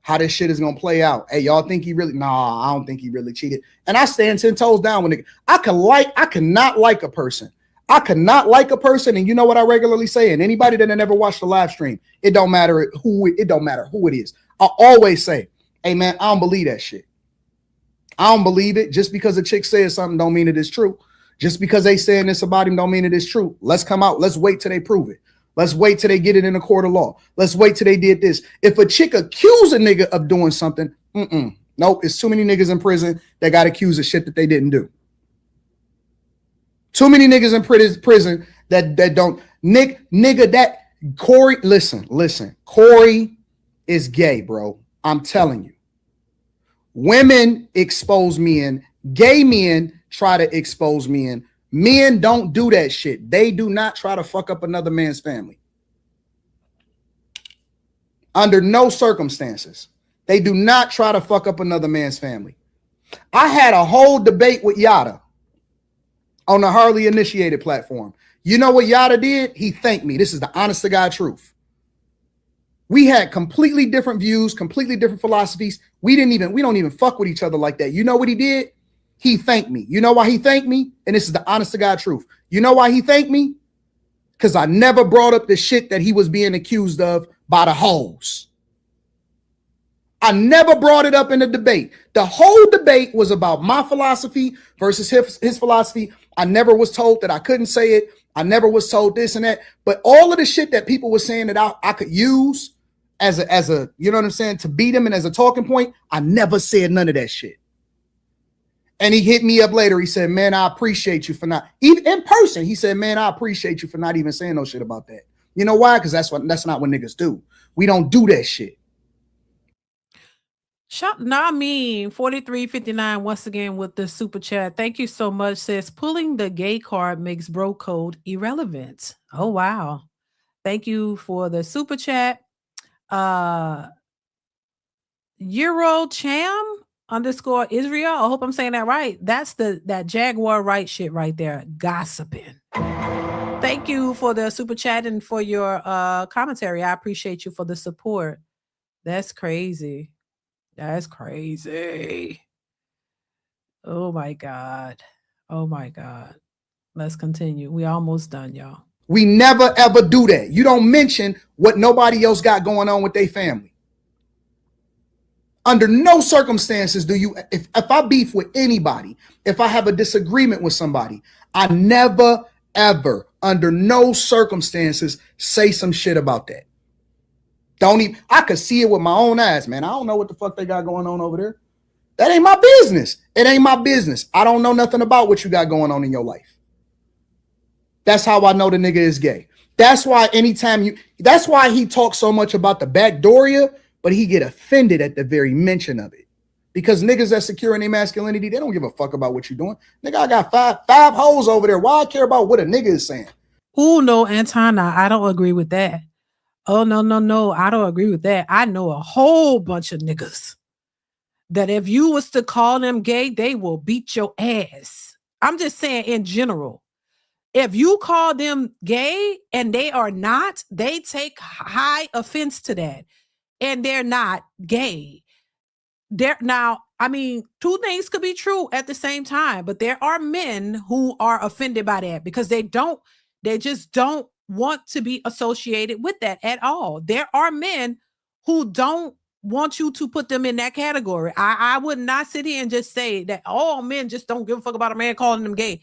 how this shit is going to play out. Hey, y'all think he really, nah, I don't think he really cheated. And I stand 10 toes down with it. I cannot like a person. I cannot like a person. And you know what I regularly say? And anybody that never watched the live stream, it don't matter who it is. I always say, hey man, I don't believe that shit. I don't believe it. Just because a chick says something don't mean it is true. Just because they saying this about him don't mean it is true. Let's come out. Let's wait till they prove it. Let's wait till they get it in a court of law. Let's wait till they did this. If a chick accuse a nigga of doing something, nope, it's too many niggas in prison that got accused of shit that they didn't do. Too many niggas in prison that don't. Nigga, that Corey, listen. Corey is gay, bro. I'm telling you. Women expose men. Gay men try to expose men. Men don't do that shit. They do not try to fuck up another man's family. Under no circumstances. They do not try to fuck up another man's family. I had a whole debate with Yada on the Harley Initiated platform. You know what Yada did? He thanked me. This is the honest to God truth. We had completely different views, completely different philosophies. We don't even fuck with each other like that. You know what he did? He thanked me. You know why he thanked me? And this is the honest to God truth. You know why he thanked me? Because I never brought up the shit that he was being accused of by the hoes. I never brought it up in the debate. The whole debate was about my philosophy versus his philosophy. I never was told that I couldn't say it. I never was told this and that. But all of the shit that people were saying that I could use as a, you know what I'm saying, to beat him and as a talking point, I never said none of that shit. And he hit me up later. He said, man, I appreciate you for not, even in person, he said, man, I appreciate you for not even saying no shit about that. You know why? Because that's not what niggas do. We don't do that shit. Namin 4359 once again with the super chat. Thank you so much. Says pulling the gay card makes bro code irrelevant. Oh wow. Thank you for the super chat. Euro Cham _ Israel. I hope I'm saying that right. That's that Jaguar right shit right there. Gossiping. Thank you for the super chat and for your commentary. I appreciate you for the support. That's crazy. That's crazy. Oh my God. Oh my God. Let's continue. We almost done, y'all. We never ever do that. You don't mention what nobody else got going on with their family. Under no circumstances do you, if I beef with anybody, if I have a disagreement with somebody, I never ever, under no circumstances, say some shit about that. Don't even, I could see it with my own eyes, man. I don't know what the fuck they got going on over there. That ain't my business. It ain't my business. I don't know nothing about what you got going on in your life. That's how I know the nigga is gay. That's why that's why he talks so much about the backdooria, but he get offended at the very mention of it. Because niggas that secure in their masculinity, they don't give a fuck about what you're doing. Nigga, I got five hoes over there. Why I care about what a nigga is saying? Oh, no, Anton, I don't agree with that. Oh, no. I don't agree with that. I know a whole bunch of niggas that if you was to call them gay, they will beat your ass. I'm just saying in general. If you call them gay and they are not, they take high offense to that. And they're not gay. Now, I mean, two things could be true at the same time, but there are men who are offended by that because they just don't want to be associated with that at all. There are men who don't want you to put them in that category. I would not sit here and just say that all men just don't give a fuck about a man calling them gay.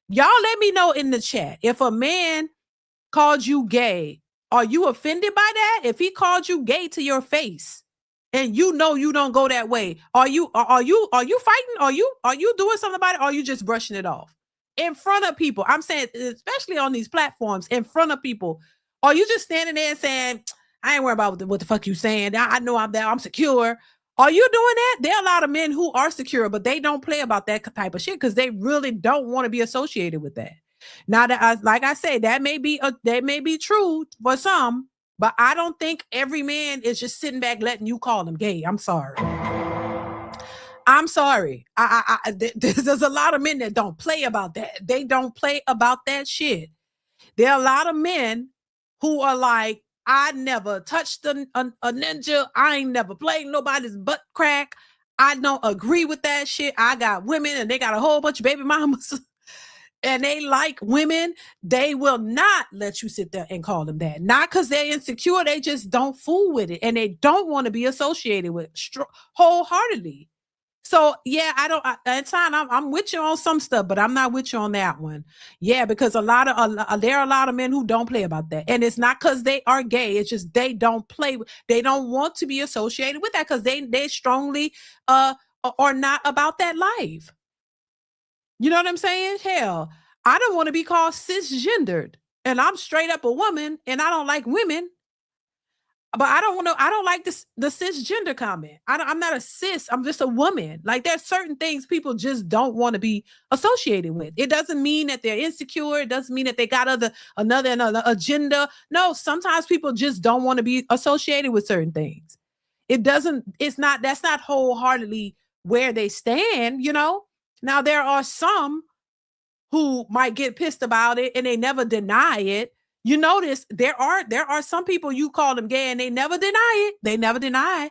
Y'all let me know in the chat. If a man called you gay, are you offended by that? If he called you gay to your face and you know you don't go that way, are you fighting? Are you doing something about it? Or are you just brushing it off? In front of people. I'm saying, especially on these platforms, in front of people. Are you just standing there and saying, I ain't worried about what the fuck you saying. I know I'm there. I'm secure. Are you doing that? There are a lot of men who are secure, but they don't play about that type of shit because they really don't want to be associated with that. Now, that like I say, that may be true for some, but I don't think every man is just sitting back letting you call them gay. I'm sorry. There's a lot of men that don't play about that. They don't play about that shit. There are a lot of men who are like, I never touched a ninja. I ain't never played nobody's butt crack. I don't agree with that shit. I got women and they got a whole bunch of baby mamas and they like women. They will not let you sit there and call them that. Not because they're insecure. They just don't fool with it. And they don't want to be associated with it wholeheartedly. So yeah, I'm with you on some stuff, but I'm not with you on that one. Yeah, because there are a lot of men who don't play about that, and it's not because they are gay. It's just they don't play. They don't want to be associated with that because they strongly are not about that life. You know what I'm saying? Hell, I don't want to be called cisgendered, and I'm straight up a woman, and I don't like women. But I don't like this the cisgender comment. I'm not a cis. I'm just a woman. Like there's certain things people just don't want to be associated with. It doesn't mean that they're insecure. It doesn't mean that they got another agenda. No, sometimes people just don't want to be associated with certain things. That's not wholeheartedly where they stand, you know. Now there are some who might get pissed about it and they never deny it. You notice there are some people you call them gay and they never deny it. They never deny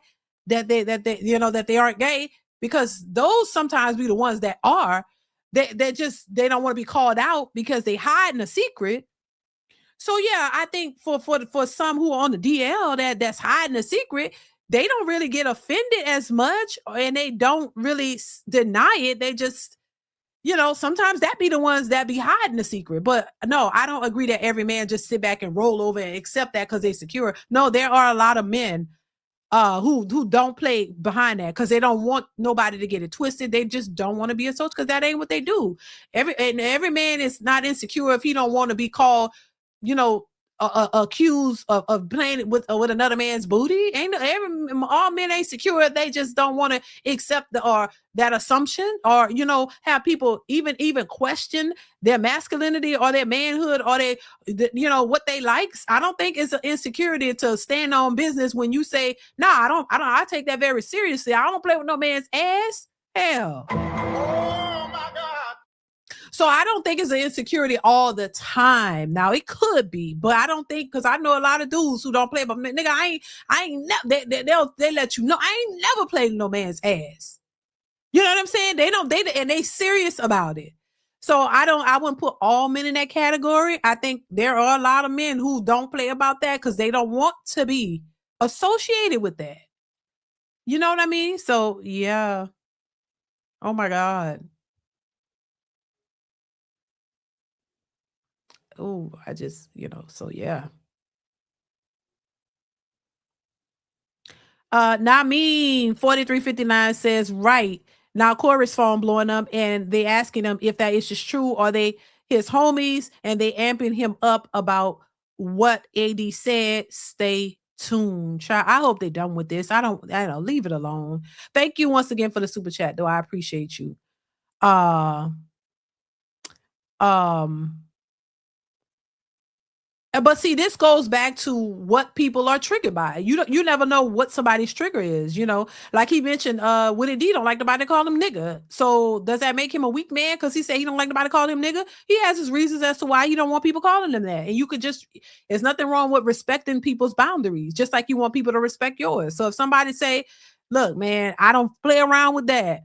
that they that they aren't gay, because those sometimes be the ones that are. They don't want to be called out because they hide in a secret. So yeah, I think for some who are on the DL that's hiding a secret, they don't really get offended as much, and they don't really deny it. They just, sometimes that be the ones that be hiding the secret. But no, I don't agree that every man just sit back and roll over and accept that because they secure. No, there are a lot of men who don't play behind that because they don't want nobody to get it twisted. They just don't want to be associated because that ain't what they do. Every man is not insecure if he don't want to be called, accused of playing with another man's booty. All men ain't secure. They just don't want to accept that assumption, or have people even question their masculinity or their manhood or what they likes. I don't think it's an insecurity to stand on business when you say, nah, I take that very seriously. I don't play with no man's ass. Hell. Oh my God. So I don't think it's an insecurity all the time. Now it could be, but I don't think, because I know a lot of dudes who don't play. But nigga, I ain't never. They let you know I ain't never played no man's ass. You know what I'm saying? They serious about it. So I wouldn't put all men in that category. I think there are a lot of men who don't play about that because they don't want to be associated with that. You know what I mean? So yeah. Oh my God. Oh, I just, so yeah. Namin 4359 says, right. Now Corey's phone blowing up and they asking him if that is just true. Are they his homies and they amping him up about what AD said? Stay tuned. I hope they're done with this. I don't leave it alone. Thank you once again for the super chat, though. I appreciate you. But see, this goes back to what people are triggered by. You never know what somebody's trigger is, Like he mentioned, Willie D don't like nobody to call him nigga. So does that make him a weak man because he said he don't like nobody to call him nigga? He has his reasons as to why he don't want people calling him that. And there's nothing wrong with respecting people's boundaries, just like you want people to respect yours. So if somebody say, look, man, I don't play around with that.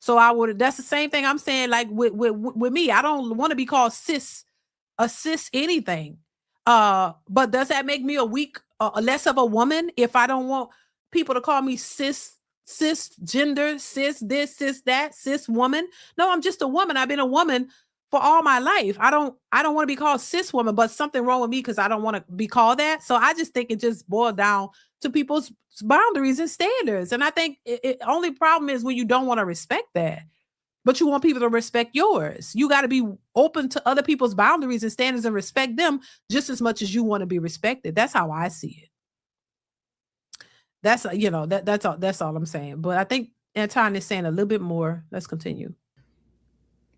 So that's the same thing I'm saying. Like with me, I don't want to be called cis anything. But does that make me a weak, less of a woman if I don't want people to call me cisgender, cis this, cis that, cis woman? No, I'm just a woman. I've been a woman for all my life. I don't want to be called cis woman, but something wrong with me because I don't want to be called that. So I just think it just boils down to people's boundaries and standards. And I think it only problem is when you don't want to respect that. But you want people to respect yours. You got to be open to other people's boundaries and standards and respect them just as much as you want to be respected. That's how I see it. That's that's all I'm saying. But I think Anton is saying a little bit more. Let's continue.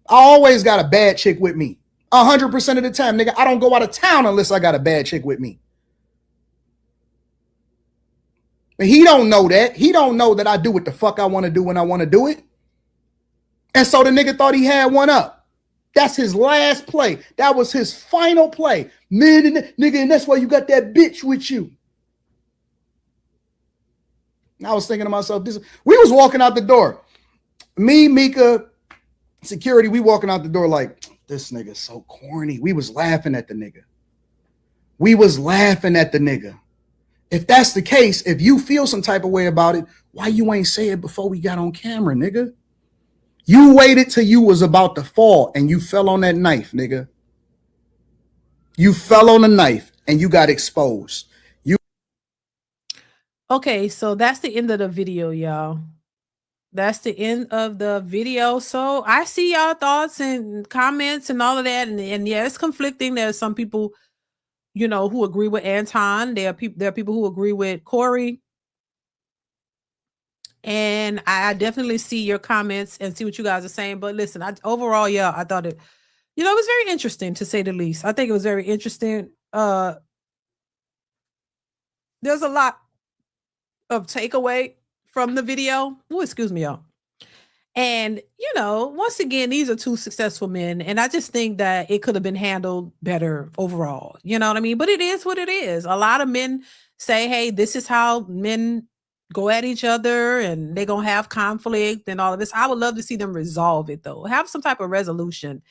I always got a bad chick with me. 100% of the time, nigga. I don't go out of town unless I got a bad chick with me. But he don't know that. He don't know that I do what the fuck I want to do when I want to do it. And so the nigga thought he had one up. That's his last play. That was his final play. Nigga, and that's why you got that bitch with you. I was thinking to myself, we was walking out the door. Me, Mika, security, we walking out the door like, this nigga's so corny. We was laughing at the nigga. If that's the case, if you feel some type of way about it, why you ain't say it before we got on camera, nigga? You waited till you was about to fall and you fell on that knife, nigga. You fell on the knife and you got exposed. Okay, so that's the end of the video, y'all. that's the end of the video. So I see y'all thoughts and comments and all of that. And yeah, it's conflicting. There's some people, you know, who agree with Anton. There are people who agree with Corey. And I definitely see your comments and see what you guys are saying. But listen, overall, yeah, I thought it, you know, it was very interesting, to say the least. I think it was very interesting. There's a lot of takeaway from the video. Oh, excuse me, y'all. And, you know, once again, these are two successful men. And I just think that it could have been handled better overall. You know what I mean? But it is what it is. A lot of men say, hey, this is how men go at each other and they're going to have conflict and all of this. I would love to see them resolve it, though. Have some type of resolution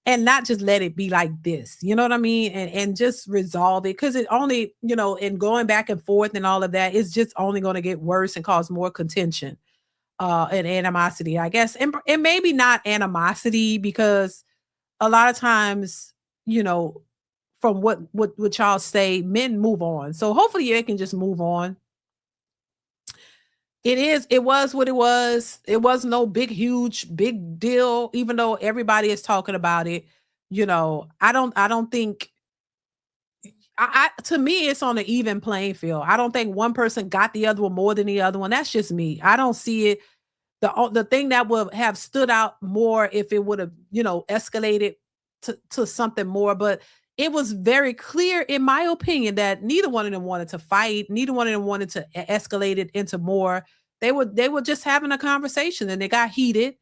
and not just let it be like this. You know what I mean? And just resolve it, because it only, you know, in going back and forth and all of that, it's just only going to get worse and cause more contention and animosity, I guess. And maybe not animosity, because a lot of times, you know, from what y'all say, men move on. So hopefully they can just move on. It was what it was. It was no big deal, even though everybody is talking about it. You know, I don't think, to me, it's on an even playing field. I don't think one person got the other one more than the other one. That's just me. I don't see it. The thing that would have stood out more if it would have, you know, escalated to something more, but it was very clear, in my opinion, that neither one of them wanted to fight. Neither one of them wanted to escalate it into more. They were just having a conversation, and they got heated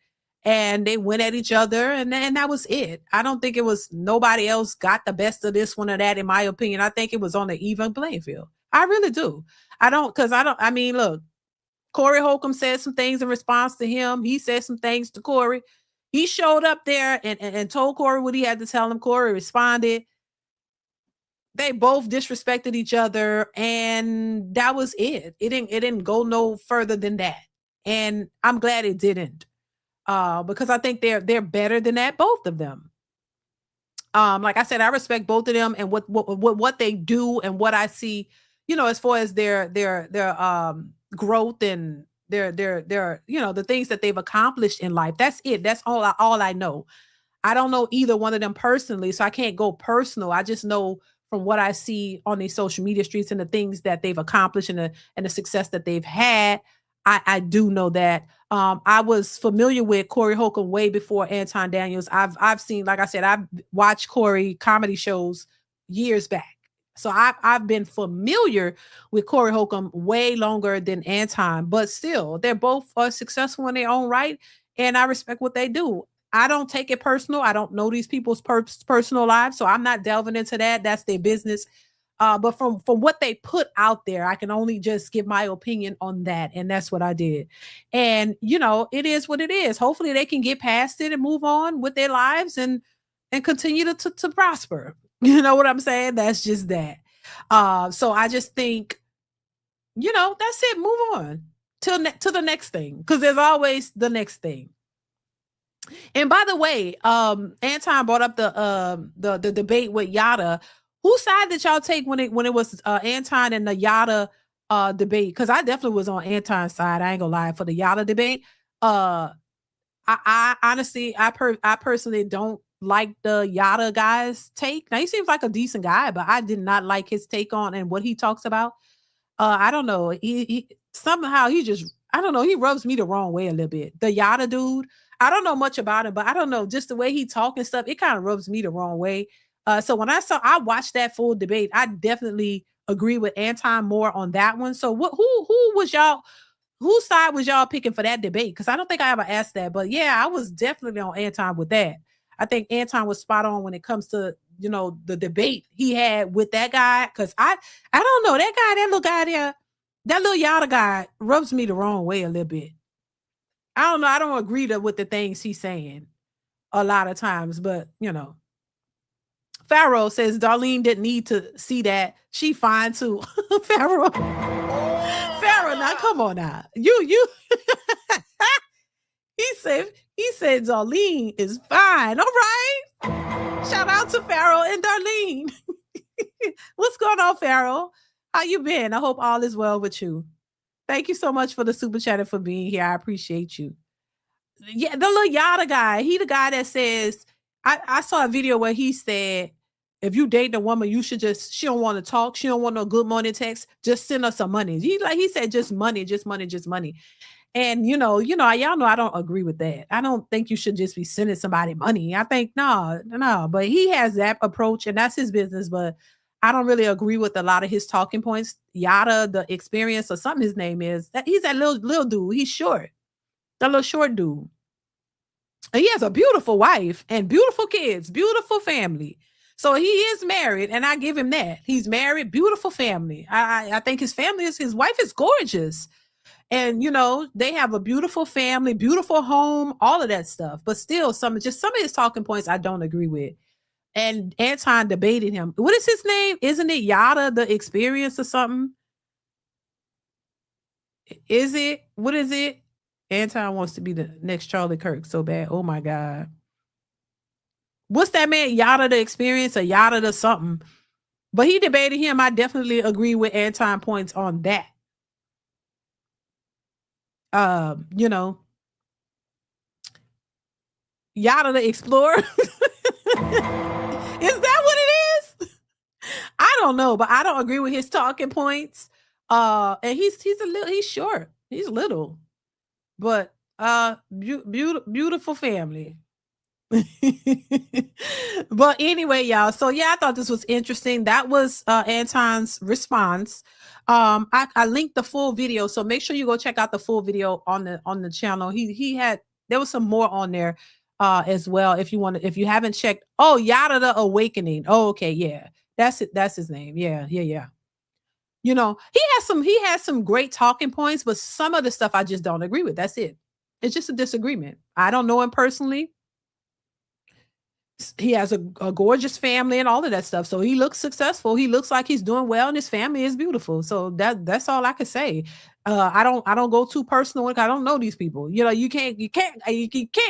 and they went at each other, and that was it. I don't think it was nobody else got the best of this one or that, in my opinion. I think it was on an even playing field. I really do. I mean, look, Corey Holcomb said some things in response to him. He said some things to Corey. He showed up there and told Corey what he had to tell him. Corey responded. They both disrespected each other, and that was it. It didn't go no further than that. And I'm glad it didn't. Because I think they're better than that, both of them. Like I said, I respect both of them and what they do and what I see, you know, as far as their growth and their you know, the things that they've accomplished in life. That's it. That's all I know. I don't know either one of them personally, so I can't go personal. I just know from what I see on these social media streets and the things that they've accomplished and the success that they've had. I do know that. I was familiar with Corey Holcomb way before Anton Daniels. I've seen, like I said, I've watched Corey comedy shows years back. So I've been familiar with Corey Holcomb way longer than Anton, but still, they're both successful in their own right, and I respect what they do. I don't take it personal. I don't know these people's personal lives, so I'm not delving into that. That's their business. But from what they put out there, I can only just give my opinion on that, and that's what I did. And you know, it is what it is. Hopefully, they can get past it and move on with their lives and continue to prosper. You know what I'm saying? That's just that. So I just think, you know, that's it. Move on to the next thing, because there's always the next thing. And by the way, Anton brought up the debate with Yada. Whose side did y'all take when it was Anton and the Yada debate? Because I definitely was on Anton's side. I ain't gonna lie, for the Yada debate. I honestly, I personally don't like the Yada guy's take. Now, he seems like a decent guy, but I did not like his take on and what he talks about. I don't know. He somehow he just, I don't know. He rubs me the wrong way a little bit. The Yada dude, I don't know much about him, but I don't know, just the way he talk and stuff, it kind of rubs me the wrong way. So when I watched that full debate, I definitely agree with Anton more on that one. So who was y'all? Whose side was y'all picking for that debate? Because I don't think I ever asked that, but yeah, I was definitely on Anton with that. I think Anton was spot on when it comes to, you know, the debate he had with that guy. Because I don't know, that little guy there, that little Yada guy rubs me the wrong way a little bit. I don't know. I don't agree with the things he's saying a lot of times, but you know. Pharaoh says Darlene didn't need to see that. She fine too. Pharaoh, now come on now. You he said Darlene is fine. All right. Shout out to Pharaoh and Darlene. What's going on, Pharaoh? How you been? I hope all is well with you. Thank you so much for the super chat and for being here. I appreciate you. Yeah, the little Yada guy. He the guy that says, I saw a video where he said, if you date a woman, you should just, she don't want to talk. She don't want no good morning text. Just send her some money. He said, just money, just money, just money. And y'all know I don't agree with that. I don't think you should just be sending somebody money. I think no, but he has that approach and that's his business. But I don't really agree with a lot of his talking points. Yada, the experience or something his name is, that he's that little dude. He's short. That little short dude. And he has a beautiful wife and beautiful kids, beautiful family. So he is married, and I give him that. He's married, beautiful family. I think his wife is gorgeous. And they have a beautiful family, beautiful home, all of that stuff. But still, some of his talking points I don't agree with. And Anton debated him. What is his name? Isn't it Yada the Experience or something? Is it? What is it? Anton wants to be the next Charlie Kirk so bad. Oh my God. What's that man? Yada the Experience or Yada the something? But he debated him. I definitely agree with Anton points on that. Yada the Explorer. Is that what it is? I don't know, but I don't agree with his talking points. And he's short. He's little. But beautiful family. But anyway, y'all. So yeah, I thought this was interesting. That was Anton's response. I linked the full video, so make sure you go check out the full video on the channel. There was some more on there as well. If you haven't checked, Yada the Awakening. Oh, okay, yeah, that's it. That's his name. Yeah. He has some great talking points, but some of the stuff I just don't agree with. That's it. It's just a disagreement. I don't know him personally. He has a gorgeous family and all of that stuff. So he looks successful. He looks like he's doing well, and his family is beautiful. So that's all I can say. I don't go too personal. I don't know these people. You can't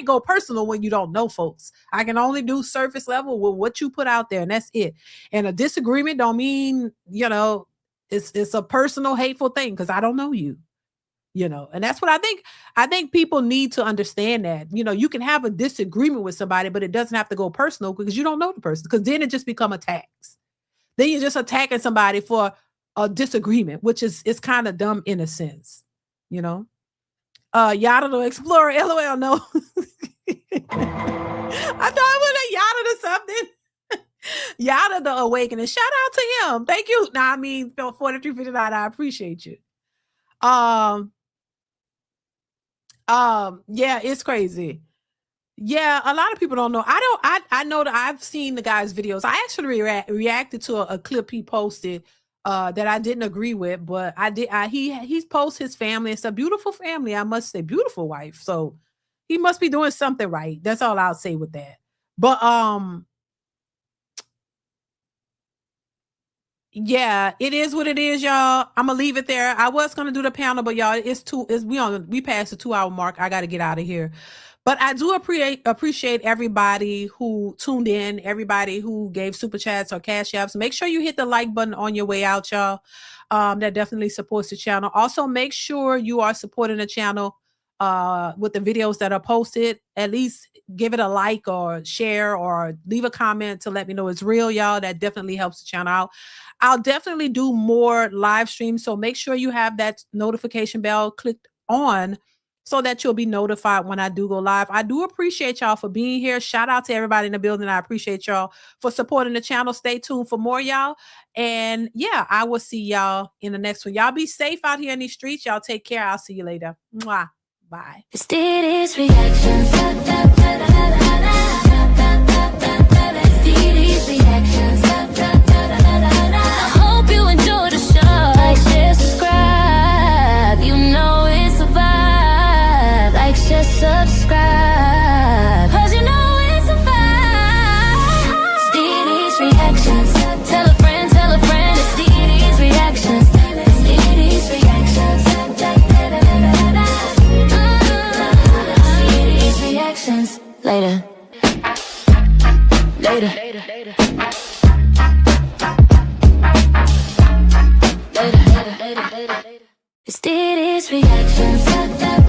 go personal when you don't know folks. I can only do surface level with what you put out there, and that's it. And a disagreement don't mean it's a personal hateful thing because I don't know you. And that's what I think people need to understand that, you can have a disagreement with somebody, but it doesn't have to go personal because you don't know the person, because then it just become attacks. Then you're just attacking somebody for a disagreement, which is kind of dumb in a sense, Yada the Explorer, LOL, no. I thought it was a Yada to something. Yada the Awakening. Shout out to him. Thank you. Nah, I mean, 4359, I appreciate you. Yeah, it's crazy. Yeah, a lot of people don't know. I know that I've seen the guy's videos. I actually reacted to a clip he posted that I didn't agree with, but he's posted his family. It's a beautiful family, I must say, beautiful wife. So he must be doing something right. That's all I'll say with that. But yeah, it is what it is, y'all. I'm gonna leave it there. I was gonna do the panel, but y'all, we passed the 2-hour mark. I got to get out of here. But I do appreciate everybody who tuned in, everybody who gave super chats or cash apps. Make sure you hit the like button on your way out, y'all. That definitely supports the channel. Also, make sure you are supporting the channel with the videos that are posted. At least give it a like or share or leave a comment to let me know it's real, y'all. That definitely helps the channel out. I'll definitely do more live streams, so make sure you have that notification bell clicked on so that you'll be notified when I do go live. I do appreciate y'all for being here. Shout out to everybody in the building. I appreciate y'all for supporting the channel. Stay tuned for more, y'all. And yeah, I will see y'all in the next one. Y'all be safe out here in these streets. Y'all take care. I'll see you later. Mwah. Bye. It's DeeDeesReactions. DeeDeesReactions. I hope you enjoy the show. Like, share, subscribe. You know it's a vibe. Like, share, subscribe. 'Cause you know it's a vibe. It's DeeDeesReactions. Tell a friend, it's DeeDeesReactions. It's DeeDeesReactions. DeeDeesReactions. Later. It's DeeDees. DeeDeesReactions. Got that